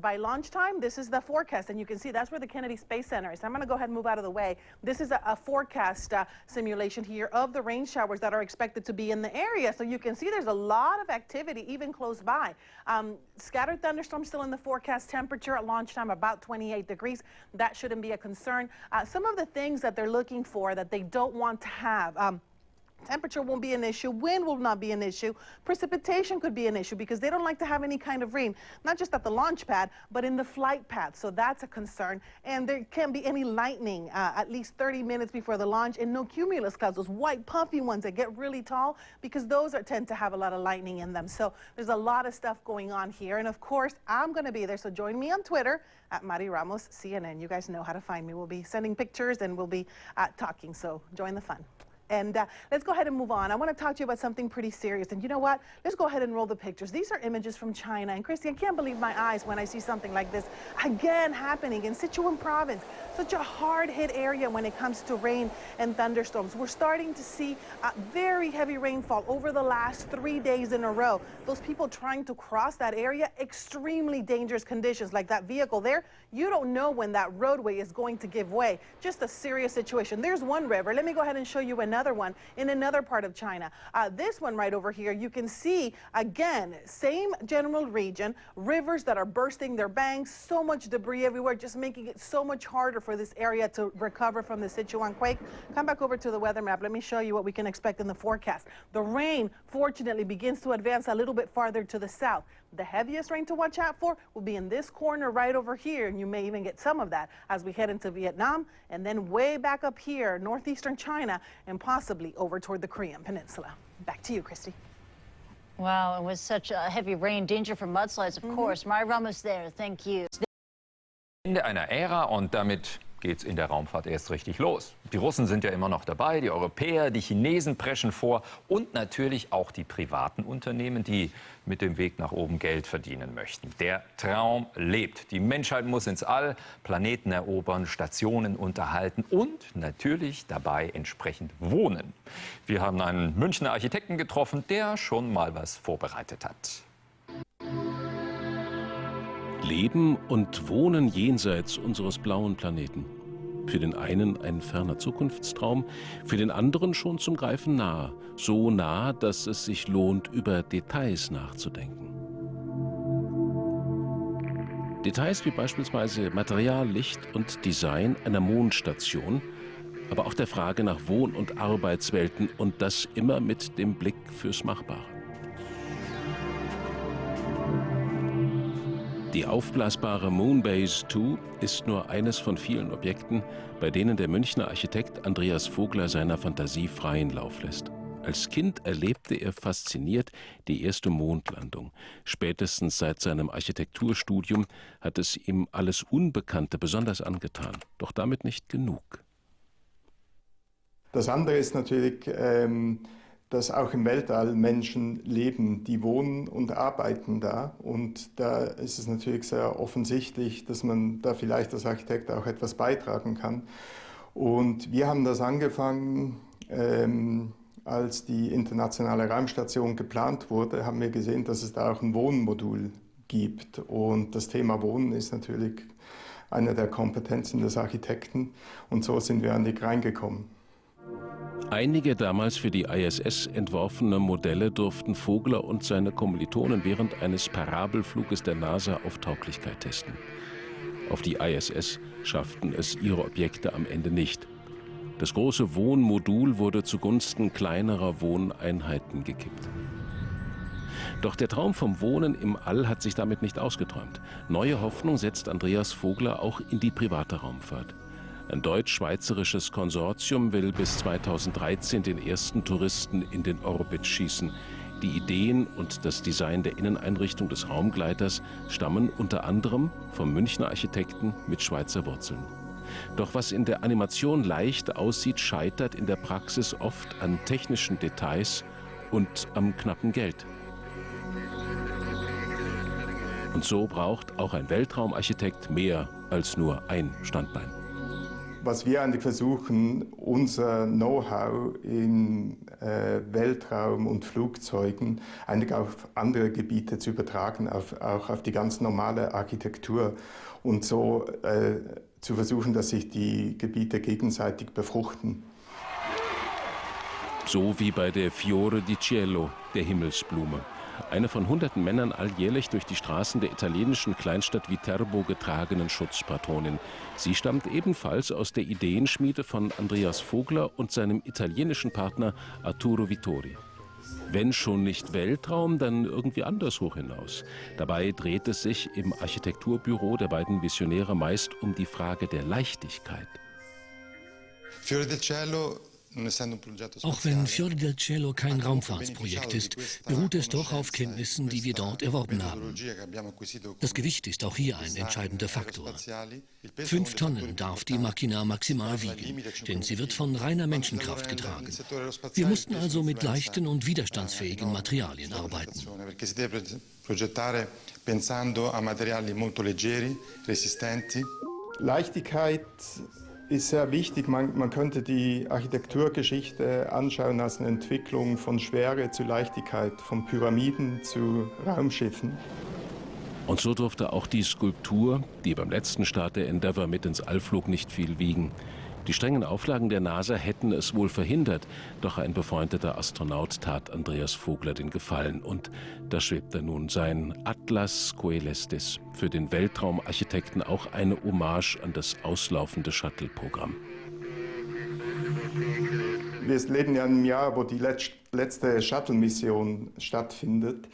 by launch time, this is the forecast. And you can see that's where the Kennedy Space Center is. I'm going to go ahead and move out of the way. This is a forecast simulation here of the rain showers that are expected to be in the area. So you can see there's a lot of activity even close by. Scattered thunderstorms still in the forecast. Temperature at launch time about 28 degrees. That shouldn't be a concern. Some of the things that they're looking for that they don't want to have. Temperature won't be an issue. Wind will not be an issue. Precipitation could be an issue because they don't like to have any kind of rain, not just at the launch pad, but in the flight path. So that's a concern. And there can't be any lightning at least 30 minutes before the launch, and no cumulus clouds, those white puffy ones that get really tall, because those tend to have a lot of lightning in them. So there's a lot of stuff going on here. And of course, I'm going to be there. So join me on Twitter at Mari Ramos CNN. You guys know how to find me. We'll be sending pictures and we'll be talking. So join the fun. And let's go ahead and move on. I want to talk to you about something pretty serious. And you know what? Let's go ahead and roll the pictures. These are images from China. And Christy, I can't believe my eyes when I see something like this again happening in Sichuan province. Such a hard-hit area when it comes to rain and thunderstorms. We're starting to see very heavy rainfall over the last 3 days in a row. Those people trying to cross that area, extremely dangerous conditions. Like that vehicle there, you don't know when that roadway is going to give way. Just a serious situation. There's one river. Let me go ahead and show you another one in another part of China. This one right over here, you can see, again, same general region, rivers that are bursting their banks, so much debris everywhere, just making it so much harder for this area to recover from the Sichuan quake. Come back over to the weather map. Let me show you what we can expect in the forecast. The rain, fortunately, begins to advance a little bit farther to the south. The heaviest rain to watch out for will be in this corner right over here, and you may even get some of that as we head into Vietnam, and then way back up here, northeastern China, and possibly over toward the Korean Peninsula. Back to you, Christy. Wow, and with such a heavy rain, danger for mudslides, of course. Mari Ramos there, thank you. Ende einer Ära und damit geht's in der Raumfahrt erst richtig los. Die Russen sind ja immer noch dabei, die Europäer, die Chinesen preschen vor und natürlich auch die privaten Unternehmen, die mit dem Weg nach oben Geld verdienen möchten. Der Traum lebt. Die Menschheit muss ins All, Planeten erobern, Stationen unterhalten und natürlich dabei entsprechend wohnen. Wir haben einen Münchner Architekten getroffen, der schon mal was vorbereitet hat. Leben und Wohnen jenseits unseres blauen Planeten. Für den einen ein ferner Zukunftstraum, für den anderen schon zum Greifen nah. So nah, dass es sich lohnt, über Details nachzudenken. Details wie beispielsweise Material, Licht und Design einer Mondstation, aber auch der Frage nach Wohn- und Arbeitswelten und das immer mit dem Blick fürs Machbare. Die aufblasbare Moonbase 2 ist nur eines von vielen Objekten, bei denen der Münchner Architekt Andreas Vogler seiner Fantasie freien Lauf lässt. Als Kind erlebte er fasziniert die erste Mondlandung. Spätestens seit seinem Architekturstudium hat es ihm alles Unbekannte besonders angetan. Doch damit nicht genug. Das andere ist natürlich, dass auch im Weltall Menschen leben, die wohnen und arbeiten da. Und da ist es natürlich sehr offensichtlich, dass man da vielleicht als Architekt auch etwas beitragen kann. Und wir haben das angefangen, als die internationale Raumstation geplant wurde, haben wir gesehen, dass es da auch ein Wohnmodul gibt. Und das Thema Wohnen ist natürlich eine der Kompetenzen des Architekten. Und so sind wir an die reingekommen. Einige damals für die ISS entworfene Modelle durften Vogler und seine Kommilitonen während eines Parabelfluges der NASA auf Tauglichkeit testen. Auf die ISS schafften es ihre Objekte am Ende nicht. Das große Wohnmodul wurde zugunsten kleinerer Wohneinheiten gekippt. Doch der Traum vom Wohnen im All hat sich damit nicht ausgeträumt. Neue Hoffnung setzt Andreas Vogler auch in die private Raumfahrt. Ein deutsch-schweizerisches Konsortium will bis 2013 den ersten Touristen in den Orbit schießen. Die Ideen und das Design der Inneneinrichtung des Raumgleiters stammen unter anderem vom Münchner Architekten mit Schweizer Wurzeln. Doch was in der Animation leicht aussieht, scheitert in der Praxis oft an technischen Details und am knappen Geld. Und so braucht auch ein Weltraumarchitekt mehr als nur ein Standbein. Was wir eigentlich versuchen, unser Know-how in Weltraum und Flugzeugen eigentlich auf andere Gebiete zu übertragen, auch auf die ganz normale Architektur und so zu versuchen, dass sich die Gebiete gegenseitig befruchten. So wie bei der Fiore di Cielo, der Himmelsblume. Eine von hunderten Männern alljährlich durch die Straßen der italienischen Kleinstadt Viterbo getragenen Schutzpatronin. Sie stammt ebenfalls aus der Ideenschmiede von Andreas Vogler und seinem italienischen Partner Arturo Vittori. Wenn schon nicht Weltraum, dann irgendwie anderswo hinaus. Dabei dreht es sich im Architekturbüro der beiden Visionäre meist um die Frage der Leichtigkeit. Fiore del Cielo. Auch wenn Fiore del Cielo kein Raumfahrtsprojekt ist, beruht es doch auf Kenntnissen, die wir dort erworben haben. Das Gewicht ist auch hier ein entscheidender Faktor. 5 Tonnen darf die Machina maximal wiegen, denn sie wird von reiner Menschenkraft getragen. Wir mussten also mit leichten und widerstandsfähigen Materialien arbeiten. Leichtigkeit ist sehr wichtig. Man könnte die Architekturgeschichte anschauen als eine Entwicklung von Schwere zu Leichtigkeit, von Pyramiden zu Raumschiffen. Und so durfte auch die Skulptur, die beim letzten Start der Endeavour mit ins All flog, nicht viel wiegen. Die strengen Auflagen der NASA hätten es wohl verhindert, doch ein befreundeter Astronaut tat Andreas Vogler den Gefallen und da schwebte nun sein Atlas Coelestis, für den Weltraumarchitekten auch eine Hommage an das auslaufende Shuttle-Programm. Wir leben ja in einem Jahr, wo die letzte Shuttle-Mission stattfindet.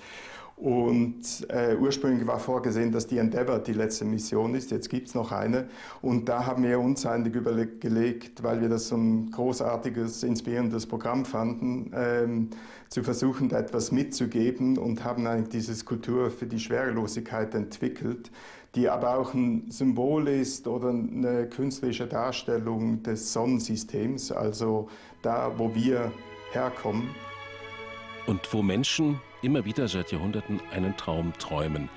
Und ursprünglich war vorgesehen, dass die Endeavour die letzte Mission ist. Jetzt gibt es noch eine. Und da haben wir uns eigentlich überlegt, weil wir das so ein großartiges, inspirierendes Programm fanden, zu versuchen, da etwas mitzugeben und haben eigentlich diese Skulptur für die Schwerelosigkeit entwickelt, die aber auch ein Symbol ist oder eine künstlerische Darstellung des Sonnensystems, also da, wo wir herkommen. Und wo Menschen immer wieder seit Jahrhunderten einen Traum träumen.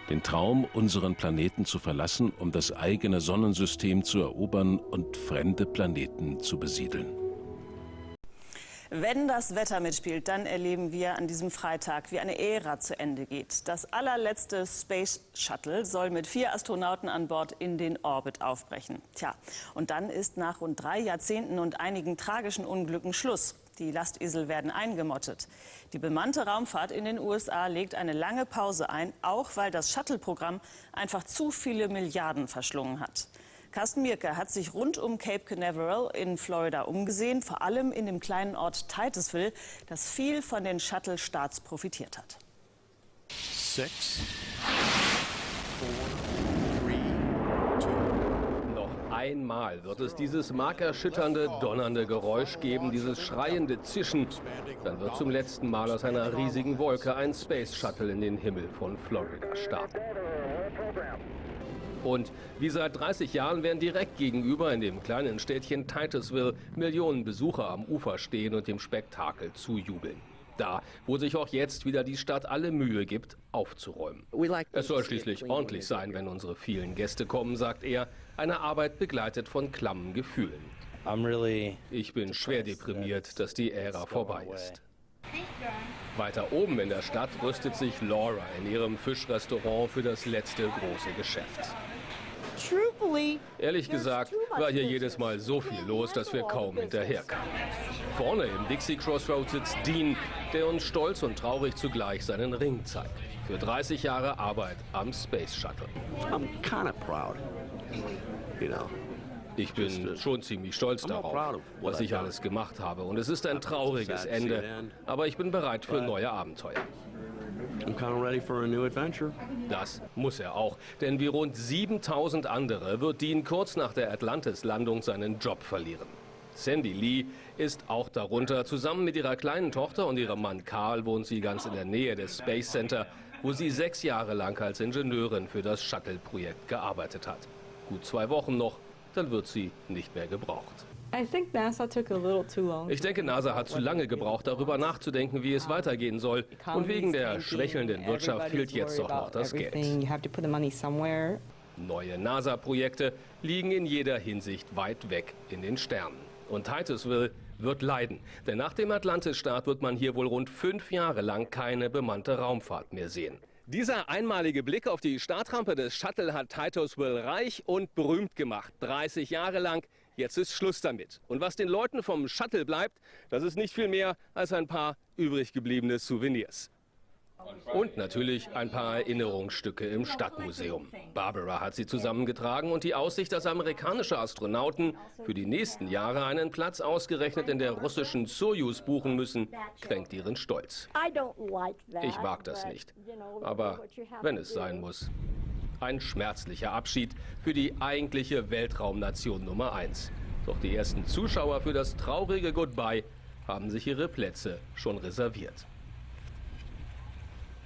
Den Traum, unseren Planeten zu verlassen, um das eigene Sonnensystem zu erobern und fremde Planeten zu besiedeln. Wenn das Wetter mitspielt, dann erleben wir an diesem Freitag, wie eine Ära zu Ende geht. Das allerletzte Space Shuttle soll mit 4 Astronauten an Bord in den Orbit aufbrechen. Tja, und dann ist nach rund 3 Jahrzehnten und einigen tragischen Unglücken Schluss. Die Lastesel werden eingemottet. Die bemannte Raumfahrt in den USA legt eine lange Pause ein, auch weil das Shuttle-Programm einfach zu viele Milliarden verschlungen hat. Carsten Mierke hat sich rund um Cape Canaveral in Florida umgesehen, vor allem in dem kleinen Ort Titusville, das viel von den Shuttle-Starts profitiert hat. 6, 4, 3, 2. Noch einmal wird es dieses markerschütternde, donnernde Geräusch geben, dieses schreiende Zischen. Dann wird zum letzten Mal aus einer riesigen Wolke ein Space Shuttle in den Himmel von Florida starten. Und wie seit 30 Jahren werden direkt gegenüber in dem kleinen Städtchen Titusville Millionen Besucher am Ufer stehen und dem Spektakel zujubeln. Da, wo sich auch jetzt wieder die Stadt alle Mühe gibt, aufzuräumen. Es soll schließlich ordentlich sein, wenn unsere vielen Gäste kommen, sagt er. Eine Arbeit begleitet von klammen Gefühlen. Ich bin schwer deprimiert, dass die Ära vorbei ist. Weiter oben in der Stadt rüstet sich Laura in ihrem Fischrestaurant für das letzte große Geschäft. Ehrlich gesagt war hier jedes Mal so viel los, dass wir kaum hinterherkamen. Vorne im Dixie Crossroad sitzt Dean, der uns stolz und traurig zugleich seinen Ring zeigt. Für 30 Jahre Arbeit am Space Shuttle. I'm kind of proud, you know. Ich bin schon ziemlich stolz darauf, was ich alles gemacht habe. Und es ist ein trauriges Ende. Aber ich bin bereit für neue Abenteuer. Das muss er auch. Denn wie rund 7000 andere wird Dean kurz nach der Atlantis-Landung seinen Job verlieren. Sandy Lee ist auch darunter. Zusammen mit ihrer kleinen Tochter und ihrem Mann Carl wohnt sie ganz in der Nähe des Space Center, wo sie 6 Jahre lang als Ingenieurin für das Shuttle-Projekt gearbeitet hat. Gut 2 Wochen noch. Dann wird sie nicht mehr gebraucht. Ich denke, NASA hat zu lange gebraucht, darüber nachzudenken, wie es weitergehen soll. Und wegen der schwächelnden Wirtschaft fehlt jetzt doch noch das Geld. Neue NASA-Projekte liegen in jeder Hinsicht weit weg in den Sternen. Und Titusville wird leiden. Denn nach dem Atlantis-Start wird man hier wohl rund 5 Jahre lang keine bemannte Raumfahrt mehr sehen. Dieser einmalige Blick auf die Startrampe des Shuttle hat Titusville reich und berühmt gemacht. 30 Jahre lang, jetzt ist Schluss damit. Und was den Leuten vom Shuttle bleibt, das ist nicht viel mehr als ein paar übrig gebliebene Souvenirs. Und natürlich ein paar Erinnerungsstücke im Stadtmuseum. Barbara hat sie zusammengetragen und die Aussicht, dass amerikanische Astronauten für die nächsten Jahre einen Platz ausgerechnet in der russischen Sojus buchen müssen, kränkt ihren Stolz. Ich mag das nicht. Aber wenn es sein muss. Ein schmerzlicher Abschied für die eigentliche Weltraumnation Nummer 1. Doch die ersten Zuschauer für das traurige Goodbye haben sich ihre Plätze schon reserviert.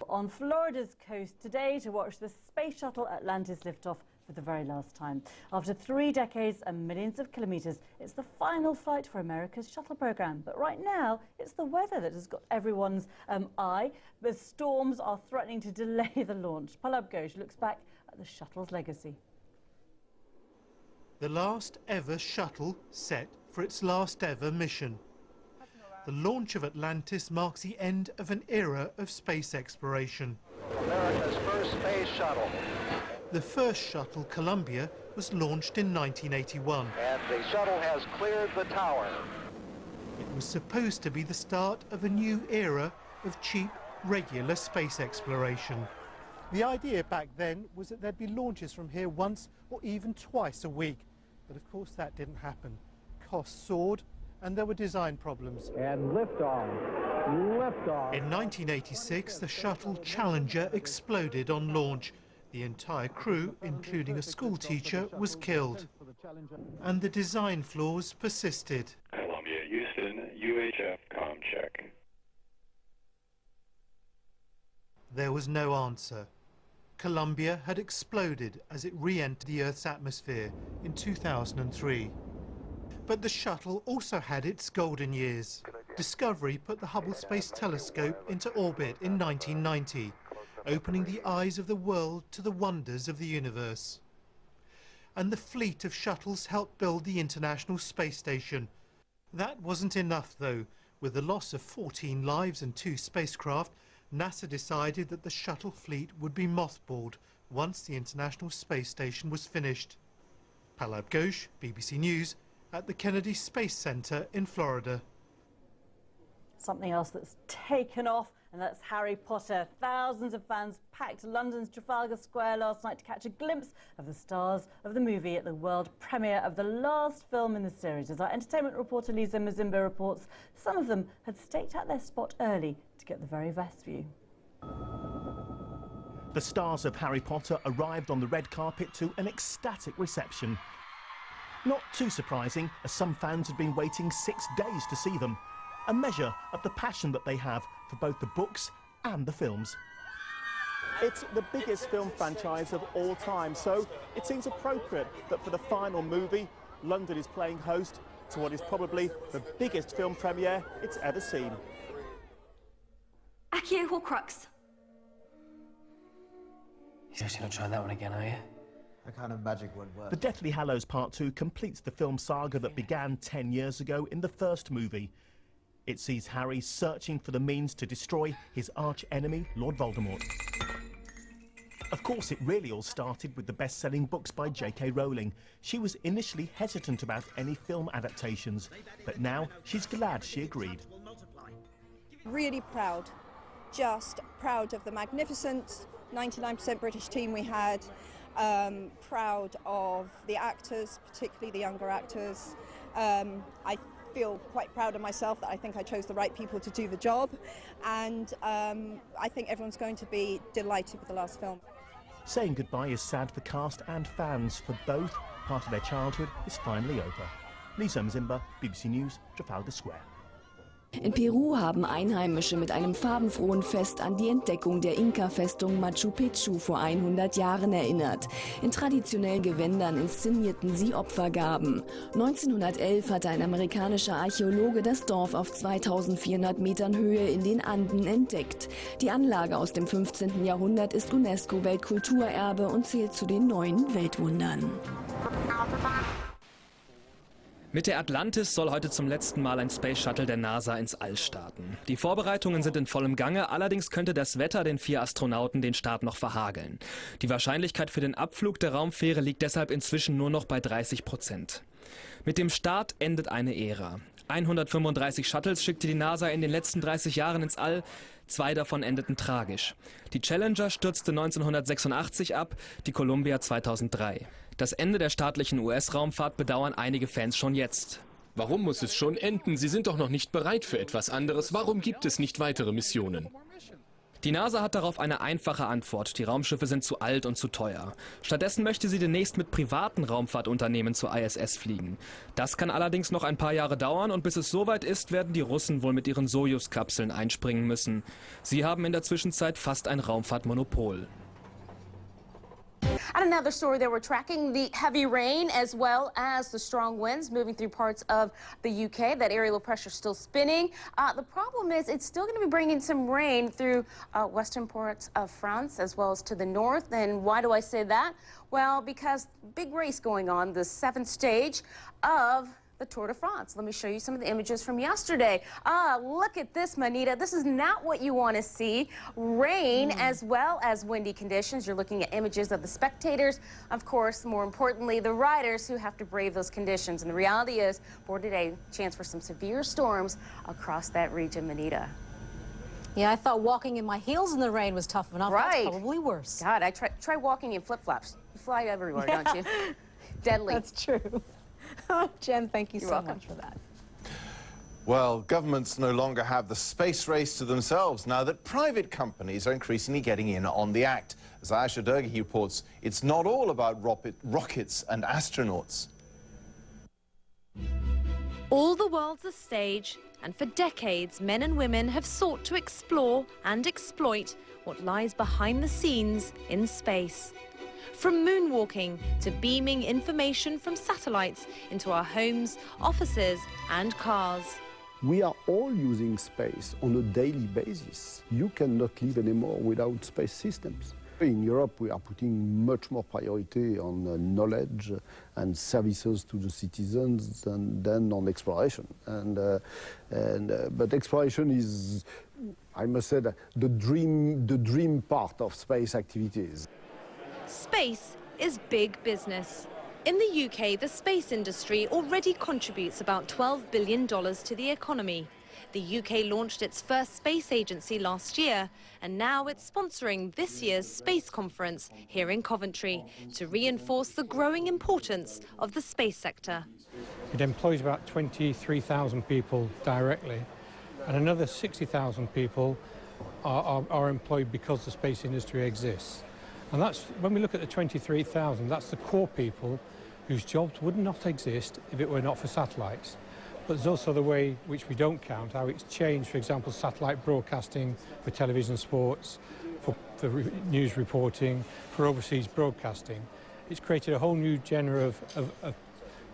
On Florida's coast today to watch the Space Shuttle Atlantis lift off for the very last time. After 3 decades and millions of kilometers, it's the final flight for America's shuttle program. But right now, it's the weather that has got everyone's eye. The storms are threatening to delay the launch. Palab Ghosh looks back at the shuttle's legacy. The last ever shuttle set for its last ever mission. The launch of Atlantis marks the end of an era of space exploration. America's first space shuttle. The first shuttle, Columbia, was launched in 1981. And the shuttle has cleared the tower. It was supposed to be the start of a new era of cheap, regular space exploration. The idea back then was that there'd be launches from here once or even twice a week. But of course that didn't happen. Costs soared, and there were design problems. And liftoff. In 1986, the shuttle Challenger exploded on launch. The entire crew, including a school teacher, was killed. And the design flaws persisted. Columbia, Houston, UHF, comm check. There was no answer. Columbia had exploded as it re-entered the Earth's atmosphere in 2003. But the shuttle also had its golden years. Discovery put the Hubble Space Telescope into orbit in 1990, opening the eyes of the world to the wonders of the universe. And the fleet of shuttles helped build the International Space Station. That wasn't enough, though. With the loss of 14 lives and 2 spacecraft, NASA decided that the shuttle fleet would be mothballed once the International Space Station was finished. Palab Ghosh, BBC News, at the Kennedy Space Center in Florida. Something else that's taken off, and that's Harry Potter. Thousands of fans packed London's Trafalgar Square last night to catch a glimpse of the stars of the movie at the world premiere of the last film in the series. As our entertainment reporter Lisa Mazimba reports, some of them had staked out their spot early to get the very best view. The stars of Harry Potter arrived on the red carpet to an ecstatic reception. Not too surprising, as some fans had been waiting 6 days to see them. A measure of the passion that they have for both the books and the films. It's the biggest film franchise of all time, so it seems appropriate that for the final movie, London is playing host to what is probably the biggest film premiere it's ever seen. Accio Horcrux. You're seriously not trying that one again, are you? That kind of magic wouldn't work. The Deathly Hallows Part 2 completes the film saga that began 10 years ago in the first movie. It sees Harry searching for the means to destroy his arch-enemy, Lord Voldemort. Of course, it really all started with the best-selling books by J.K. Rowling. She was initially hesitant about any film adaptations, but now she's glad she agreed. Really proud, just proud of the magnificent 99% British team we had, proud of the actors, particularly the younger actors. I feel quite proud of myself that I think I chose the right people to do the job, and I think everyone's going to be delighted with the last film. Saying goodbye is sad for cast and fans. For both, part of their childhood is finally over. Lisa Mzimba, BBC News, Trafalgar Square. In Peru haben Einheimische mit einem farbenfrohen Fest an die Entdeckung der Inka-Festung Machu Picchu vor 100 Jahren erinnert. In traditionellen Gewändern inszenierten sie Opfergaben. 1911 hatte ein amerikanischer Archäologe das Dorf auf 2400 Metern Höhe in den Anden entdeckt. Die Anlage aus dem 15. Jahrhundert ist UNESCO-Weltkulturerbe und zählt zu den 9 Weltwundern. Mit der Atlantis soll heute zum letzten Mal ein Space Shuttle der NASA ins All starten. Die Vorbereitungen sind in vollem Gange, allerdings könnte das Wetter den 4 Astronauten den Start noch verhageln. Die Wahrscheinlichkeit für den Abflug der Raumfähre liegt deshalb inzwischen nur noch bei 30%. Mit dem Start endet eine Ära. 135 Shuttles schickte die NASA in den letzten 30 Jahren ins All. 2 davon endeten tragisch. Die Challenger stürzte 1986 ab, die Columbia 2003. Das Ende der staatlichen US-Raumfahrt bedauern einige Fans schon jetzt. Warum muss es schon enden? Sie sind doch noch nicht bereit für etwas anderes. Warum gibt es nicht weitere Missionen? Die NASA hat darauf eine einfache Antwort. Die Raumschiffe sind zu alt und zu teuer. Stattdessen möchte sie demnächst mit privaten Raumfahrtunternehmen zur ISS fliegen. Das kann allerdings noch ein paar Jahre dauern und bis es soweit ist, werden die Russen wohl mit ihren Sojus-Kapseln einspringen müssen. Sie haben in der Zwischenzeit fast ein Raumfahrtmonopol. And another story that we're tracking, the heavy rain as well as the strong winds moving through parts of the UK. That area low pressure still spinning. The problem is it's still going to be bringing some rain through western parts of France as well as to the north. And why do I say that? Well, because big race going on, the 7th stage of the Tour de France. Let me show you some of the images from yesterday. Look at this, Manita. This is not what you want to see. Rain as well as windy conditions. You're looking at images of the spectators. Of course, more importantly, the riders who have to brave those conditions. And the reality is, for today, chance for some severe storms across that region, Manita. Yeah, I thought walking in my heels in the rain was tough enough. Right. That's probably worse. God, I try walking in flip-flops. You fly everywhere, don't you? Deadly. That's true. Jen, thank you You're so welcome. much for that. Well, governments no longer have the space race to themselves now that private companies are increasingly getting in on the act. As Aisha Dergahi reports, it's not all about rockets and astronauts. All the world's a stage, and for decades, men and women have sought to explore and exploit what lies behind the scenes in space. From moonwalking to beaming information from satellites into our homes, offices and cars. We are all using space on a daily basis. You cannot live anymore without space systems. In Europe, we are putting much more priority on knowledge and services to the citizens than on exploration. But exploration is, I must say, the dream part of space activities. Space is big business. In the UK, the space industry already contributes about $12 billion to the economy. The UK launched its first space agency last year, and now it's sponsoring this year's space conference here in Coventry to reinforce the growing importance of the space sector. It employs about 23,000 people directly, and another 60,000 people are employed because the space industry exists. And that's, when we look at the 23,000, that's the core people whose jobs would not exist if it were not for satellites. But there's also the way which we don't count, how it's changed, for example, satellite broadcasting for television sports, for news reporting, for overseas broadcasting. It's created a whole new genre of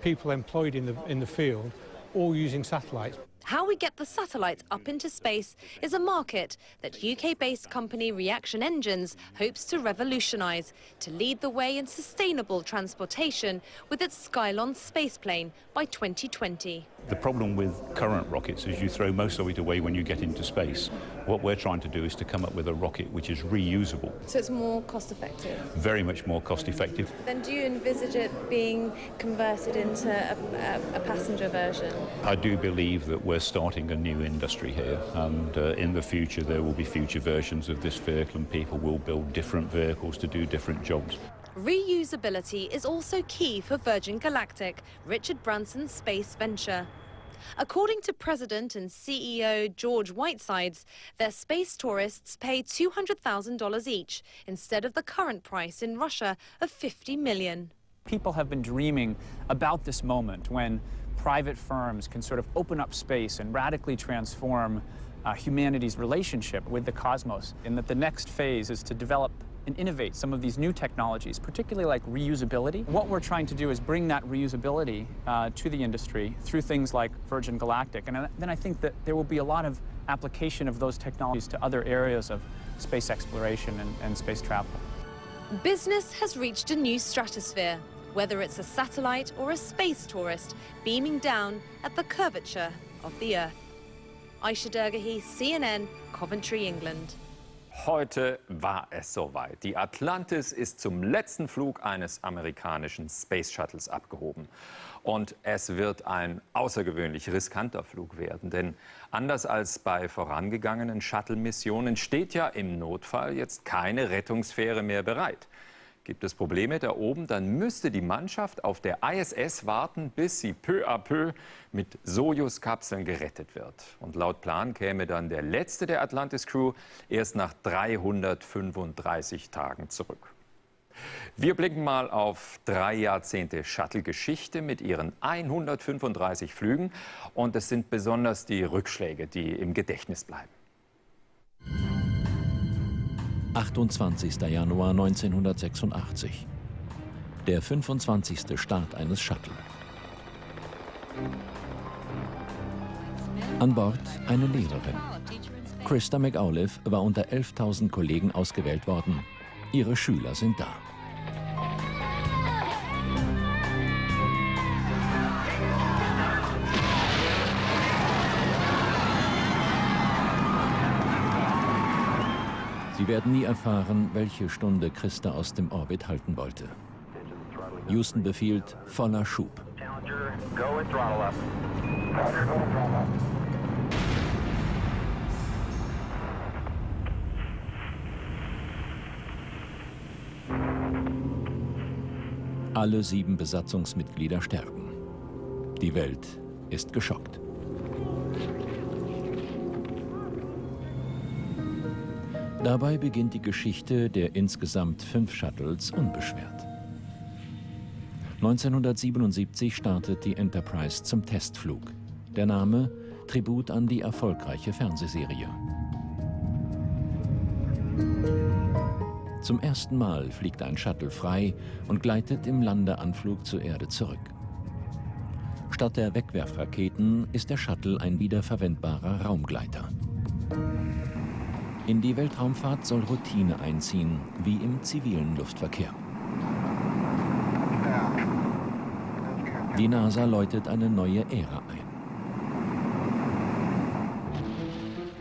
people employed in the field, all using satellites. How we get the satellites up into space is a market that UK-based company Reaction Engines hopes to revolutionise, to lead the way in sustainable transportation with its Skylon spaceplane by 2020. The problem with current rockets is you throw most of it away when you get into space. What we're trying to do is to come up with a rocket which is reusable. So it's more cost-effective? Very much more cost-effective. Then do you envisage it being converted into a passenger version? I do believe that we're starting a new industry here, and in the future there will be future versions of this vehicle and people will build different vehicles to do different jobs. Reusability is also key for Virgin Galactic, Richard Branson's space venture. According to President and CEO George Whitesides, their space tourists pay $200,000 each instead of the current price in Russia of $50 million. People have been dreaming about this moment when private firms can sort of open up space and radically transform humanity's relationship with the cosmos, and that the next phase is to develop and innovate some of these new technologies, particularly like reusability. What we're trying to do is bring that reusability to the industry through things like Virgin Galactic. And then I think that there will be a lot of application of those technologies to other areas of space exploration and space travel. Business has reached a new stratosphere, whether it's a satellite or a space tourist beaming down at the curvature of the Earth. Aisha Dergahi, CNN, Coventry, England. Heute war es soweit. Die Atlantis ist zum letzten Flug eines amerikanischen Space Shuttles abgehoben. Und es wird ein außergewöhnlich riskanter Flug werden, denn anders als bei vorangegangenen Shuttle-Missionen steht ja im Notfall jetzt keine Rettungsfähre mehr bereit. Gibt es Probleme da oben, dann müsste die Mannschaft auf der ISS warten, bis sie peu à peu mit Sojus-Kapseln gerettet wird. Und laut Plan käme dann der letzte der Atlantis-Crew erst nach 335 Tagen zurück. Wir blicken mal auf 3 Jahrzehnte Shuttle-Geschichte mit ihren 135 Flügen. Und es sind besonders die Rückschläge, die im Gedächtnis bleiben. 28. Januar 1986. Der 25. Start eines Shuttle. An Bord eine Lehrerin. Krista McAuliffe war unter 11.000 Kollegen ausgewählt worden. Ihre Schüler sind da. Sie werden nie erfahren, welche Stunde Krista aus dem Orbit halten wollte. Houston befiehlt voller Schub. Alle 7 Besatzungsmitglieder sterben. Die Welt ist geschockt. Dabei beginnt die Geschichte der insgesamt 5 Shuttles unbeschwert. 1977 startet die Enterprise zum Testflug. Der Name Tribut an die erfolgreiche Fernsehserie. Zum ersten Mal fliegt ein Shuttle frei und gleitet im Landeanflug zur Erde zurück. Statt der Wegwerfraketen ist der Shuttle ein wiederverwendbarer Raumgleiter. In die Weltraumfahrt soll Routine einziehen, wie im zivilen Luftverkehr. Die NASA läutet eine neue Ära ein.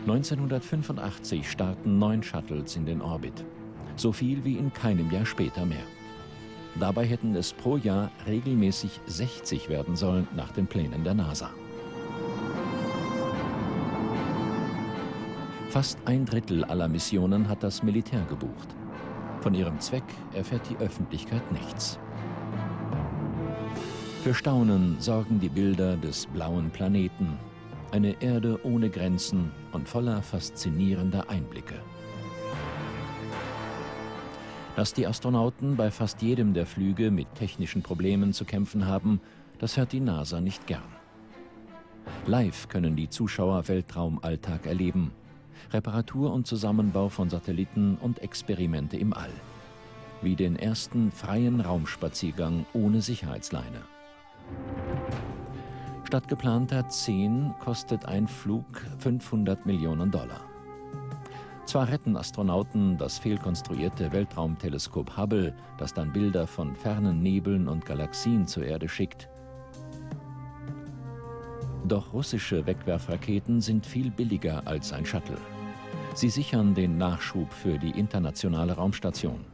1985 starten 9 Shuttles in den Orbit. So viel wie in keinem Jahr später mehr. Dabei hätten es pro Jahr regelmäßig 60 werden sollen nach den Plänen der NASA. Fast 1/3 aller Missionen hat das Militär gebucht. Von ihrem Zweck erfährt die Öffentlichkeit nichts. Für Staunen sorgen die Bilder des blauen Planeten. Eine Erde ohne Grenzen und voller faszinierender Einblicke. Dass die Astronauten bei fast jedem der Flüge mit technischen Problemen zu kämpfen haben, das hört die NASA nicht gern. Live können die Zuschauer Weltraumalltag erleben. Reparatur und Zusammenbau von Satelliten und Experimente im All. Wie den ersten freien Raumspaziergang ohne Sicherheitsleine. Statt geplanter 10 kostet ein Flug $500 Millionen. Zwar retten Astronauten das fehlkonstruierte Weltraumteleskop Hubble, das dann Bilder von fernen Nebeln und Galaxien zur Erde schickt. Doch russische Wegwerfraketen sind viel billiger als ein Shuttle. Sie sichern den Nachschub für die internationale Raumstation.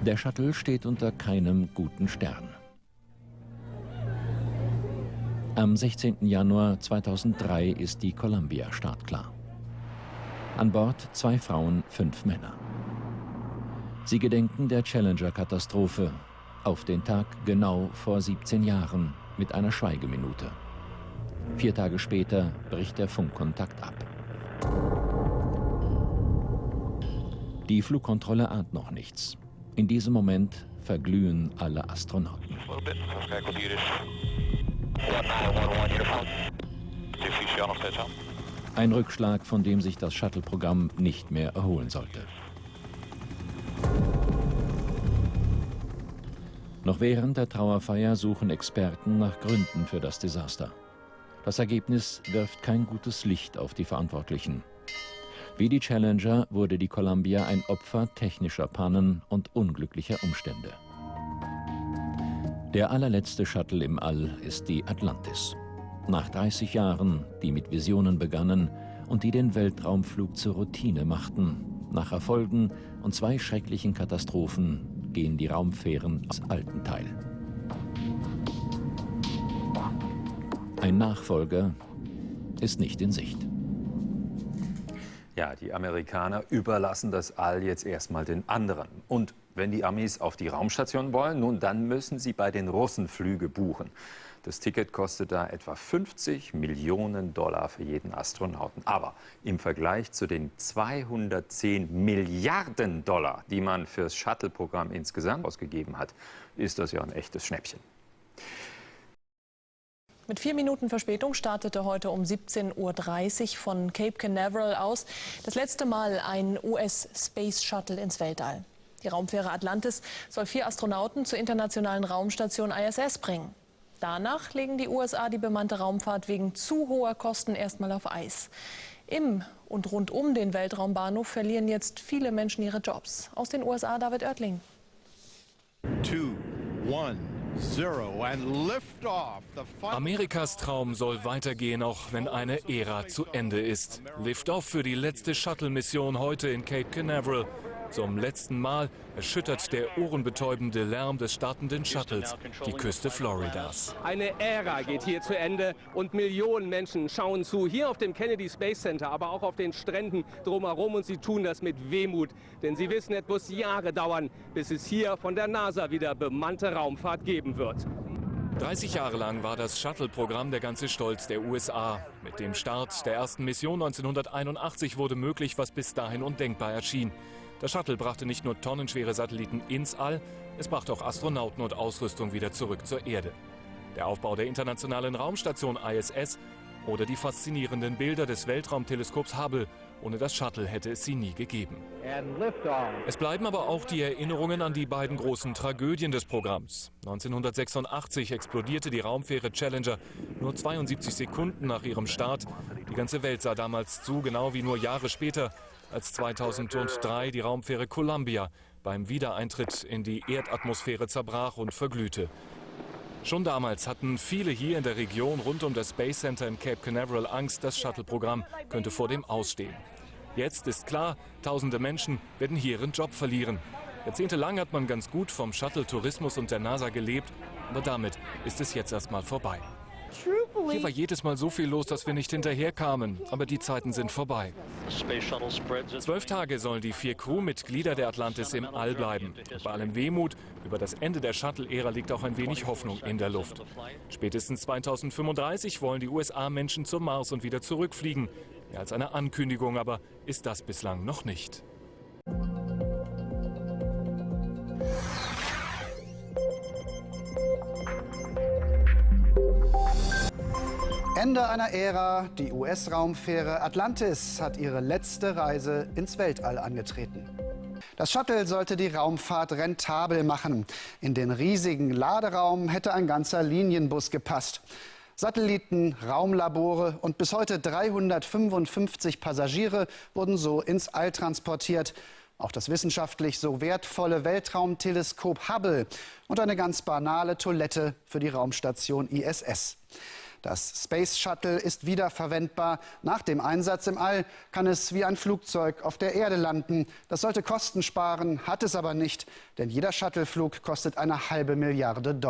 Der Shuttle steht unter keinem guten Stern. Am 16. Januar 2003 ist die Columbia startklar. An Bord 2 Frauen, 5 Männer. Sie gedenken der Challenger-Katastrophe auf den Tag genau vor 17 Jahren mit einer Schweigeminute. 4 Tage später bricht der Funkkontakt ab. Die Flugkontrolle ahnt noch nichts. In diesem Moment verglühen alle Astronauten. Ein Rückschlag, von dem sich das Shuttle-Programm nicht mehr erholen sollte. Noch während der Trauerfeier suchen Experten nach Gründen für das Desaster. Das Ergebnis wirft kein gutes Licht auf die Verantwortlichen. Wie die Challenger wurde die Columbia ein Opfer technischer Pannen und unglücklicher Umstände. Der allerletzte Shuttle im All ist die Atlantis. Nach 30 Jahren, die mit Visionen begannen und die den Weltraumflug zur Routine machten. Nach Erfolgen und 2 schrecklichen Katastrophen gehen die Raumfähren aus alten Teil. Ein Nachfolger ist nicht in Sicht. Ja, die Amerikaner überlassen das All jetzt erstmal den anderen. Und wenn die Amis auf die Raumstation wollen, nun dann müssen sie bei den Russen Flüge buchen. Das Ticket kostet da etwa $50 Millionen für jeden Astronauten. Aber im Vergleich zu den 210 Milliarden $, die man fürs Shuttle-Programm insgesamt ausgegeben hat, ist das ja ein echtes Schnäppchen. Mit 4 Minuten Verspätung startete heute um 17:30 Uhr von Cape Canaveral aus das letzte Mal ein US-Space Shuttle ins Weltall. Die Raumfähre Atlantis soll 4 Astronauten zur internationalen Raumstation ISS bringen. Danach legen die USA die bemannte Raumfahrt wegen zu hoher Kosten erstmal auf Eis. Im und rund um den Weltraumbahnhof verlieren jetzt viele Menschen ihre Jobs. Aus den USA David Oertling. 2, 1, 0 and lift off. Amerikas Traum soll weitergehen, auch wenn eine Ära zu Ende ist. Lift-off für die letzte Shuttle-Mission heute in Cape Canaveral. Zum letzten Mal erschüttert der ohrenbetäubende Lärm des startenden Shuttles die Küste Floridas. Eine Ära geht hier zu Ende und Millionen Menschen schauen zu, hier auf dem Kennedy Space Center, aber auch auf den Stränden drumherum, und sie tun das mit Wehmut, denn sie wissen, es muss Jahre dauern, bis es hier von der NASA wieder bemannte Raumfahrt geben wird. 30 Jahre lang war das Shuttle-Programm der ganze Stolz der USA. Mit dem Start der ersten Mission 1981 wurde möglich, was bis dahin undenkbar erschien. Das Shuttle brachte nicht nur tonnenschwere Satelliten ins All, es brachte auch Astronauten und Ausrüstung wieder zurück zur Erde. Der Aufbau der internationalen Raumstation ISS oder die faszinierenden Bilder des Weltraumteleskops Hubble. Ohne das Shuttle hätte es sie nie gegeben. Es bleiben aber auch die Erinnerungen an die beiden großen Tragödien des Programms. 1986 explodierte die Raumfähre Challenger nur 72 Sekunden nach ihrem Start. Die ganze Welt sah damals zu, genau wie nur Jahre später, als 2003 die Raumfähre Columbia beim Wiedereintritt in die Erdatmosphäre zerbrach und verglühte. Schon damals hatten viele hier in der Region rund um das Space Center in Cape Canaveral Angst, das Shuttle-Programm könnte vor dem Ausstehen. Jetzt ist klar, tausende Menschen werden hier ihren Job verlieren. Jahrzehntelang hat man ganz gut vom Shuttle-Tourismus und der NASA gelebt, aber damit ist es jetzt erstmal vorbei. Hier war jedes Mal so viel los, dass wir nicht hinterherkamen, aber die Zeiten sind vorbei. 12 Tage sollen die 4 Crewmitglieder der Atlantis im All bleiben. Und bei allem Wehmut über das Ende der Shuttle-Ära liegt auch ein wenig Hoffnung in der Luft. Spätestens 2035 wollen die USA Menschen zum Mars und wieder zurückfliegen. Mehr als eine Ankündigung, aber ist das bislang noch nicht. Ende einer Ära, die US-Raumfähre Atlantis hat ihre letzte Reise ins Weltall angetreten. Das Shuttle sollte die Raumfahrt rentabel machen. In den riesigen Laderaum hätte ein ganzer Linienbus gepasst. Satelliten, Raumlabore und bis heute 355 Passagiere wurden so ins All transportiert. Auch das wissenschaftlich so wertvolle Weltraumteleskop Hubble und eine ganz banale Toilette für die Raumstation ISS. Das Space Shuttle ist wiederverwendbar. Nach dem Einsatz im All kann es wie ein Flugzeug auf der Erde landen. Das sollte Kosten sparen, hat es aber nicht, denn jeder Shuttleflug kostet $1,5 Milliarden.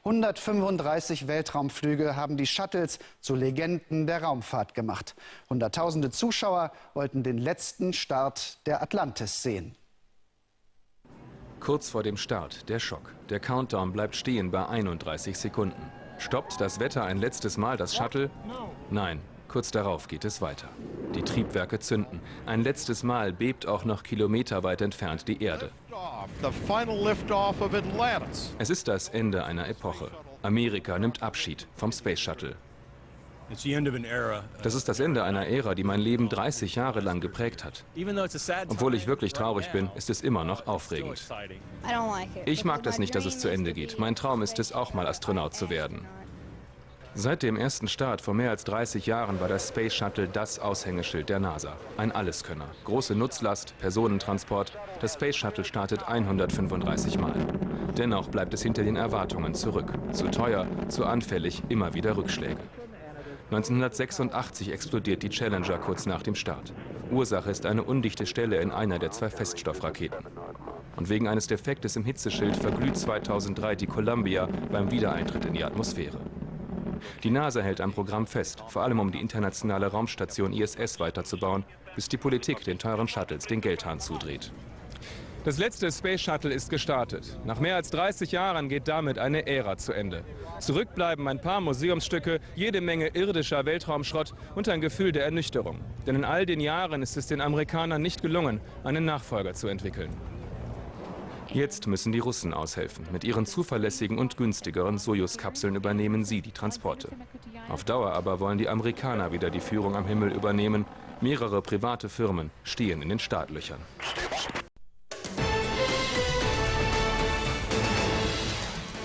135 Weltraumflüge haben die Shuttles zu Legenden der Raumfahrt gemacht. Hunderttausende Zuschauer wollten den letzten Start der Atlantis sehen. Kurz vor dem Start der Schock. Der Countdown bleibt stehen bei 31 Sekunden. Stoppt das Wetter ein letztes Mal das Shuttle? Nein, kurz darauf geht es weiter. Die Triebwerke zünden. Ein letztes Mal bebt auch noch kilometerweit entfernt die Erde. Es ist das Ende einer Epoche. Amerika nimmt Abschied vom Space Shuttle. Das ist das Ende einer Ära, die mein Leben 30 Jahre lang geprägt hat. Obwohl ich wirklich traurig bin, ist es immer noch aufregend. Ich mag das nicht, dass es zu Ende geht. Mein Traum ist es, auch mal Astronaut zu werden. Seit dem ersten Start vor mehr als 30 Jahren war das Space Shuttle das Aushängeschild der NASA. Ein Alleskönner. Große Nutzlast, Personentransport. Das Space Shuttle startet 135 Mal. Dennoch bleibt es hinter den Erwartungen zurück. Zu teuer, zu anfällig, immer wieder Rückschläge. 1986 explodiert die Challenger kurz nach dem Start. Ursache ist eine undichte Stelle in einer der 2 Feststoffraketen. Und wegen eines Defektes im Hitzeschild verglüht 2003 die Columbia beim Wiedereintritt in die Atmosphäre. Die NASA hält am Programm fest, vor allem um die internationale Raumstation ISS weiterzubauen, bis die Politik den teuren Shuttles den Geldhahn zudreht. Das letzte Space Shuttle ist gestartet. Nach mehr als 30 Jahren geht damit eine Ära zu Ende. Zurückbleiben ein paar Museumsstücke, jede Menge irdischer Weltraumschrott und ein Gefühl der Ernüchterung. Denn in all den Jahren ist es den Amerikanern nicht gelungen, einen Nachfolger zu entwickeln. Jetzt müssen die Russen aushelfen. Mit ihren zuverlässigen und günstigeren Sojus-Kapseln übernehmen sie die Transporte. Auf Dauer aber wollen die Amerikaner wieder die Führung am Himmel übernehmen. Mehrere private Firmen stehen in den Startlöchern.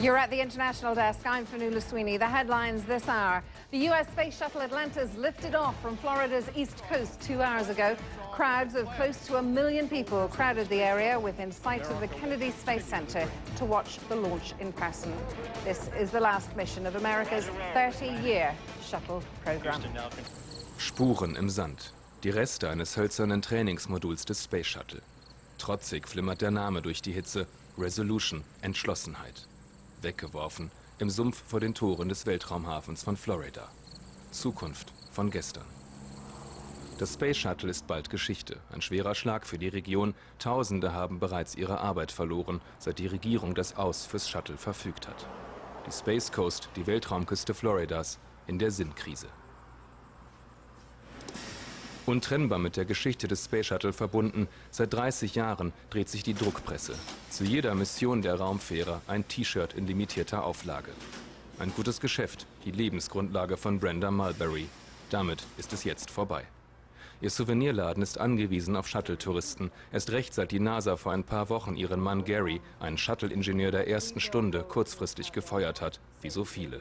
You're at the international desk. I'm Fanula Sweeney. The headlines this hour. The US space shuttle Atlantis lifted off from Florida's east coast 2 hours ago. Crowds of close to 1 million people crowded the area within sight of the Kennedy Space Center to watch the launch in person. This is the last mission of America's 30-year shuttle program. Spuren im Sand. Die Reste eines hölzernen Trainingsmoduls des Space Shuttle. Trotzig flimmert der Name durch die Hitze. Resolution, Entschlossenheit. Weggeworfen im Sumpf vor den Toren des Weltraumhafens von Florida. Zukunft von gestern. Das Space Shuttle ist bald Geschichte. Ein schwerer Schlag für die Region. Tausende haben bereits ihre Arbeit verloren, seit die Regierung das Aus fürs Shuttle verfügt hat. Die Space Coast, die Weltraumküste Floridas, in der Sinnkrise. Untrennbar mit der Geschichte des Space Shuttle verbunden, seit 30 Jahren dreht sich die Druckpresse. Zu jeder Mission der Raumfähre ein T-Shirt in limitierter Auflage. Ein gutes Geschäft, die Lebensgrundlage von Brenda Mulberry. Damit ist es jetzt vorbei. Ihr Souvenirladen ist angewiesen auf Shuttle-Touristen. Erst recht, seit die NASA vor ein paar Wochen ihren Mann Gary, einen Shuttle-Ingenieur der ersten Stunde, kurzfristig gefeuert hat, wie so viele.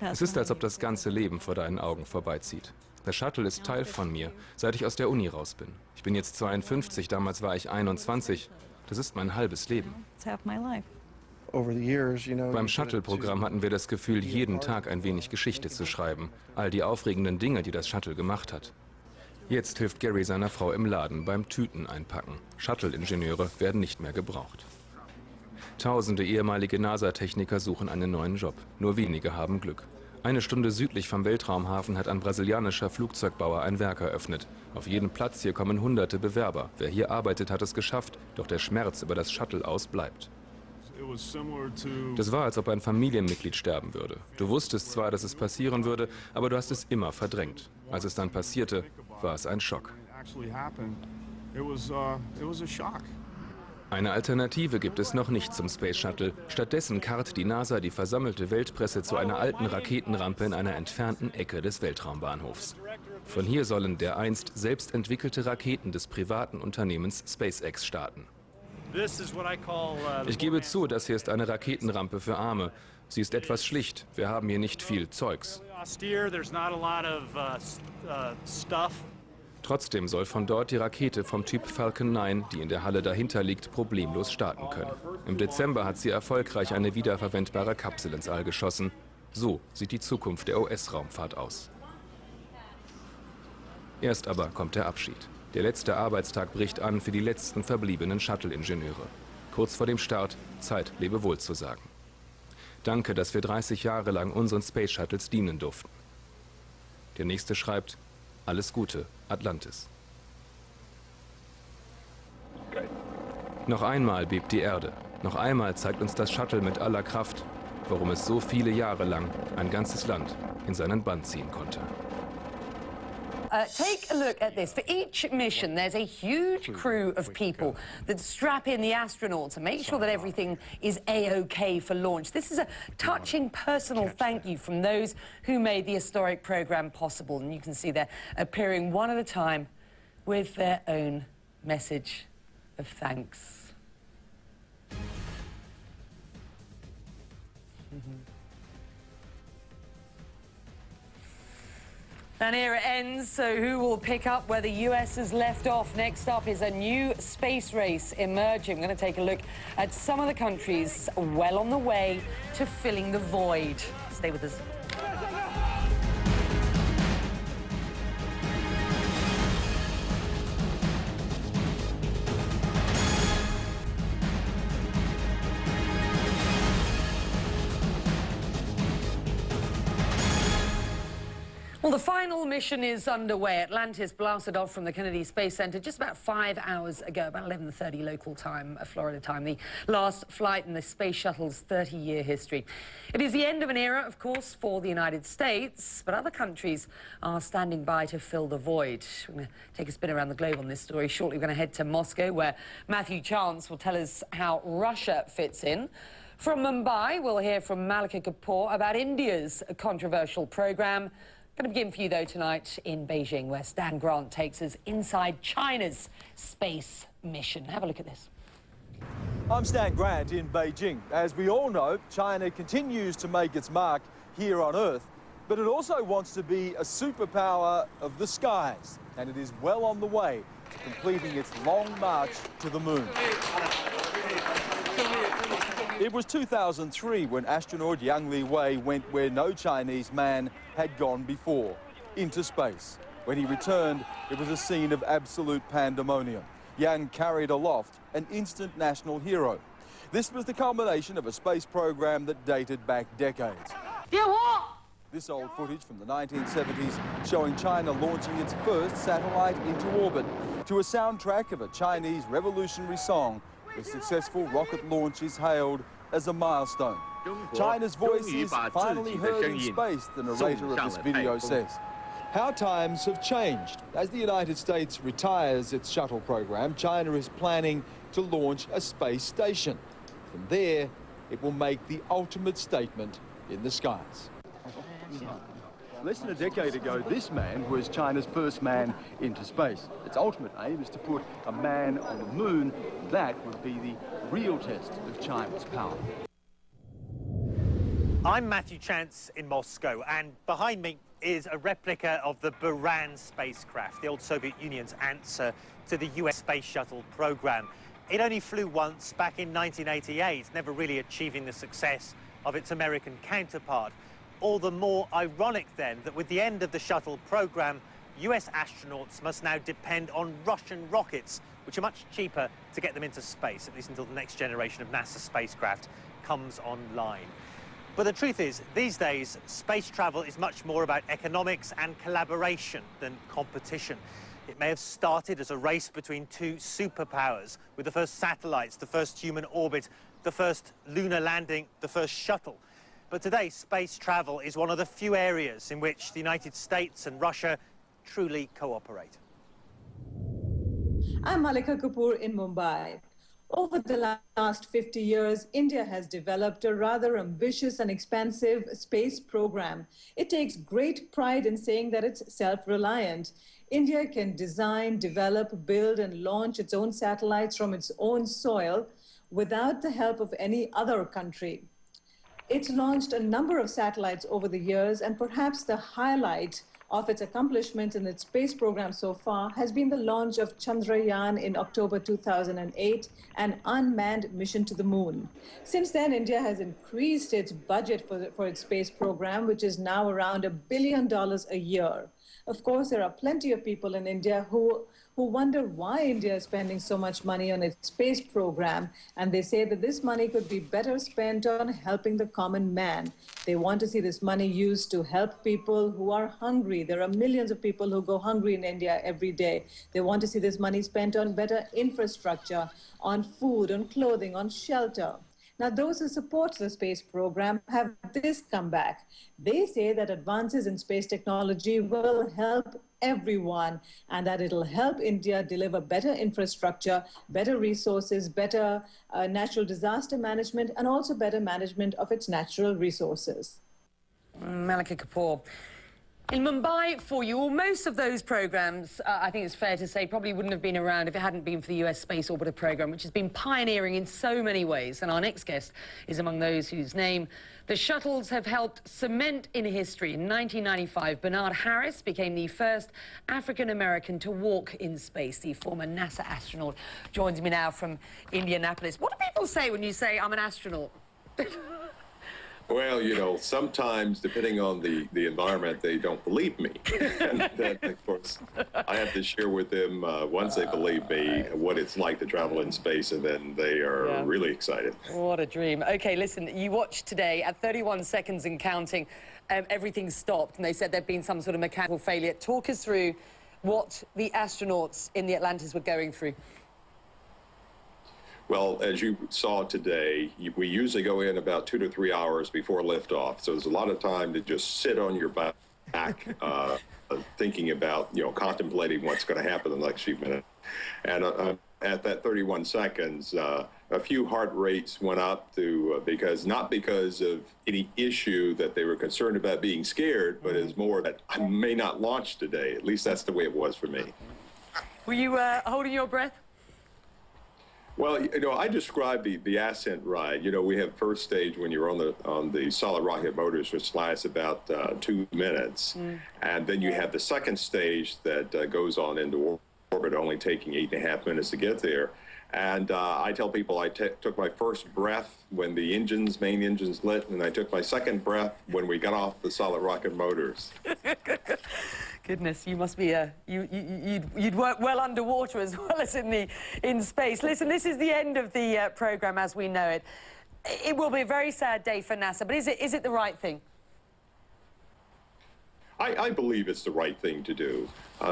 Es ist, als ob das ganze Leben vor deinen Augen vorbeizieht. Der Shuttle ist Teil von mir, seit ich aus der Uni raus bin. Ich bin jetzt 52, damals war ich 21. Das ist mein halbes Leben. Beim Shuttle-Programm hatten wir das Gefühl, jeden Tag ein wenig Geschichte zu schreiben. All die aufregenden Dinge, die das Shuttle gemacht hat. Jetzt hilft Gary seiner Frau im Laden beim Tüten einpacken. Shuttle-Ingenieure werden nicht mehr gebraucht. Tausende ehemalige NASA-Techniker suchen einen neuen Job. Nur wenige haben Glück. Eine Stunde südlich vom Weltraumhafen hat ein brasilianischer Flugzeugbauer ein Werk eröffnet. Auf jeden Platz hier kommen hunderte Bewerber. Wer hier arbeitet, hat es geschafft, doch der Schmerz über das Shuttle-Aus bleibt. Das war, als ob ein Familienmitglied sterben würde. Du wusstest zwar, dass es passieren würde, aber du hast es immer verdrängt. Als es dann passierte, war es ein Schock. Eine Alternative gibt es noch nicht zum Space Shuttle. Stattdessen karrt die NASA die versammelte Weltpresse zu einer alten Raketenrampe in einer entfernten Ecke des Weltraumbahnhofs. Von hier sollen dereinst selbst entwickelte Raketen des privaten Unternehmens SpaceX starten. Ich gebe zu, das hier ist eine Raketenrampe für Arme. Sie ist etwas schlicht. Wir haben hier nicht viel Zeugs. Trotzdem soll von dort die Rakete vom Typ Falcon 9, die in der Halle dahinter liegt, problemlos starten können. Im Dezember hat sie erfolgreich eine wiederverwendbare Kapsel ins All geschossen. So sieht die Zukunft der US-Raumfahrt aus. Erst aber kommt der Abschied. Der letzte Arbeitstag bricht an für die letzten verbliebenen Shuttle-Ingenieure. Kurz vor dem Start, Zeit, Lebewohl zu sagen. Danke, dass wir 30 Jahre lang unseren Space Shuttles dienen durften. Der nächste schreibt: Alles Gute, Atlantis. Noch einmal bebt die Erde. Noch einmal zeigt uns das Shuttle mit aller Kraft, warum es so viele Jahre lang ein ganzes Land in seinen Bann ziehen konnte. Take a look at this. For each mission, there's a huge crew of people that strap in the astronaut to make sure that everything is A-OK for launch. This is a touching personal thank you from those who made the historic program possible. And you can see they're appearing one at a time with their own message of thanks. An era ends, so who will pick up where the US has left off? Next up is a new space race emerging. We're going to take a look at some of the countries well on the way to filling the void. Stay with us. Well, the final mission is underway. Atlantis blasted off from the Kennedy Space Center just about 5 hours ago, about 11:30 local time, Florida time, the last flight in the space shuttle's 30-year history. It is the end of an era, of course, for the United States, but other countries are standing by to fill the void. We're going to take a spin around the globe on this story. Shortly, we're going to head to Moscow, where Matthew Chance will tell us how Russia fits in. From Mumbai, we'll hear from Malika Kapoor about India's controversial program. Going to begin for you, though, tonight in Beijing, where Stan Grant takes us inside China's space mission. Have a look at this. I'm Stan Grant in Beijing. As we all know, China continues to make its mark here on Earth, but it also wants to be a superpower of the skies, and it is well on the way to completing its long march to the moon. It was 2003 when astronaut Yang Liwei went where no Chinese man had gone before, into space. When he returned, it was a scene of absolute pandemonium. Yang carried aloft an instant national hero. This was the culmination of a space program that dated back decades. This old footage from the 1970s showing China launching its first satellite into orbit to a soundtrack of a Chinese revolutionary song. The successful rocket launch is hailed as a milestone. China's voice is finally heard in space, the narrator of this video says. How times have changed. As the United States retires its shuttle program, China is planning to launch a space station. From there, it will make the ultimate statement in the skies. Less than a decade ago, this man was China's first man into space. Its ultimate aim is to put a man on the moon. That would be the real test of China's power. I'm Matthew Chance in Moscow, and behind me is a replica of the Buran spacecraft, the old Soviet Union's answer to the US space shuttle program. It only flew once back in 1988, never really achieving the success of its American counterpart. All the more ironic, then, that with the end of the shuttle program, US astronauts must now depend on Russian rockets, which are much cheaper to get them into space, at least until the next generation of NASA spacecraft comes online. But the truth is, these days, space travel is much more about economics and collaboration than competition. It may have started as a race between two superpowers, with the first satellites, the first human orbit, the first lunar landing, the first shuttle. But today, space travel is one of the few areas in which the United States and Russia truly cooperate. I'm Malika Kapoor in Mumbai. Over the last 50 years, India has developed a rather ambitious and expansive space program. It takes great pride in saying that it's self-reliant. India can design, develop, build, and launch its own satellites from its own soil without the help of any other country. It's launched a number of satellites over the years, and perhaps the highlight of its accomplishments in its space program so far has been the launch of Chandrayaan in October 2008, an unmanned mission to the moon. Since then, India has increased its budget for its space program, which is now around $1 billion a year. Of course, there are plenty of people in India who wonder why India is spending so much money on its space program, and they say that this money could be better spent on helping the common man. They want to see this money used to help people who are hungry. There are millions of people who go hungry in India every day. They want to see this money spent on better infrastructure, on food, on clothing, on shelter. Now, those who support the space program have this comeback. They say that advances in space technology will help everyone, and that it'll help India deliver better infrastructure, better resources, better natural disaster management, and also better management of its natural resources. Malika Kapoor. In Mumbai, for you, well, most of those programs, I think it's fair to say, probably wouldn't have been around if it hadn't been for the US Space Orbiter program, which has been pioneering in so many ways. And our next guest is among those whose name the shuttles have helped cement in history. In 1995, Bernard Harris became the first African-American to walk in space. The former NASA astronaut joins me now from Indianapolis. What do people say when you say, I'm an astronaut? Well, you know, sometimes, depending on the environment, they don't believe me. And then, of course, I have to share with them, once they believe me, what it's like to travel in space, and then they are really excited. What a dream. OK, listen, you watched today at 31 seconds and counting, everything stopped, and they said there'd been some sort of mechanical failure. Talk us through what the astronauts in the Atlantis were going through. Well, as you saw today, we usually go in about 2 to 3 hours before liftoff. So there's a lot of time to just sit on your back, thinking about, you know, contemplating what's going to happen in the next few minutes. And at that 31 seconds, a few heart rates went up to, not because of any issue that they were concerned about being scared, but it's more that I may not launch today. At least that's the way it was for me. Were you holding your breath? Well, you know, I described the ascent ride. You know, we have first stage when you're on the solid rocket motors, which lasts about 2 minutes. And then you have the second stage that goes on into orbit, only taking 8.5 minutes to get there. And I tell people I took my first breath when the main engines lit, and I took my second breath when we got off the solid rocket motors. Goodness, you must be you'd work well underwater as well as in space. Listen, this is the end of the program as we know it. It will be a very sad day for NASA, but is it the right thing? I believe it's the right thing to do.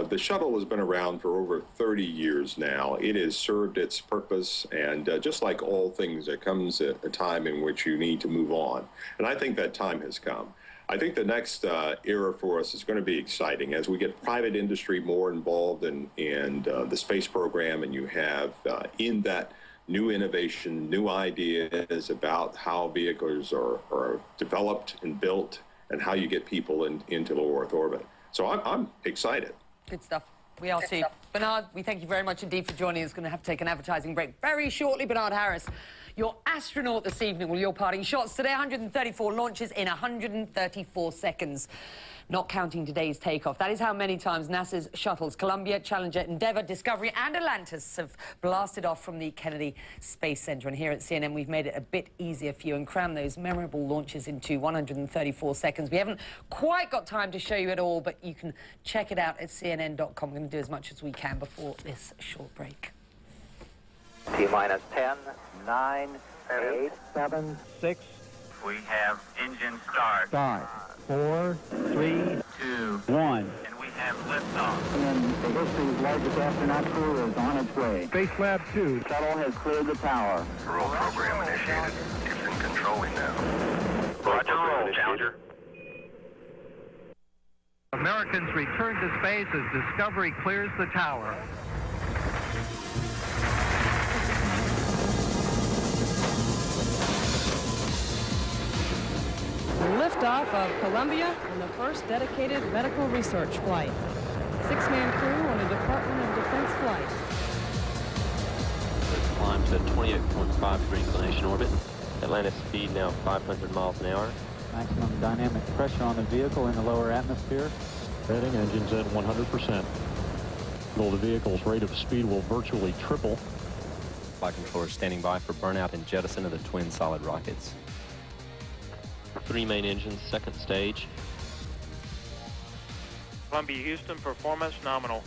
The shuttle has been around for over 30 years now. It has served its purpose, and just like all things, there comes a time in which you need to move on. And I think that time has come. I think the next era for us is going to be exciting as we get private industry more involved in the space program, and you have in that new innovation, new ideas about how vehicles are developed and built and how you get people into low Earth orbit. So I'm excited. Good stuff. We are too. Bernard, we thank you very much indeed for joining us. Going to have to take an advertising break very shortly. Bernard Harris, your astronaut this evening. Well, your parting shots today, 134 launches in 134 seconds. Not counting today's takeoff. That is how many times NASA's shuttles, Columbia, Challenger, Endeavour, Discovery and Atlantis have blasted off from the Kennedy Space Center. And here at CNN, we've made it a bit easier for you and crammed those memorable launches into 134 seconds. We haven't quite got time to show you it all, but you can check it out at CNN.com. We're going to do as much as we can before this short break. T-minus 10, 9, 8, 7, 6. We have engine start. Start. 4, 3, 2, 1. And we have liftoff. And the history's largest astronaut crew is on its way. Space Lab 2. Shuttle has cleared the tower. Roll program initiated. It's in controlling now. Roger, roll, Challenger. Americans return to space as Discovery clears the tower. Liftoff of Columbia on the first dedicated medical research flight. 6-man crew on a Department of Defense flight. Let's climb to 28.5 degree inclination orbit. Atlantis speed now 500 miles an hour. Maximum dynamic pressure on the vehicle in the lower atmosphere. Heading engines at 100%. Well, the vehicle's rate of speed will virtually triple. Flight controllers standing by for burnout and jettison of the twin solid rockets. 3 main engines, second stage. Columbia, Houston, performance nominal.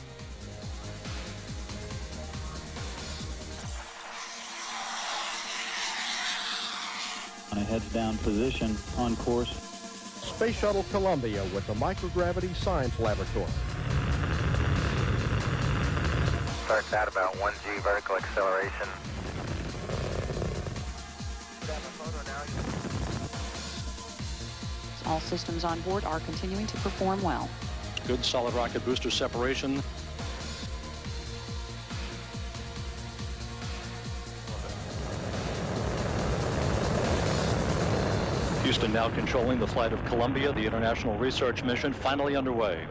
On a heads-down position, on course. Space Shuttle Columbia with the Microgravity Science Laboratory. Starts at about 1G vertical acceleration. All systems on board are continuing to perform well. Good solid rocket booster separation. Houston now controlling the flight of Columbia, the international research mission finally underway.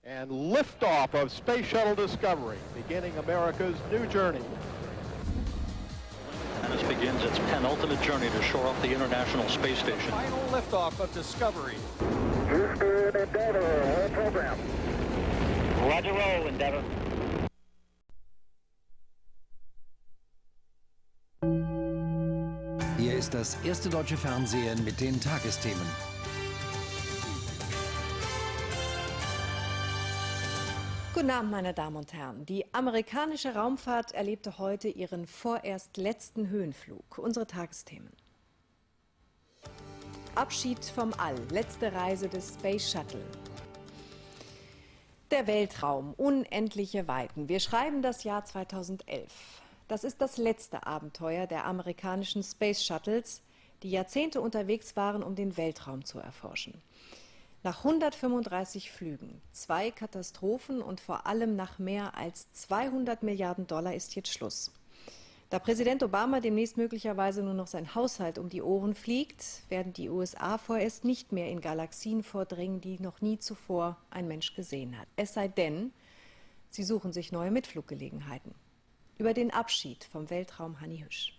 And liftoff of Space Shuttle Discovery, beginning America's new journey. And this begins its penultimate journey to shore up the International Space Station. Final liftoff of Discovery. Houston, Endeavour, all program. Roger, roll, Endeavour. Hier ist das erste deutsche Fernsehen mit den Tagesthemen. Guten Abend, meine Damen und Herren. Die amerikanische Raumfahrt erlebte heute ihren vorerst letzten Höhenflug. Unsere Tagesthemen. Abschied vom All, letzte Reise des Space Shuttle. Der Weltraum, unendliche Weiten. Wir schreiben das Jahr 2011. Das ist das letzte Abenteuer der amerikanischen Space Shuttles, die Jahrzehnte unterwegs waren, um den Weltraum zu erforschen. Nach 135 Flügen, 2 Katastrophen und vor allem nach mehr als 200 Milliarden Dollar ist jetzt Schluss. Da Präsident Obama demnächst möglicherweise nur noch sein Haushalt um die Ohren fliegt, werden die USA vorerst nicht mehr in Galaxien vordringen, die noch nie zuvor ein Mensch gesehen hat. Es sei denn, sie suchen sich neue Mitfluggelegenheiten. Über den Abschied vom Weltraum Hanni Hüsch.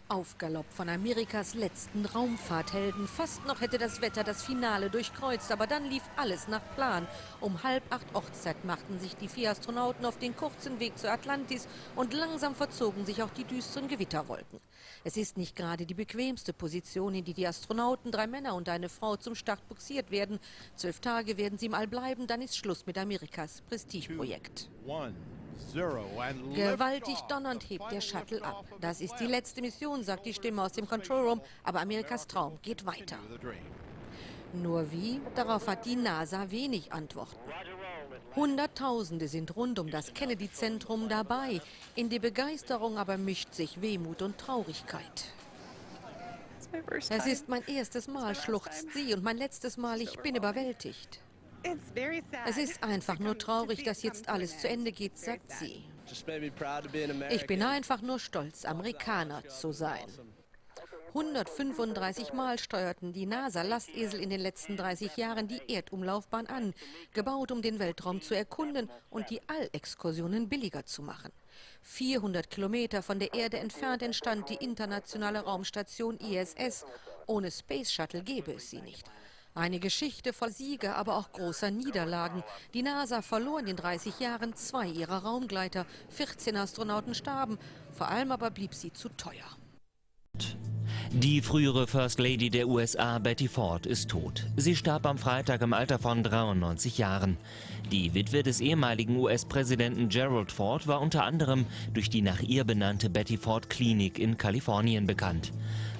Aufgalopp von Amerikas letzten Raumfahrthelden. Fast noch hätte das Wetter das Finale durchkreuzt, aber dann lief alles nach Plan. Um 7:30 Ortszeit machten sich die 4 Astronauten auf den kurzen Weg zur Atlantis und langsam verzogen sich auch die düsteren Gewitterwolken. Es ist nicht gerade die bequemste Position, in die die Astronauten, 3 Männer und eine Frau, zum Start buxiert werden. 12 Tage werden sie im All bleiben, dann ist Schluss mit Amerikas Prestigeprojekt. Gewaltig donnernd hebt der Shuttle ab. Das ist die letzte Mission, sagt die Stimme aus dem Control Room, aber Amerikas Traum geht weiter. Nur wie? Darauf hat die NASA wenig Antworten. Hunderttausende sind rund um das Kennedy-Zentrum dabei. In die Begeisterung aber mischt sich Wehmut und Traurigkeit. Es ist mein erstes Mal, schluchzt sie, und mein letztes Mal, ich bin überwältigt. Es ist einfach nur traurig, dass jetzt alles zu Ende geht, sagt sie. Ich bin einfach nur stolz, Amerikaner zu sein. 135 Mal steuerten die NASA-Lastesel in den letzten 30 Jahren die Erdumlaufbahn an, gebaut, um den Weltraum zu erkunden und die Allexkursionen billiger zu machen. 400 Kilometer von der Erde entfernt entstand die internationale Raumstation ISS. Ohne Space Shuttle gäbe es sie nicht. Eine Geschichte voll Siege, aber auch großer Niederlagen. Die NASA verlor in den 30 Jahren 2 ihrer Raumgleiter, 14 Astronauten starben, vor allem aber blieb sie zu teuer. Die frühere First Lady der USA, Betty Ford, ist tot. Sie starb am Freitag im Alter von 93 Jahren. Die Witwe des ehemaligen US-Präsidenten Gerald Ford war unter anderem durch die nach ihr benannte Betty Ford Klinik in Kalifornien bekannt.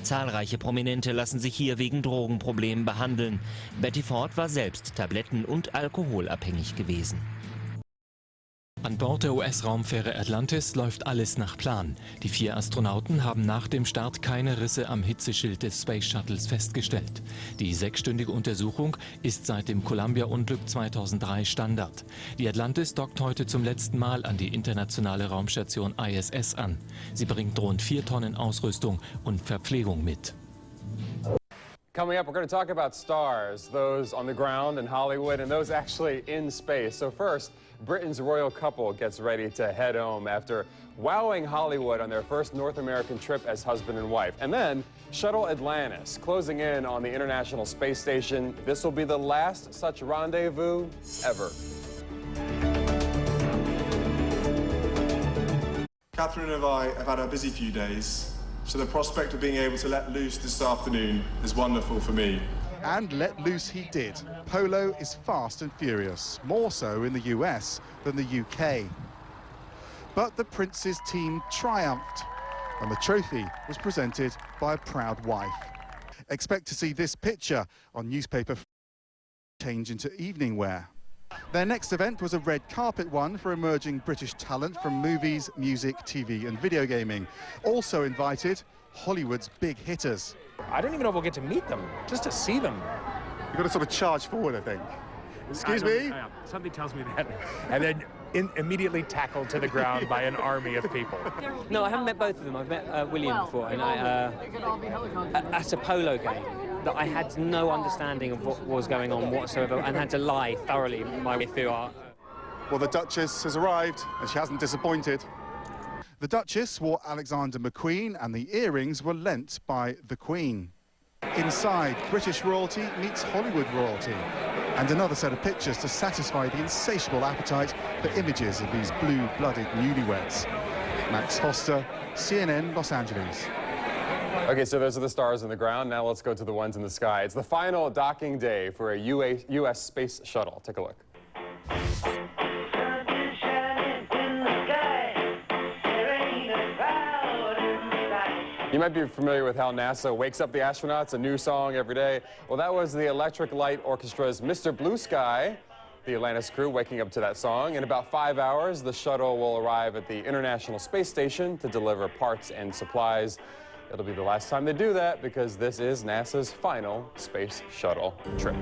Zahlreiche Prominente lassen sich hier wegen Drogenproblemen behandeln. Betty Ford war selbst tabletten- und alkoholabhängig gewesen. An Bord der US-Raumfähre Atlantis läuft alles nach Plan. Die 4 Astronauten haben nach dem Start keine Risse am Hitzeschild des Space Shuttles festgestellt. Die 6-stündige Untersuchung ist seit dem Columbia-Unglück 2003 Standard. Die Atlantis dockt heute zum letzten Mal an die internationale Raumstation ISS an. Sie bringt rund 4 Tonnen Ausrüstung und Verpflegung mit. Coming up, we're going to talk about stars, those on the ground in Hollywood and those actually in space. So first, Britain's royal couple gets ready to head home after wowing Hollywood on their first North American trip as husband and wife. And then, Shuttle Atlantis closing in on the International Space Station. This will be the last such rendezvous ever. Catherine and I have had a busy few days, so the prospect of being able to let loose this afternoon is wonderful for me. And let loose he did. Polo is fast and furious, more so in the US than the UK. But the Prince's team triumphed, and the trophy was presented by a proud wife. Expect to see this picture on newspaper change into evening wear. Their next event was a red carpet one for emerging British talent from movies, music, TV and video gaming. Also invited, Hollywood's big hitters. I don't even know if we'll get to meet them, just to see them. You've got to sort of charge forward, I think. Excuse me? Something tells me that. And then immediately tackled to the ground by an army of people. No, I haven't met both of them. I've met William before, and at a polo game that I had no understanding of what was going on whatsoever and had to lie thoroughly my way through art. Well, the Duchess has arrived, and she hasn't disappointed. The Duchess wore Alexander McQueen, and the earrings were lent by the Queen. Inside, British royalty meets Hollywood royalty, and another set of pictures to satisfy the insatiable appetite for images of these blue-blooded newlyweds. Max Foster, CNN, Los Angeles. Okay, so those are the stars on the ground. Now let's go to the ones in the sky. It's the final docking day for a US space shuttle. Take a look. You might be familiar with how NASA wakes up the astronauts, a new song every day. Well, that was the Electric Light Orchestra's Mr. Blue Sky, the Atlantis crew waking up to that song. In about 5 hours, the shuttle will arrive at the International Space Station to deliver parts and supplies. It'll be the last time they do that because this is NASA's final space shuttle trip.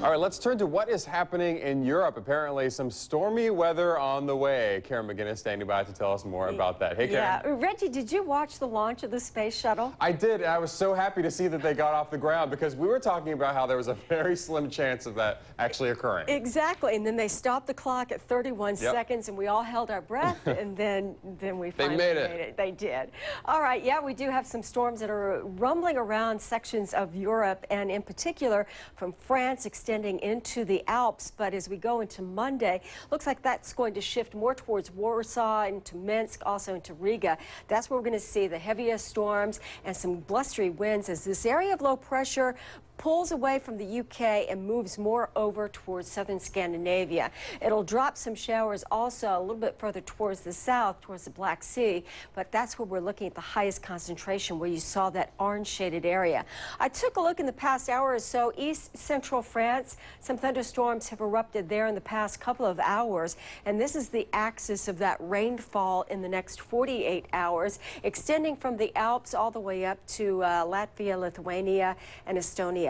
All right, let's turn to what is happening in Europe. Apparently, some stormy weather on the way. Karen McGinnis standing by to tell us more about that. Hey, Karen. Yeah, Reggie, did you watch the launch of the space shuttle? I did, and I was so happy to see that they got off the ground because we were talking about how there was a very slim chance of that actually occurring. Exactly, and then they stopped the clock at 31 seconds, and we all held our breath, and then we finally made it. They did. All right, yeah, we do have some storms that are rumbling around sections of Europe, and in particular from France, extending extending into the Alps, but as we go into Monday, looks like that's going to shift more towards Warsaw, into Minsk, also into Riga. That's where we're going to see the heaviest storms and some blustery winds as this area of low pressure pulls away from the UK and moves more over towards southern Scandinavia. It'll drop some showers also a little bit further towards the south, towards the Black Sea, but that's where we're looking at the highest concentration, where you saw that orange shaded area. I took a look in the past hour or so, east central France. Some thunderstorms have erupted there in the past couple of hours, and this is the axis of that rainfall in the next 48 hours, extending from the Alps all the way up to Latvia, Lithuania, and Estonia.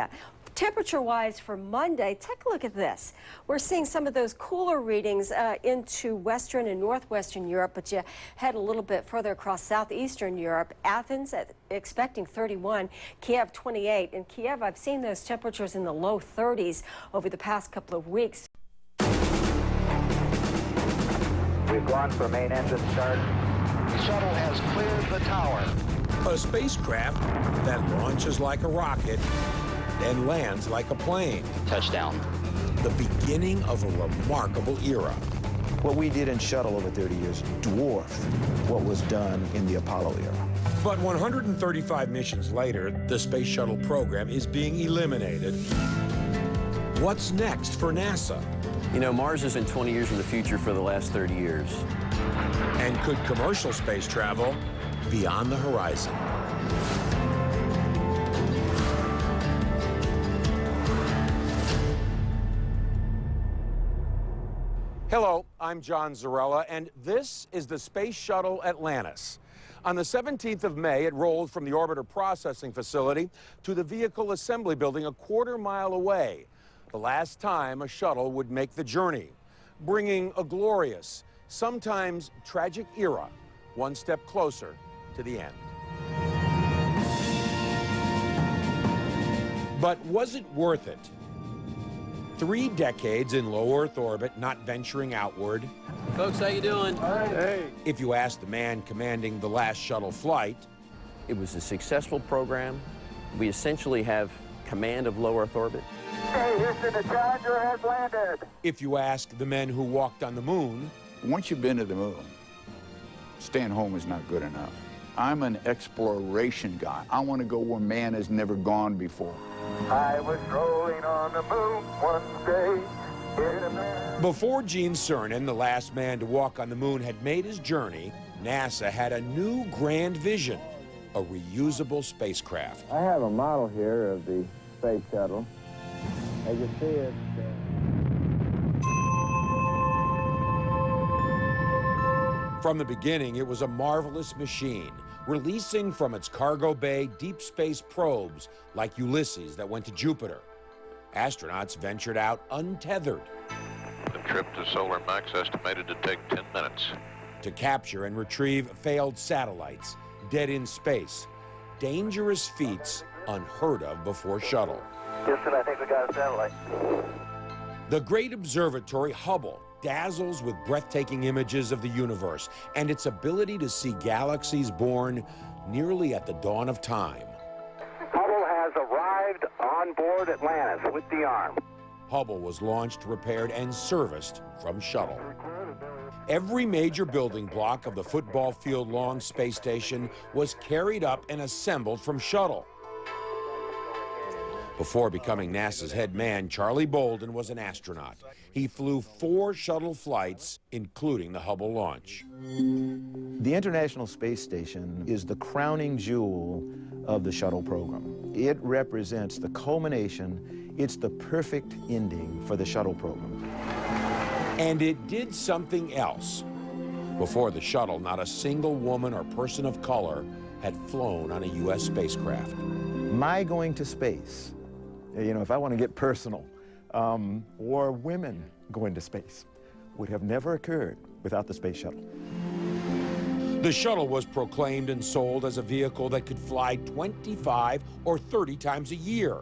Temperature-wise for Monday, take a look at this. We're seeing some of those cooler readings into western and northwestern Europe, but you head a little bit further across southeastern Europe. Athens expecting 31, Kiev 28. In Kiev, I've seen those temperatures in the low 30s over the past couple of weeks. We've gone for main engine start. The shuttle has cleared the tower. A spacecraft that launches like a rocket and lands like a plane. Touchdown. The beginning of a remarkable era. What we did in shuttle over 30 years dwarfed what was done in the Apollo era. But 135 missions later, the space shuttle program is being eliminated. What's next for NASA? You know, Mars has been 20 years in the future for the last 30 years. And could commercial space travel be on the horizon? Hello, I'm John Zarella, and this is the Space Shuttle Atlantis. On the 17th of May, it rolled from the orbiter processing facility to the vehicle assembly building a quarter-mile away, the last time a shuttle would make the journey, bringing a glorious, sometimes tragic era, one step closer to the end. But was it worth it? 3 decades in low Earth orbit, not venturing outward. Folks, how you doing? Hey. If you ask the man commanding the last shuttle flight. It was a successful program. We essentially have command of low Earth orbit. Hey, Houston, the Challenger has landed. If you ask the men who walked on the moon. Once you've been to the moon, staying home is not good enough. I'm an exploration guy. I want to go where man has never gone before. I was rolling on the moon one day. Before Gene Cernan, the last man to walk on the moon, had made his journey, NASA had a new grand vision, a reusable spacecraft. I have a model here of the space shuttle. As you see it. From the beginning, it was a marvelous machine, releasing from its cargo bay deep space probes like Ulysses that went to Jupiter. Astronauts ventured out untethered. The trip to Solar Max estimated to take 10 minutes. To capture and retrieve failed satellites, dead in space. Dangerous feats unheard of before shuttle. Houston, I think we got a satellite. The great observatory, Hubble, dazzles with breathtaking images of the universe and its ability to see galaxies born nearly at the dawn of time. Hubble has arrived on board Atlantis with the arm. Hubble was launched, repaired, and serviced from shuttle. Every major building block of the football field-long space station was carried up and assembled from shuttle. Before becoming NASA's head man, Charlie Bolden was an astronaut. He flew 4 shuttle flights, including the Hubble launch. The International Space Station is the crowning jewel of the shuttle program. It represents the culmination. It's the perfect ending for the shuttle program. And it did something else. Before the shuttle, not a single woman or person of color had flown on a U.S. spacecraft. My going to space, you know, if I want to get personal, or women going to space, would have never occurred without the space shuttle. The shuttle was proclaimed and sold as a vehicle that could fly 25 or 30 times a year.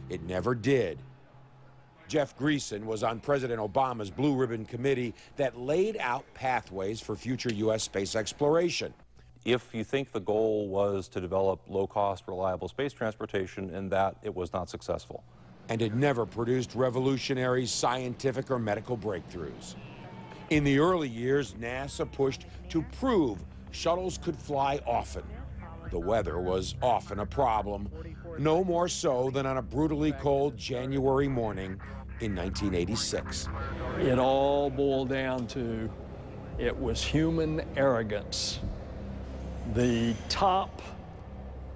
It never did. Jeff Greason was on President Obama's Blue Ribbon Committee that laid out pathways for future U.S. space exploration. If you think the goal was to develop low-cost, reliable space transportation and that it was not successful. and had never produced revolutionary scientific or medical breakthroughs. In the early years, NASA pushed to prove shuttles could fly often. The weather was often a problem, no more so than on a brutally cold January morning in 1986. It all boiled down to it was human arrogance. The top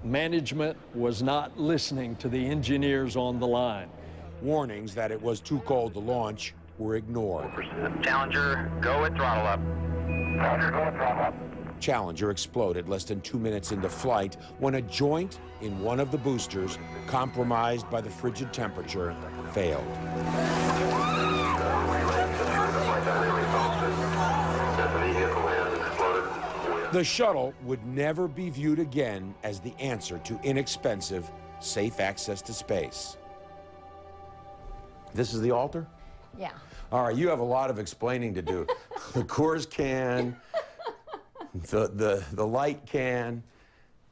management was not listening to the engineers on the line. Warnings that it was too cold to launch were ignored. Challenger, go with throttle up. Roger, go with throttle up. Challenger exploded less than 2 minutes into flight when a joint in one of the boosters, compromised by the frigid temperature, failed. The shuttle would never be viewed again as the answer to inexpensive, safe access to space. This is the altar? Yeah. All right, you have a lot of explaining to do. The Coors can, the light can.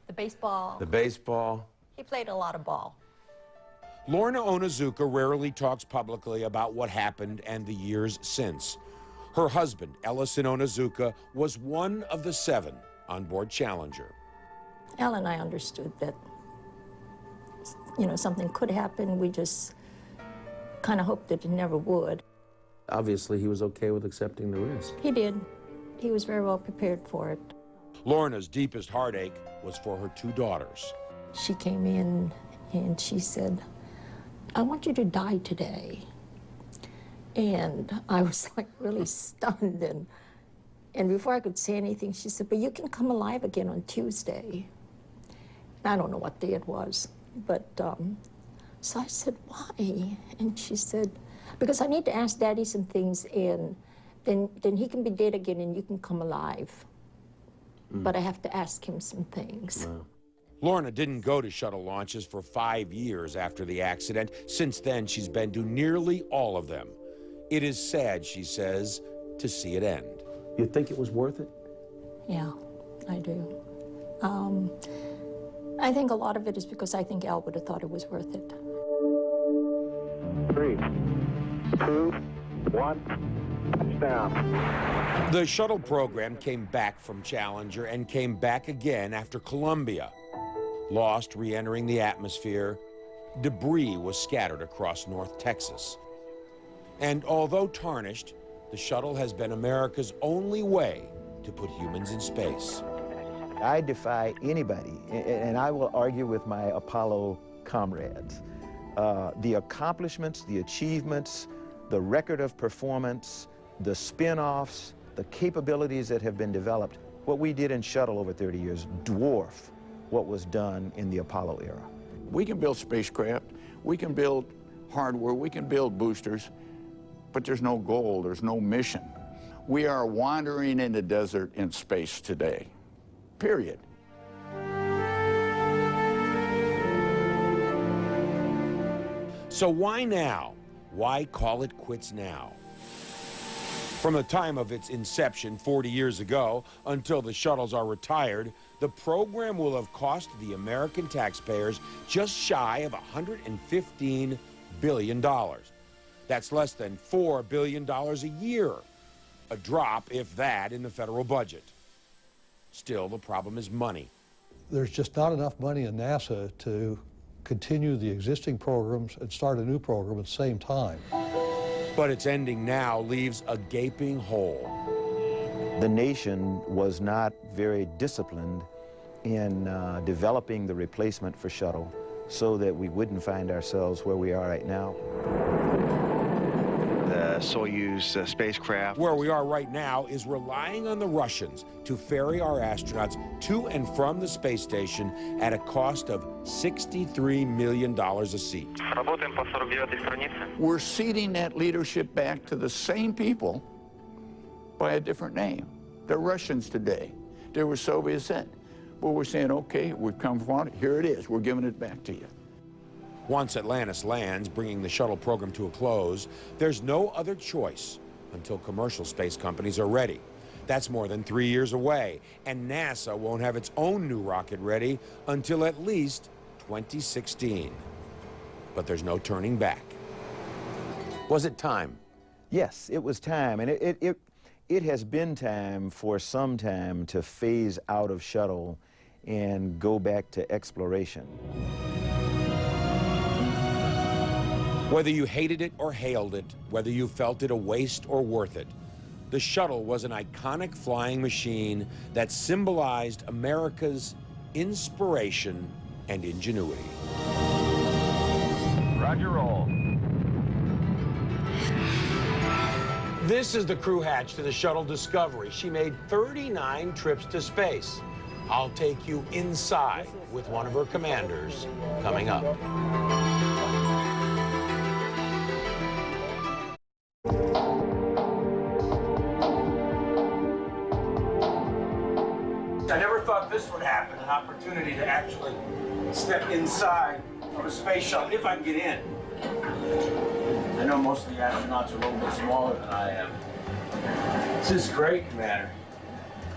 The baseball. The baseball. He played a lot of ball. Lorna Onizuka rarely talks publicly about what happened and the years since. Her husband, Ellison Onizuka, was one of the 7 on board Challenger. Al and I understood that, you know, something could happen. We just kind of hoped that it never would. Obviously, he was okay with accepting the risk. He did. He was very well prepared for it. Lorna's deepest heartache was for her 2 daughters. She came in and she said, I want you to die today. And I was like really stunned. And before I could say anything, she said, but you can come alive again on Tuesday. And I don't know what day it was. But so I said, why? And she said, because I need to ask Daddy some things, and then he can be dead again and you can come alive. But I have to ask him some things. Wow. Lorna didn't go to shuttle launches for 5 years after the accident. Since then, she's been to nearly all of them. It is sad, she says, to see it end. You think it was worth it? Yeah, I do. I think a lot of it is because I think Al would have thought it was worth it. 3, 2, 1, touchdown. The shuttle program came back from Challenger and came back again after Columbia. Lost re-entering the atmosphere, debris was scattered across North Texas. And although tarnished, the shuttle has been America's only way to put humans in space. I defy anybody, and I will argue with my Apollo comrades. The accomplishments, the achievements, the record of performance, the spin-offs, the capabilities that have been developed, what we did in shuttle over 30 years dwarf what was done in the Apollo era. We can build spacecraft, we can build hardware, we can build boosters, but there's no goal, there's no mission. We are wandering in the desert in space today, period. So why now? Why call it quits now? From the time of its inception 40 years ago until the shuttles are retired, the program will have cost the American taxpayers just shy of $115 billion. That's less than $4 billion a year. A drop, if that, in the federal budget. Still, the problem is money. There's just not enough money in NASA to continue the existing programs and start a new program at the same time. But its ending now leaves a gaping hole. The nation was not very disciplined in developing the replacement for shuttle so that we wouldn't find ourselves where we are right now. The Soyuz spacecraft. Where we are right now is relying on the Russians to ferry our astronauts to and from the space station at a cost of $63 million a seat. We're ceding that leadership back to the same people by a different name. They're Russians today. They were Soviets then. But we're saying, okay, we've come from it, here it is, we're giving it back to you. Once Atlantis lands, bringing the shuttle program to a close, there's no other choice until commercial space companies are ready. That's more than 3 years away, and NASA won't have its own new rocket ready until at least 2016. but there's no turning back. Was it time? Yes, it was time, and it has been time for some time to phase out of shuttle and go back to exploration. Whether you hated it or hailed it, whether you felt it a waste or worth it, the shuttle was an iconic flying machine that symbolized America's inspiration and ingenuity. Roger, roll. This is the crew hatch to the shuttle Discovery. She made 39 trips to space. I'll take you inside with one of her commanders coming up. I never thought this would happen, an opportunity to actually step inside of a space shuttle, if I can get in. I know most of the astronauts are a little bit smaller than I am. This is great, Commander.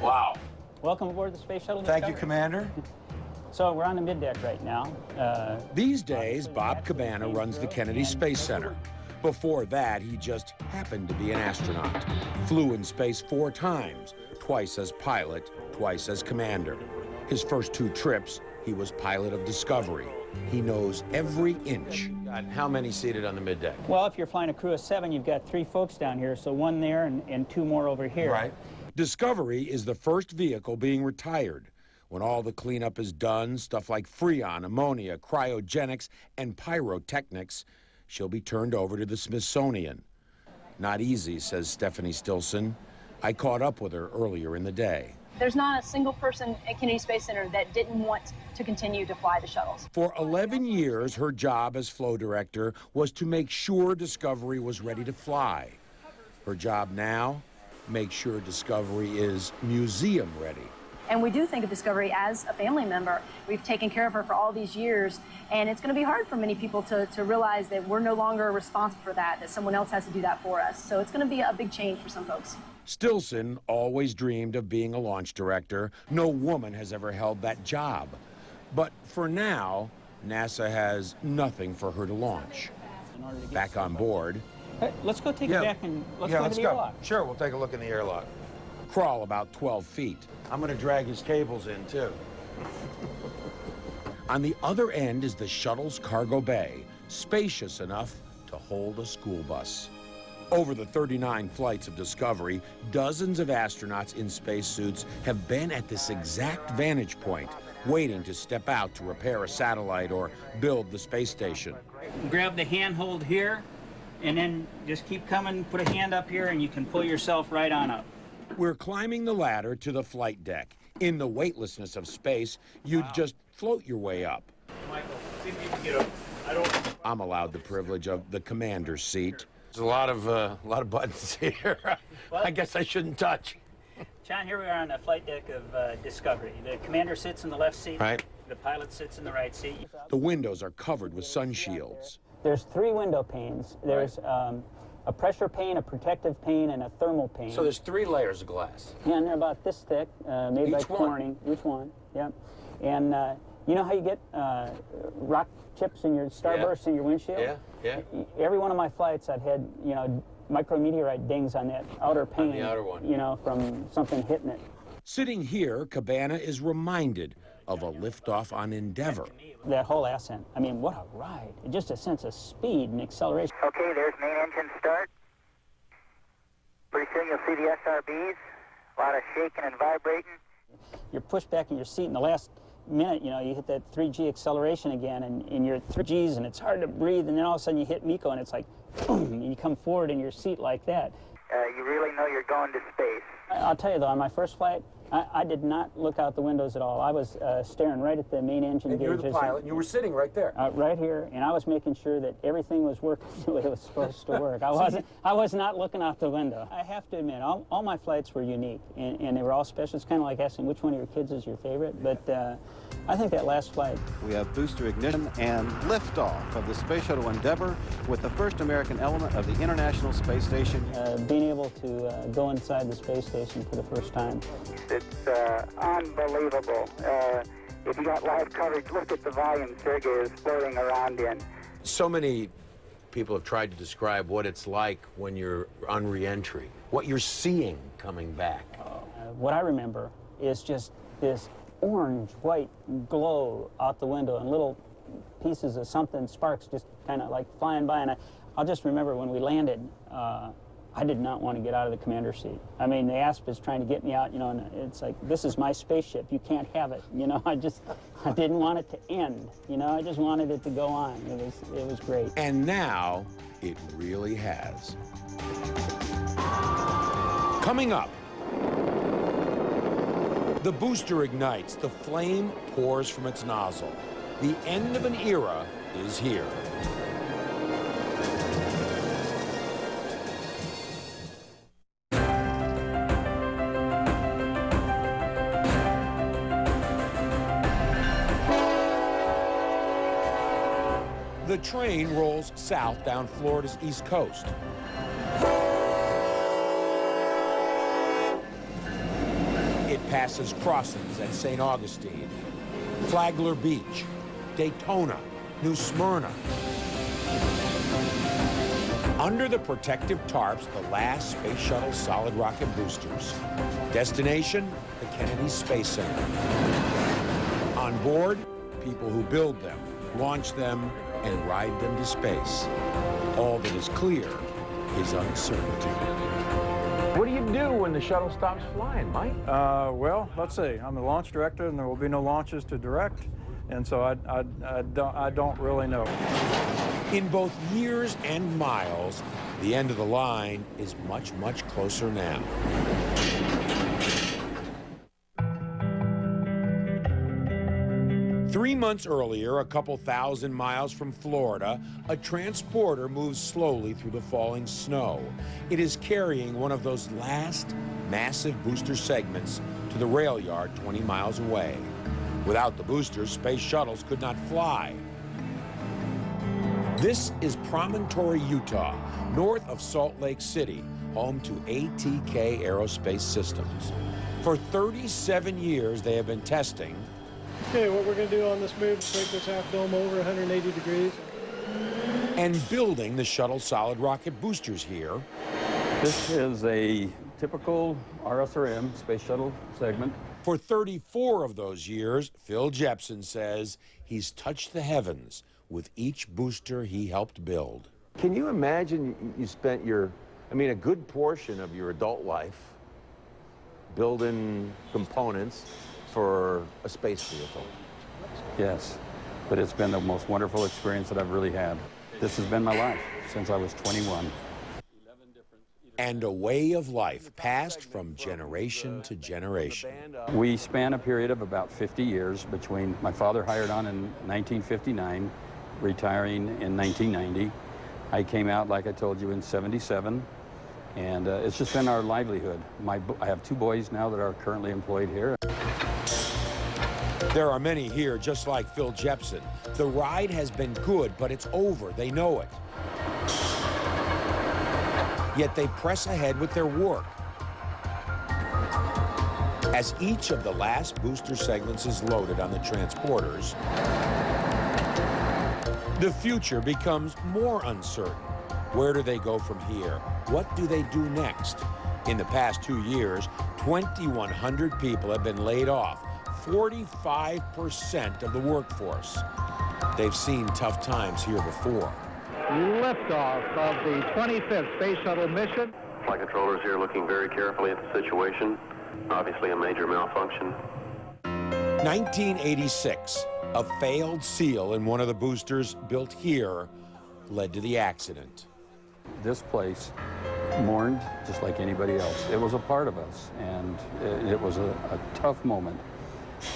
Wow. Welcome aboard the Space Shuttle Thank Discovery. you, Commander. So we're on the middeck right now. These days, Bob Cabana runs the Kennedy Space Center. Before that, he just happened to be an astronaut. Flew in space 4 times, twice as pilot, twice as commander. His first 2 trips, he was pilot of Discovery. He knows every inch. How many seated on the middeck? Well, if you're flying a crew of 7, you've got 3 folks down here, so 1 there and 2 more over here. Right. Discovery is the first vehicle being retired. When all the cleanup is done, stuff like Freon, ammonia, cryogenics, and pyrotechnics, she'll be turned over to the Smithsonian. Not easy, says Stephanie Stilson. I caught up with her earlier in the day. There's not a single person at Kennedy Space Center that didn't want to continue to fly the shuttles. For 11 years, her job as flow director was to make sure Discovery was ready to fly. Her job now, make sure Discovery is museum ready. And we do think of Discovery as a family member. We've taken care of her for all these years, and it's going to be hard for many people to realize that we're no longer responsible for that someone else has to do that for us. So it's going to be a big change for some folks. Stilson always dreamed of being a launch director. No woman has ever held that job. But for now, NASA has nothing for her to launch. Back on board. Hey, let's go take it back and let's go to the airlock. Sure, we'll take a look in the airlock. Crawl about 12 feet. I'm going to drag his cables in, too. On the other end is the shuttle's cargo bay, spacious enough to hold a school bus. Over the 39 flights of Discovery, dozens of astronauts in spacesuits have been at this exact vantage point, waiting to step out to repair a satellite or build the space station. Grab the handhold here, and then just keep coming, put a hand up here, and you can pull yourself right on up. We're climbing the ladder to the flight deck. In the weightlessness of space, you'd just float your way up. Michael, see if you can get up. I'm allowed the privilege of the commander's seat. There's a lot of buttons here. I guess I shouldn't touch. John, here we are on the flight deck of Discovery. The commander sits in the left seat. Right. The pilot sits in the right seat. The windows are covered with sun shields. There's 3 window panes. There's a pressure pane, a protective pane, and a thermal pane. So there's 3 layers of glass. Yeah, and they're about this thick, made by Each one? Corning. Each one, yep. And you know how you get rock chips in your starbursts in your windshield? Yeah. Every one of my flights, I've had, micrometeorite dings on that outer pane. On the outer one. From something hitting it. Sitting here, Cabana is reminded of a liftoff on Endeavour. That whole ascent, I mean, what a ride. Just a sense of speed and acceleration. Okay, there's main engine start. Pretty soon you'll see the SRBs. A lot of shaking and vibrating. You're pushed back in your seat in the last minute, you hit that 3G acceleration again, and you're 3Gs, and it's hard to breathe, and then all of a sudden you hit MECO, and it's like, boom, and you come forward in your seat like that. You really know you're going to space. I'll tell you, though, on my first flight, I did not look out the windows at all. I was staring right at the main engine And gauges. you're the pilot, and you were sitting right there. Right here, and I was making sure that everything was working the way it was supposed to work. I was not looking out the window. I have to admit, all my flights were unique, and they were all special. It's kind of like asking which one of your kids is your favorite, but I think that last flight. We have booster ignition and liftoff of the Space Shuttle Endeavour with the first American element of the International Space Station. Being able to go inside the space station for the first time. It's unbelievable. If you got live coverage, look at the volume Sergei is floating around in. So many people have tried to describe what it's like when you're on re-entry, what you're seeing coming back. What I remember is just this orange-white glow out the window and little pieces of something, sparks just kind of like flying by. And I'll just remember when we landed, I did not want to get out of the commander's seat. I mean, the ASP is trying to get me out, you know, and it's like, this is my spaceship. You can't have it. You know, I didn't want it to end. You know, I just wanted it to go on. It was great. And now it really has. Coming up, the booster ignites, the flame pours from its nozzle. The end of an era is here. The train rolls south down Florida's east coast. It passes crossings at St. Augustine, Flagler Beach, Daytona, New Smyrna. Under the protective tarps, the last Space Shuttle solid rocket boosters. Destination, the Kennedy Space Center. On board, people who build them, launch them, and ride them to space. All that is clear is uncertainty. What do you do when the shuttle stops flying, Mike? Well, let's see. I'm the launch director, and there will be no launches to direct, and so I don't really know. In both years and miles, the end of the line is much, much closer now. Three months earlier, a couple thousand miles from Florida, a transporter moves slowly through the falling snow. It is carrying one of those last massive booster segments to the rail yard 20 miles away. Without the boosters, space shuttles could not fly. This is Promontory, Utah, north of Salt Lake City, home to ATK Aerospace Systems. For 37 years, they have been testing. Okay, what we're going to do on this move is take this half dome over 180 degrees. And building the shuttle solid rocket boosters here. This is a typical RSRM space shuttle segment. For 34 of those years, Phil Jepson says he's touched the heavens with each booster he helped build. Can you imagine you spent a good portion of your adult life building components for a space vehicle? Yes, but it's been the most wonderful experience that I've really had. This has been my life since I was 21. And a way of life passed from generation to generation. We span a period of about 50 years between my father hired on in 1959, retiring in 1990. I came out, like I told you, in 77, and it's just been our livelihood. I have two boys now that are currently employed here. There are many here just like Phil Jepson. The ride has been good, but it's over. They know it. Yet they press ahead with their work. As each of the last booster segments is loaded on the transporters, the future becomes more uncertain. Where do they go from here? What do they do next? In the past 2 years, 2,100 people have been laid off, 45% of the workforce. They've seen tough times here before. Liftoff of the 25th Space Shuttle mission. Flight controllers here looking very carefully at the situation. Obviously a major malfunction. 1986, a failed seal in one of the boosters built here led to the accident. This place mourned just like anybody else. It was a part of us, and it was a tough moment.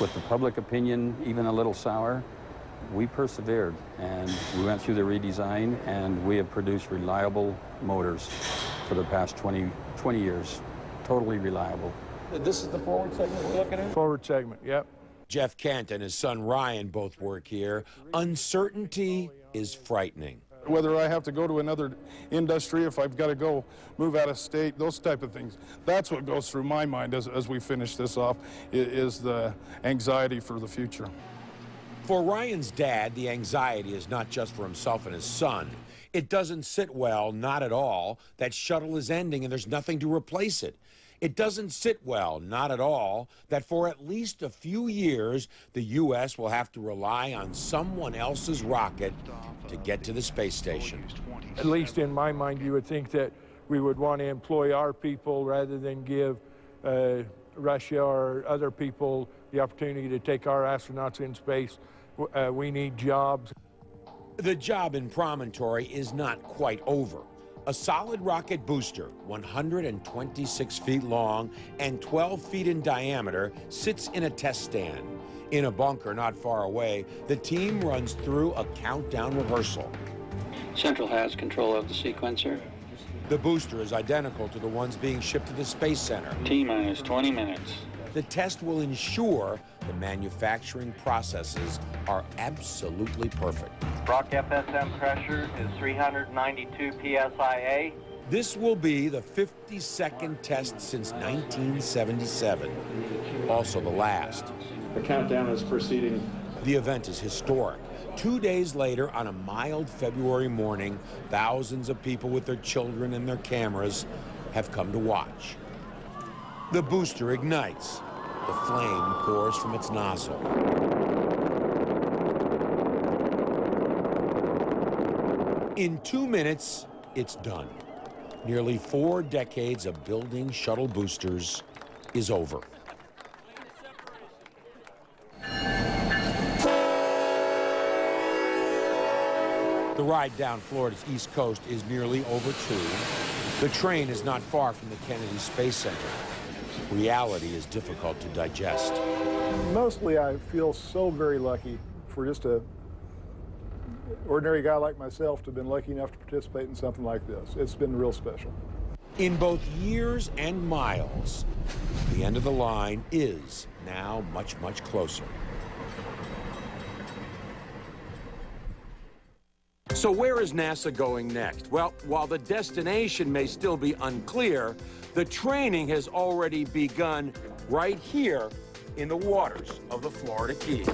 With the public opinion even a little sour, we persevered, and we went through the redesign, and we have produced reliable motors for the past 20 years. Totally reliable. This is the forward segment we're looking at? Forward segment, yep. Jeff Kent and his son Ryan both work here. Uncertainty is frightening. Whether I have to go to another industry, if I've got to go move out of state, those type of things. That's what goes through my mind as we finish this off, is the anxiety for the future. For Ryan's dad, the anxiety is not just for himself and his son. It doesn't sit well, not at all, that shuttle is ending and there's nothing to replace it. It doesn't sit well, not at all, that for at least a few years, the U.S. will have to rely on someone else's rocket to get to the space station. At least in my mind, you would think that we would want to employ our people rather than give Russia or other people the opportunity to take our astronauts in space. We need jobs. The job in Promontory is not quite over. A solid rocket booster, 126 feet long and 12 feet in diameter, sits in a test stand. In a bunker not far away, the team runs through a countdown rehearsal. Central has control of the sequencer. The booster is identical to the ones being shipped to the Space Center. T-minus 20 minutes. The test will ensure the manufacturing processes are absolutely perfect. Rock FSM pressure is 392 psia. This will be the 52nd test since 1977. Also the last. The countdown is proceeding. The event is historic. 2 days later, on a mild February morning, thousands of people with their children and their cameras have come to watch. The booster ignites. The flame pours from its nozzle. In 2 minutes, it's done. Nearly 4 decades of building shuttle boosters is over. The ride down Florida's East Coast is nearly over too. The train is not far from the Kennedy Space Center. Reality is difficult to digest. Mostly I feel so very lucky for just a ordinary guy like myself to have been lucky enough to participate in something like this. It's been real special. In both years and miles, the end of the line is now much, much closer. So where is NASA going next? Well, while the destination may still be unclear, the training has already begun right here in the waters of the Florida Keys.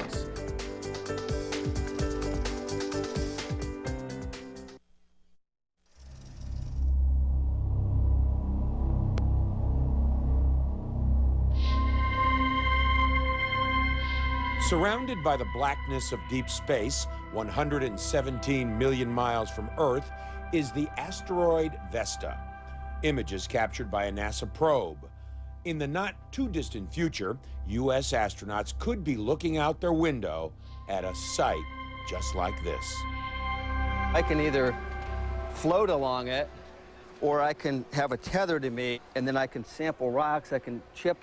Surrounded by the blackness of deep space, 117 million miles from Earth, is the asteroid Vesta. Images captured by a NASA probe. In the not-too-distant future, U.S. astronauts could be looking out their window at a sight just like this. I can either float along it, or I can have a tether to me, and then I can sample rocks, I can chip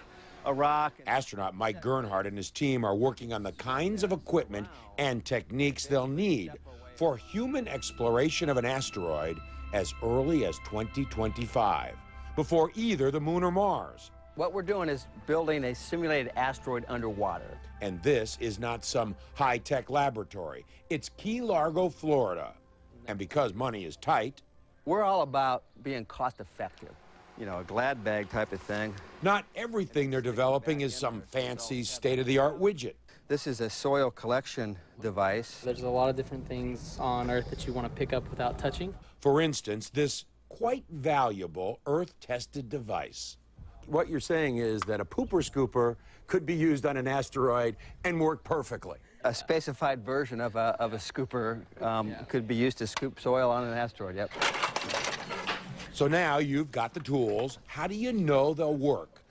a rock. Astronaut Mike Gernhardt and his team are working on the kinds of equipment and techniques they'll need for human exploration of an asteroid as early as 2025, before either the Moon or Mars. What we're doing is building a simulated asteroid underwater. And this is not some high-tech laboratory. It's Key Largo, Florida. And because money is tight, we're all about being cost-effective. You know, a glad bag type of thing. Not everything they're developing is some fancy state-of-the-art widget. This is a soil collection device. There's a lot of different things on Earth that you want to pick up without touching. For instance, this quite valuable Earth-tested device. What you're saying is that a pooper scooper could be used on an asteroid and work perfectly. A specified version of a scooper could be used to scoop soil on an asteroid, yep. So now you've got the tools. How do you know they'll work?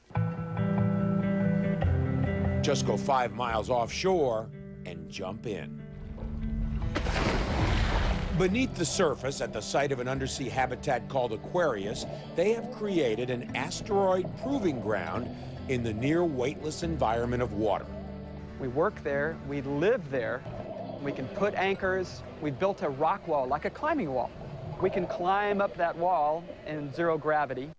Just go 5 miles offshore and jump in. Beneath the surface, at the site of an undersea habitat called Aquarius, they have created an asteroid proving ground in the near weightless environment of water. We work there, we live there, we can put anchors. We've built a rock wall, like a climbing wall. We can climb up that wall in zero gravity.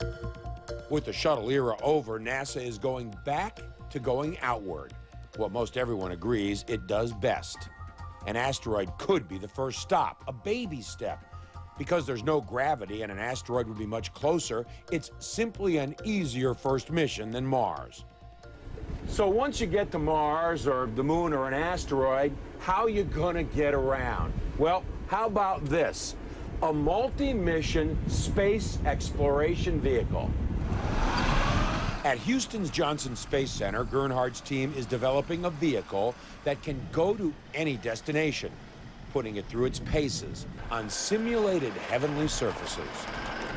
With the shuttle era over, NASA is going back to going outward. What most everyone agrees it does best. An asteroid could be the first stop, a baby step. Because there's no gravity and an asteroid would be much closer, it's simply an easier first mission than Mars. So once you get to Mars or the Moon or an asteroid, how you gonna get around? Well, how about this? A multi-mission space exploration vehicle. At Houston's Johnson Space Center, Gernhardt's team is developing a vehicle that can go to any destination, putting it through its paces on simulated heavenly surfaces.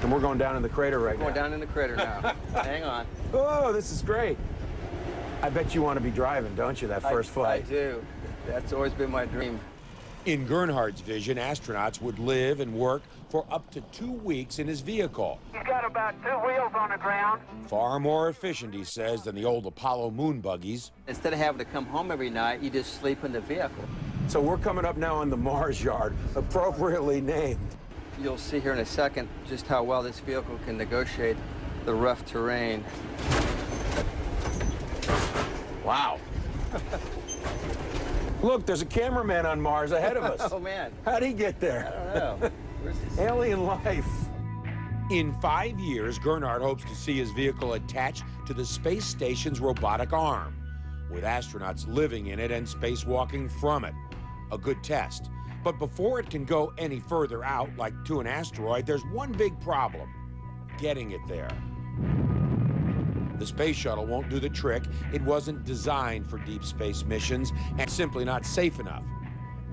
And we're going down in the crater right now. We're going down in the crater now. Hang on. Oh, this is great. I bet you want to be driving, don't you, that first flight? I do. That's always been my dream. In Gernhardt's vision, astronauts would live and work for up to 2 weeks in his vehicle. He's got about 2 wheels on the ground. Far more efficient, he says, than the old Apollo moon buggies. Instead of having to come home every night, you just sleep in the vehicle. So we're coming up now on the Mars yard, appropriately named. You'll see here in a second just how well this vehicle can negotiate the rough terrain. Wow. Look, there's a cameraman on Mars ahead of us. Oh, man. How'd he get there? I don't know. Alien life. In 5 years, Gernhardt hopes to see his vehicle attached to the space station's robotic arm, with astronauts living in it and spacewalking from it. A good test. But before it can go any further out, like to an asteroid, there's one big problem: getting it there. The space shuttle won't do the trick. It wasn't designed for deep space missions and simply not safe enough.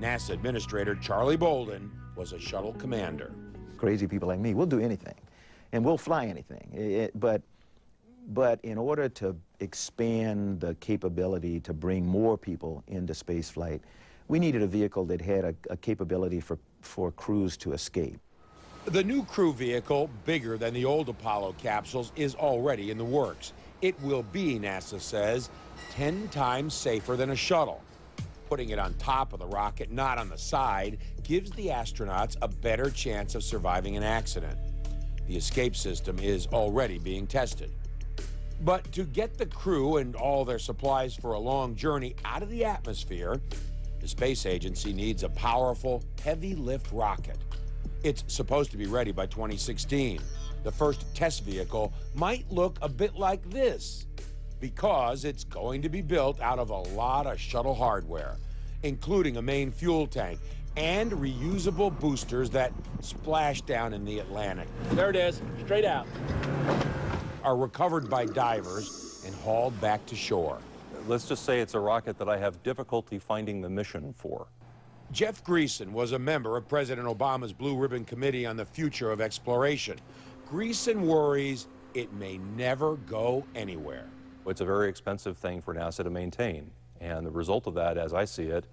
NASA Administrator Charlie Bolden was a shuttle commander. Crazy people like me, we'll do anything, and we'll fly anything. But in order to expand the capability to bring more people into space flight, we needed a vehicle that had a capability for crews to escape. The new crew vehicle, bigger than the old Apollo capsules, is already in the works. It will be, NASA says, 10 times safer than a shuttle. Putting it on top of the rocket, not on the side, gives the astronauts a better chance of surviving an accident. The escape system is already being tested. But to get the crew and all their supplies for a long journey out of the atmosphere, the space agency needs a powerful, heavy-lift rocket. It's supposed to be ready by 2016. The first test vehicle might look a bit like this, because it's going to be built out of a lot of shuttle hardware, including a main fuel tank and reusable boosters that splash down in the Atlantic. There it is, straight out. Are recovered by divers and hauled back to shore. Let's just say it's a rocket that I have difficulty finding the mission for. Jeff Greason was a member of President Obama's Blue Ribbon Committee on the Future of Exploration. Greason worries it may never go anywhere. It's a very expensive thing for NASA to maintain. And the result of that, as I see it,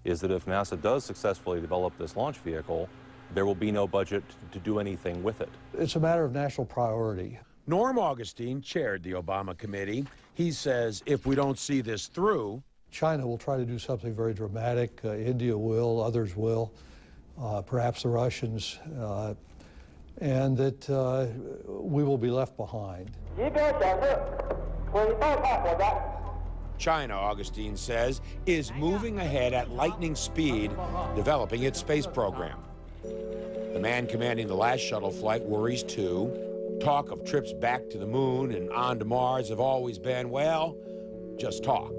is that if NASA does successfully develop this launch vehicle, there will be no budget to do anything with it. It's a matter of national priority. Norm Augustine chaired the Obama committee. He says if we don't see this through, China will try to do something very dramatic. India will, others will, perhaps the Russians, and that we will be left behind. China, Augustine says, is moving ahead at lightning speed, developing its space program. The man commanding the last shuttle flight worries too. Talk of trips back to the moon and on to Mars have always been, well, just talk.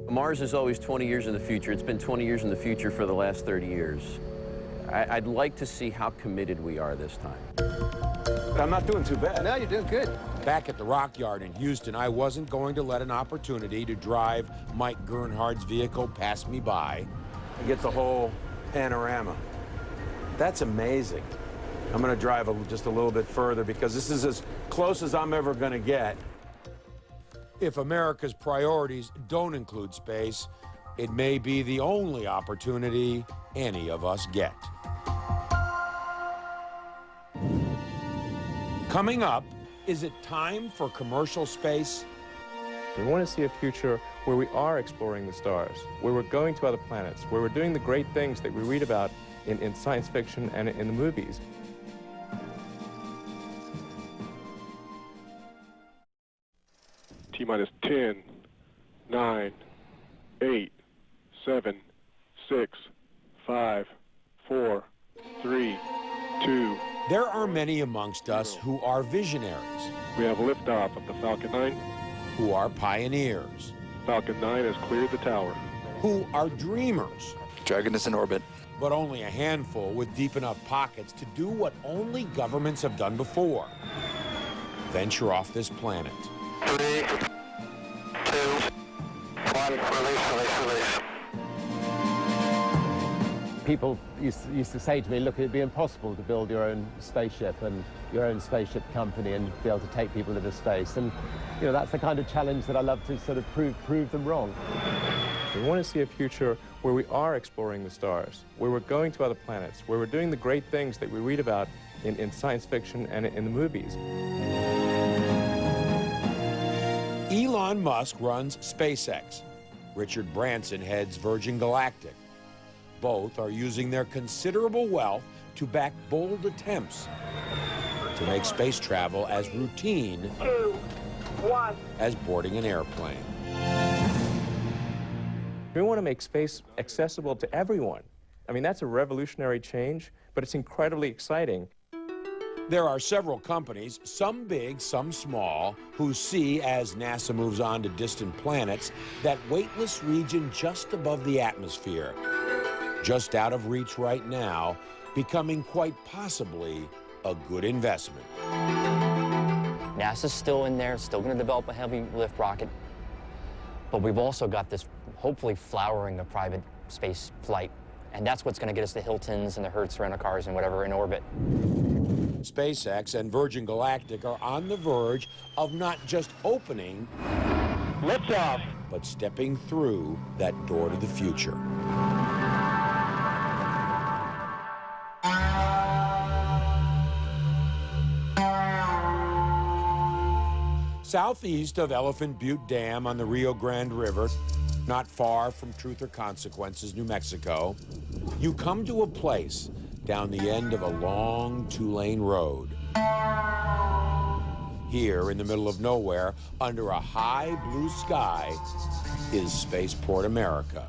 Mars is always 20 years in the future. It's been 20 years in the future for the last 30 years. I'd like to see how committed we are this time. I'm not doing too bad. No, you're doing good. Back at the Rock Yard in Houston, I wasn't going to let an opportunity to drive Mike Gernhardt's vehicle pass me by and get the whole panorama. That's amazing. I'm going to drive just a little bit further because this is as close as I'm ever going to get. If America's priorities don't include space, it may be the only opportunity any of us get. Coming up, is it time for commercial space? We want to see a future where we are exploring the stars, where we're going to other planets, where we're doing the great things that we read about in science fiction and in the movies. T-minus 10, 9, 8, 7, 6, 5, 4, 3, 2. There are many amongst us who are visionaries. We have liftoff of the Falcon 9. Who are pioneers. Falcon 9 has cleared the tower. Who are dreamers. Dragon is in orbit. But only a handful with deep enough pockets to do what only governments have done before. Venture off this planet. 3, 2, 1, release. People used to say to me, look, it'd be impossible to build your own spaceship and your own spaceship company and be able to take people into space. And, you know, that's the kind of challenge that I love to sort of prove them wrong. We want to see a future where we are exploring the stars, where we're going to other planets, where we're doing the great things that we read about in science fiction and in the movies. Elon Musk runs SpaceX. Richard Branson heads Virgin Galactic. Both are using their considerable wealth to back bold attempts to make space travel as routine as boarding an airplane. We want to make space accessible to everyone. I mean, that's a revolutionary change, but it's incredibly exciting. There are several companies, some big, some small, who see, as NASA moves on to distant planets, that weightless region just above the atmosphere, just out of reach right now, becoming quite possibly a good investment. NASA's still in there, still going to develop a heavy lift rocket, but we've also got this hopefully flowering of private space flight, and that's what's going to get us the Hiltons and the Hertz rental cars and whatever in orbit. SpaceX and Virgin Galactic are on the verge of not just opening liftoff, but stepping through that door to the future. Southeast of Elephant Butte Dam on the Rio Grande River, not far from Truth or Consequences, New Mexico, you come to a place down the end of a long two-lane road. Here, in the middle of nowhere, under a high blue sky, is Spaceport America.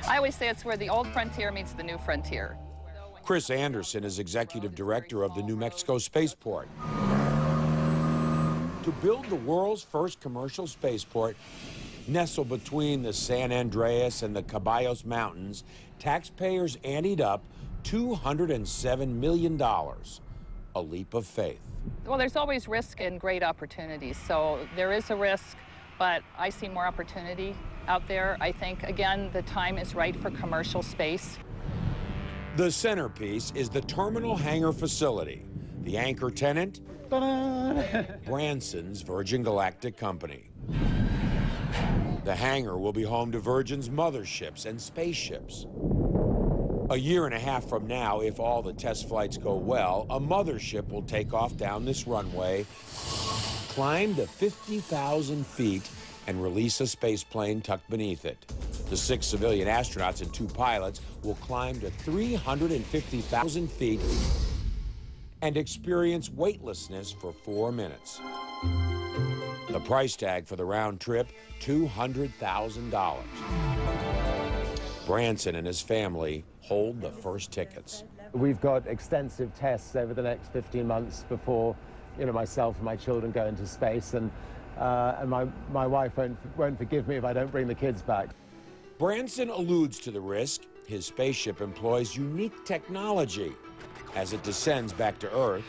I always say it's where the old frontier meets the new frontier. Chris Anderson is executive director of the New Mexico Spaceport. To build the world's first commercial spaceport, nestled between the San Andreas and the Caballos Mountains, taxpayers anteed up $207 million, a leap of faith. Well, there's always risk and great opportunities. So there is a risk, but I see more opportunity out there. I think, again, the time is right for commercial space. The centerpiece is the terminal hangar facility. The anchor tenant, Branson's Virgin Galactic Company. The hangar will be home to Virgin's motherships and spaceships. A year and a half from now, if all the test flights go well, a mothership will take off down this runway, climb to 50,000 feet, and release a spaceplane tucked beneath it. The 6 civilian astronauts and 2 pilots will climb to 350,000 feet and experience weightlessness for 4 minutes. The price tag for the round trip, $200,000. Branson and his family hold the first tickets. We've got extensive tests over the next 15 months before, you know, myself and my children go into space, and my wife won't forgive me if I don't bring the kids back. Branson alludes to the risk. His spaceship employs unique technology. As it descends back to Earth,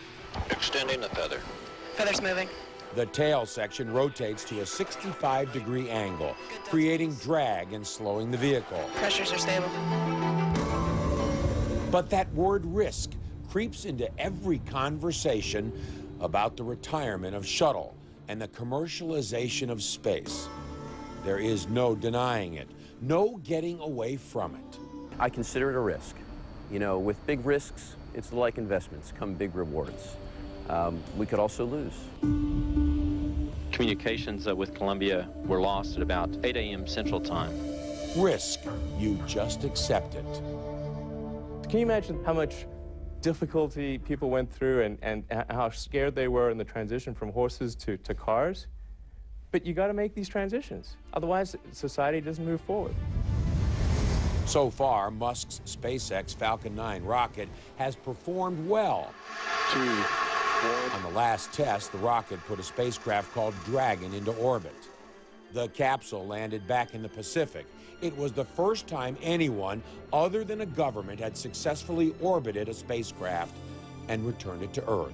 Extending the feather. Feather's moving. the tail section rotates to a 65-degree angle, creating drag and slowing the vehicle. Pressures are stable. But that word risk creeps into every conversation about the retirement of shuttle and the commercialization of space. There is no denying it, no getting away from it. I consider it a risk. You know, with big risks, it's like investments, come big rewards. We could also lose. Communications with Columbia were lost at about 8 a.m. Central Time. Risk, you just accept it. Can you imagine how much difficulty people went through and how scared they were in the transition from horses to cars? But you got to make these transitions. Otherwise, society doesn't move forward. So far, Musk's SpaceX Falcon 9 rocket has performed well. On the last test, the rocket put a spacecraft called Dragon into orbit. The capsule landed back in the Pacific. It was the first time anyone other than a government had successfully orbited a spacecraft and returned it to Earth.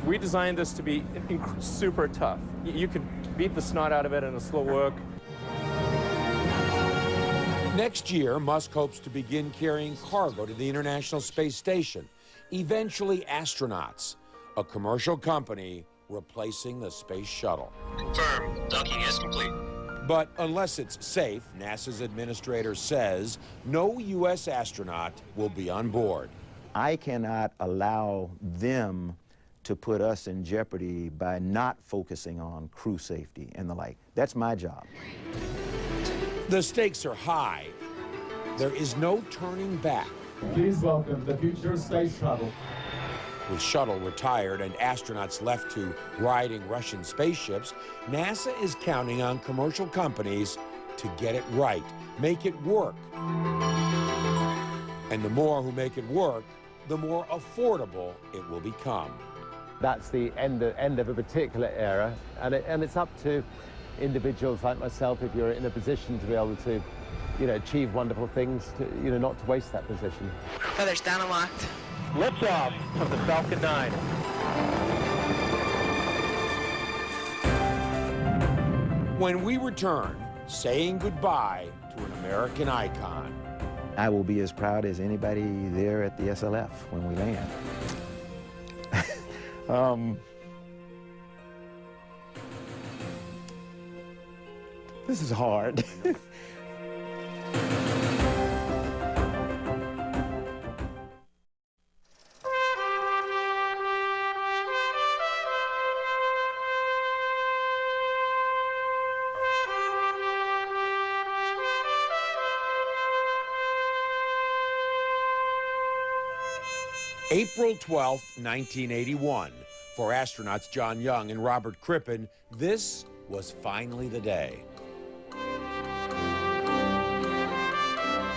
We designed this to be super tough. You could beat the snot out of it in a slow work. Next year, Musk hopes to begin carrying cargo to the International Space Station, eventually astronauts, a commercial company replacing the space shuttle. Confirmed. Docking is complete. But unless it's safe, NASA's administrator says no U.S. astronaut will be on board. I cannot allow them to put us in jeopardy by not focusing on crew safety and the like. That's my job. The stakes are high. There is no turning back. Please welcome the future space shuttle. With shuttle retired and astronauts left to riding Russian spaceships, NASA is counting on commercial companies to get it right, make it work. And the more who make it work, the more affordable it will become. That's the end of a particular era, and it's up to individuals like myself, if you're in a position to be able to, achieve wonderful things, to, not to waste that position. Feathers down and locked. Liftoff of the Falcon 9. When we return, saying goodbye to an American icon. I will be as proud as anybody there at the SLF when we land. This is hard. April 12, 1981. For astronauts John Young and Robert Crippen, this was finally the day.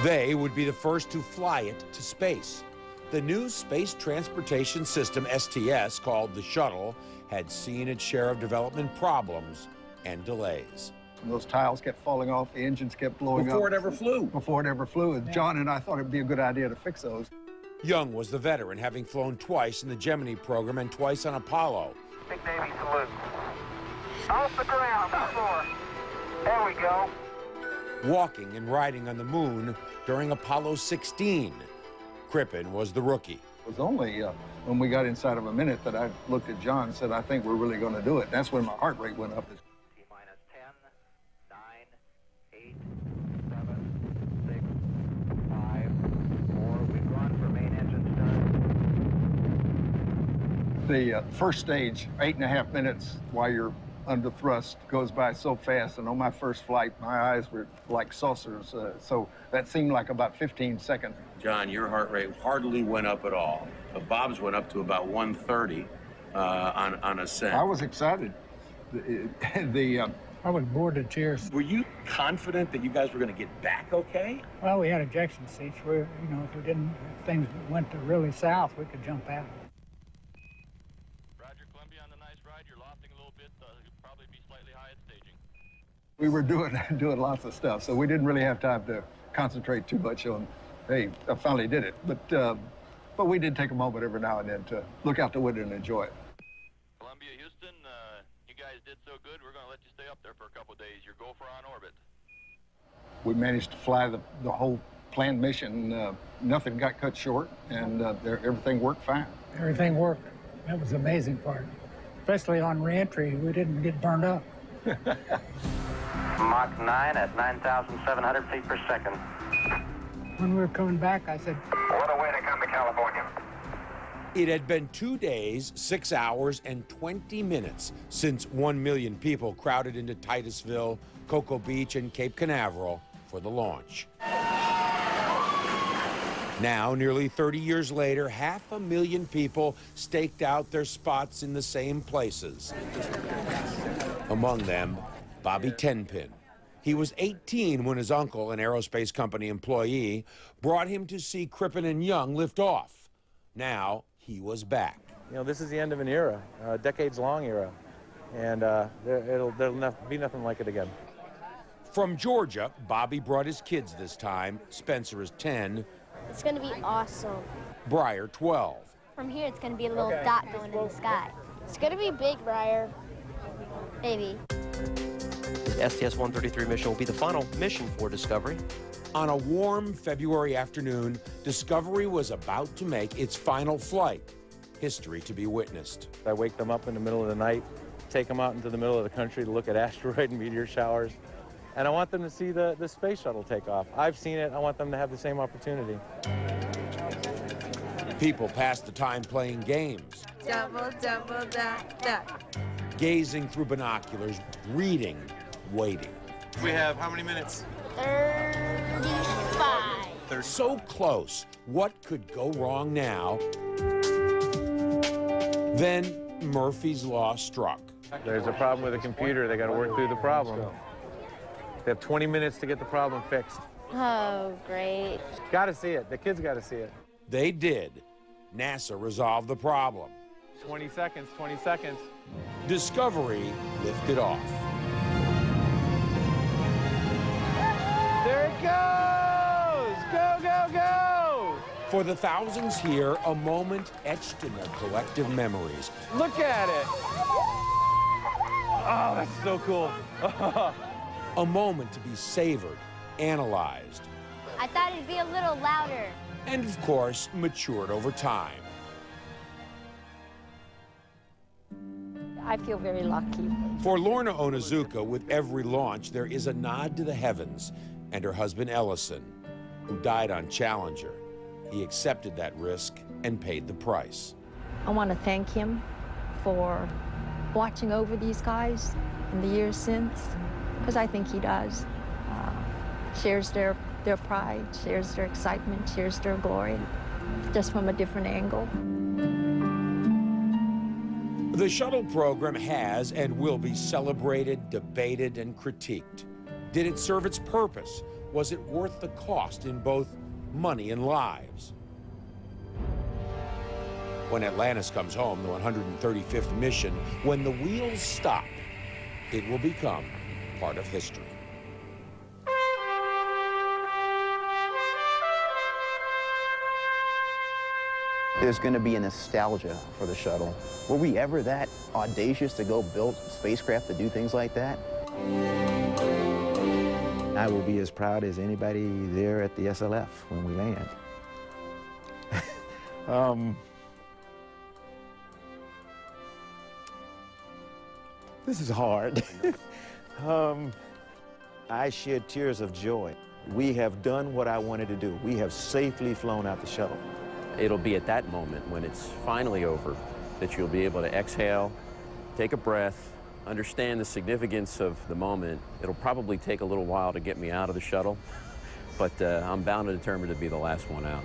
They would be the first to fly it to space. The new Space Transportation System, STS, called the Shuttle, had seen its share of development problems and delays. Those tiles kept falling off, the engines kept blowing up. Before it ever flew. Before it ever flew. And John and I thought it'd be a good idea to fix those. Young was the veteran, having flown twice in the Gemini program and twice on Apollo. Big Navy salute. Off the ground, before. There we go. Walking and riding on the moon during Apollo 16. Crippen was the rookie. It was only when we got inside of a minute that I looked at John and said, I think we're really going to do it. That's when my heart rate went up. T-minus 10, 9, 8, 7, 6, 5, 4. We've gone for main engine start. The first stage, 8.5 minutes while you're under thrust, goes by so fast. And on my first flight, my eyes were like saucers. So that seemed like about 15 seconds. John, your heart rate hardly went up at all. But Bob's went up to about 130 on ascent. I was excited. I was bored to tears. Were you confident that you guys were going to get back okay? Well, we had ejection seats where, if things went to really south, we could jump out. Roger, Columbia on the nice ride. You're lofting a little bit. You'll probably be slightly high at staging. We were doing lots of stuff, so we didn't really have time to concentrate too much on, hey, I finally did it. But we did take a moment every now and then to look out the window and enjoy it. Columbia, Houston, you guys did so good, we're going to let you stay up there for a couple of days. Your gopher on orbit. We managed to fly the whole planned mission. Nothing got cut short, and everything worked fine. Everything worked. That was the amazing part. Especially on reentry, we didn't get burned up. Mach 9 at 9,700 feet per second. When we were coming back, I said, What a way to come to California. It had been 2 days, 6 hours, and 20 minutes since 1 million people crowded into Titusville, Cocoa Beach, and Cape Canaveral for the launch. Now, nearly 30 years later, 500,000 people staked out their spots in the same places. Among them, Bobby Tenpin. He was 18 when his uncle, an aerospace company employee, brought him to see Crippen and Young lift off. Now, he was back. This is the end of an era, a decades-long era. and there'll be nothing like it again. From Georgia, Bobby brought his kids this time. Spencer is 10. It's going to be awesome. Briar, 12. From here, it's going to be a little dot going in the sky. It's going to be big, Briar. Maybe. The STS-133 mission will be the final mission for Discovery. On a warm February afternoon, Discovery was about to make its final flight. History to be witnessed. I wake them up in the middle of the night, take them out into the middle of the country to look at asteroid and meteor showers, and I want them to see the space shuttle take off. I've seen it. I want them to have the same opportunity. People pass the time playing games. Double, double, dot, dot. Gazing through binoculars, reading, waiting. We have how many minutes? 35. They're so close. What could go wrong now? Then Murphy's Law struck. There's a problem with the computer. They got to work through the problem. They have 20 minutes to get the problem fixed. Oh, great. Got to see it. The kids got to see it. They did. NASA resolved the problem. 20 seconds, 20 seconds. Discovery lifted off. There it goes! Go, go, go! For the thousands here, a moment etched in their collective memories. Look at it! Oh, that's so cool. A moment to be savored, analyzed, I thought it'd be a little louder. and of course, matured over time. I feel very lucky. For Lorna Onizuka, with every launch, there is a nod to the heavens, and her husband Ellison, who died on Challenger. He accepted that risk and paid the price. I want to thank him for watching over these guys in the years since, because I think he does. Shares their pride, shares their excitement, shares their glory, just from a different angle. The shuttle program has and will be celebrated, debated, and critiqued. Did it serve its purpose? Was it worth the cost in both money and lives? When Atlantis comes home, the 135th mission, when the wheels stop, it will become part of history. There's going to be a nostalgia for the shuttle. Were we ever that audacious to go build spacecraft to do things like that? I will be as proud as anybody there at the SLF when we land. This is hard. I shed tears of joy. We have done what I wanted to do. We have safely flown out the shuttle. It'll be at that moment when it's finally over that you'll be able to exhale, take a breath, understand the significance of the moment. It'll probably take a little while to get me out of the shuttle, but I'm bound and determined to be the last one out.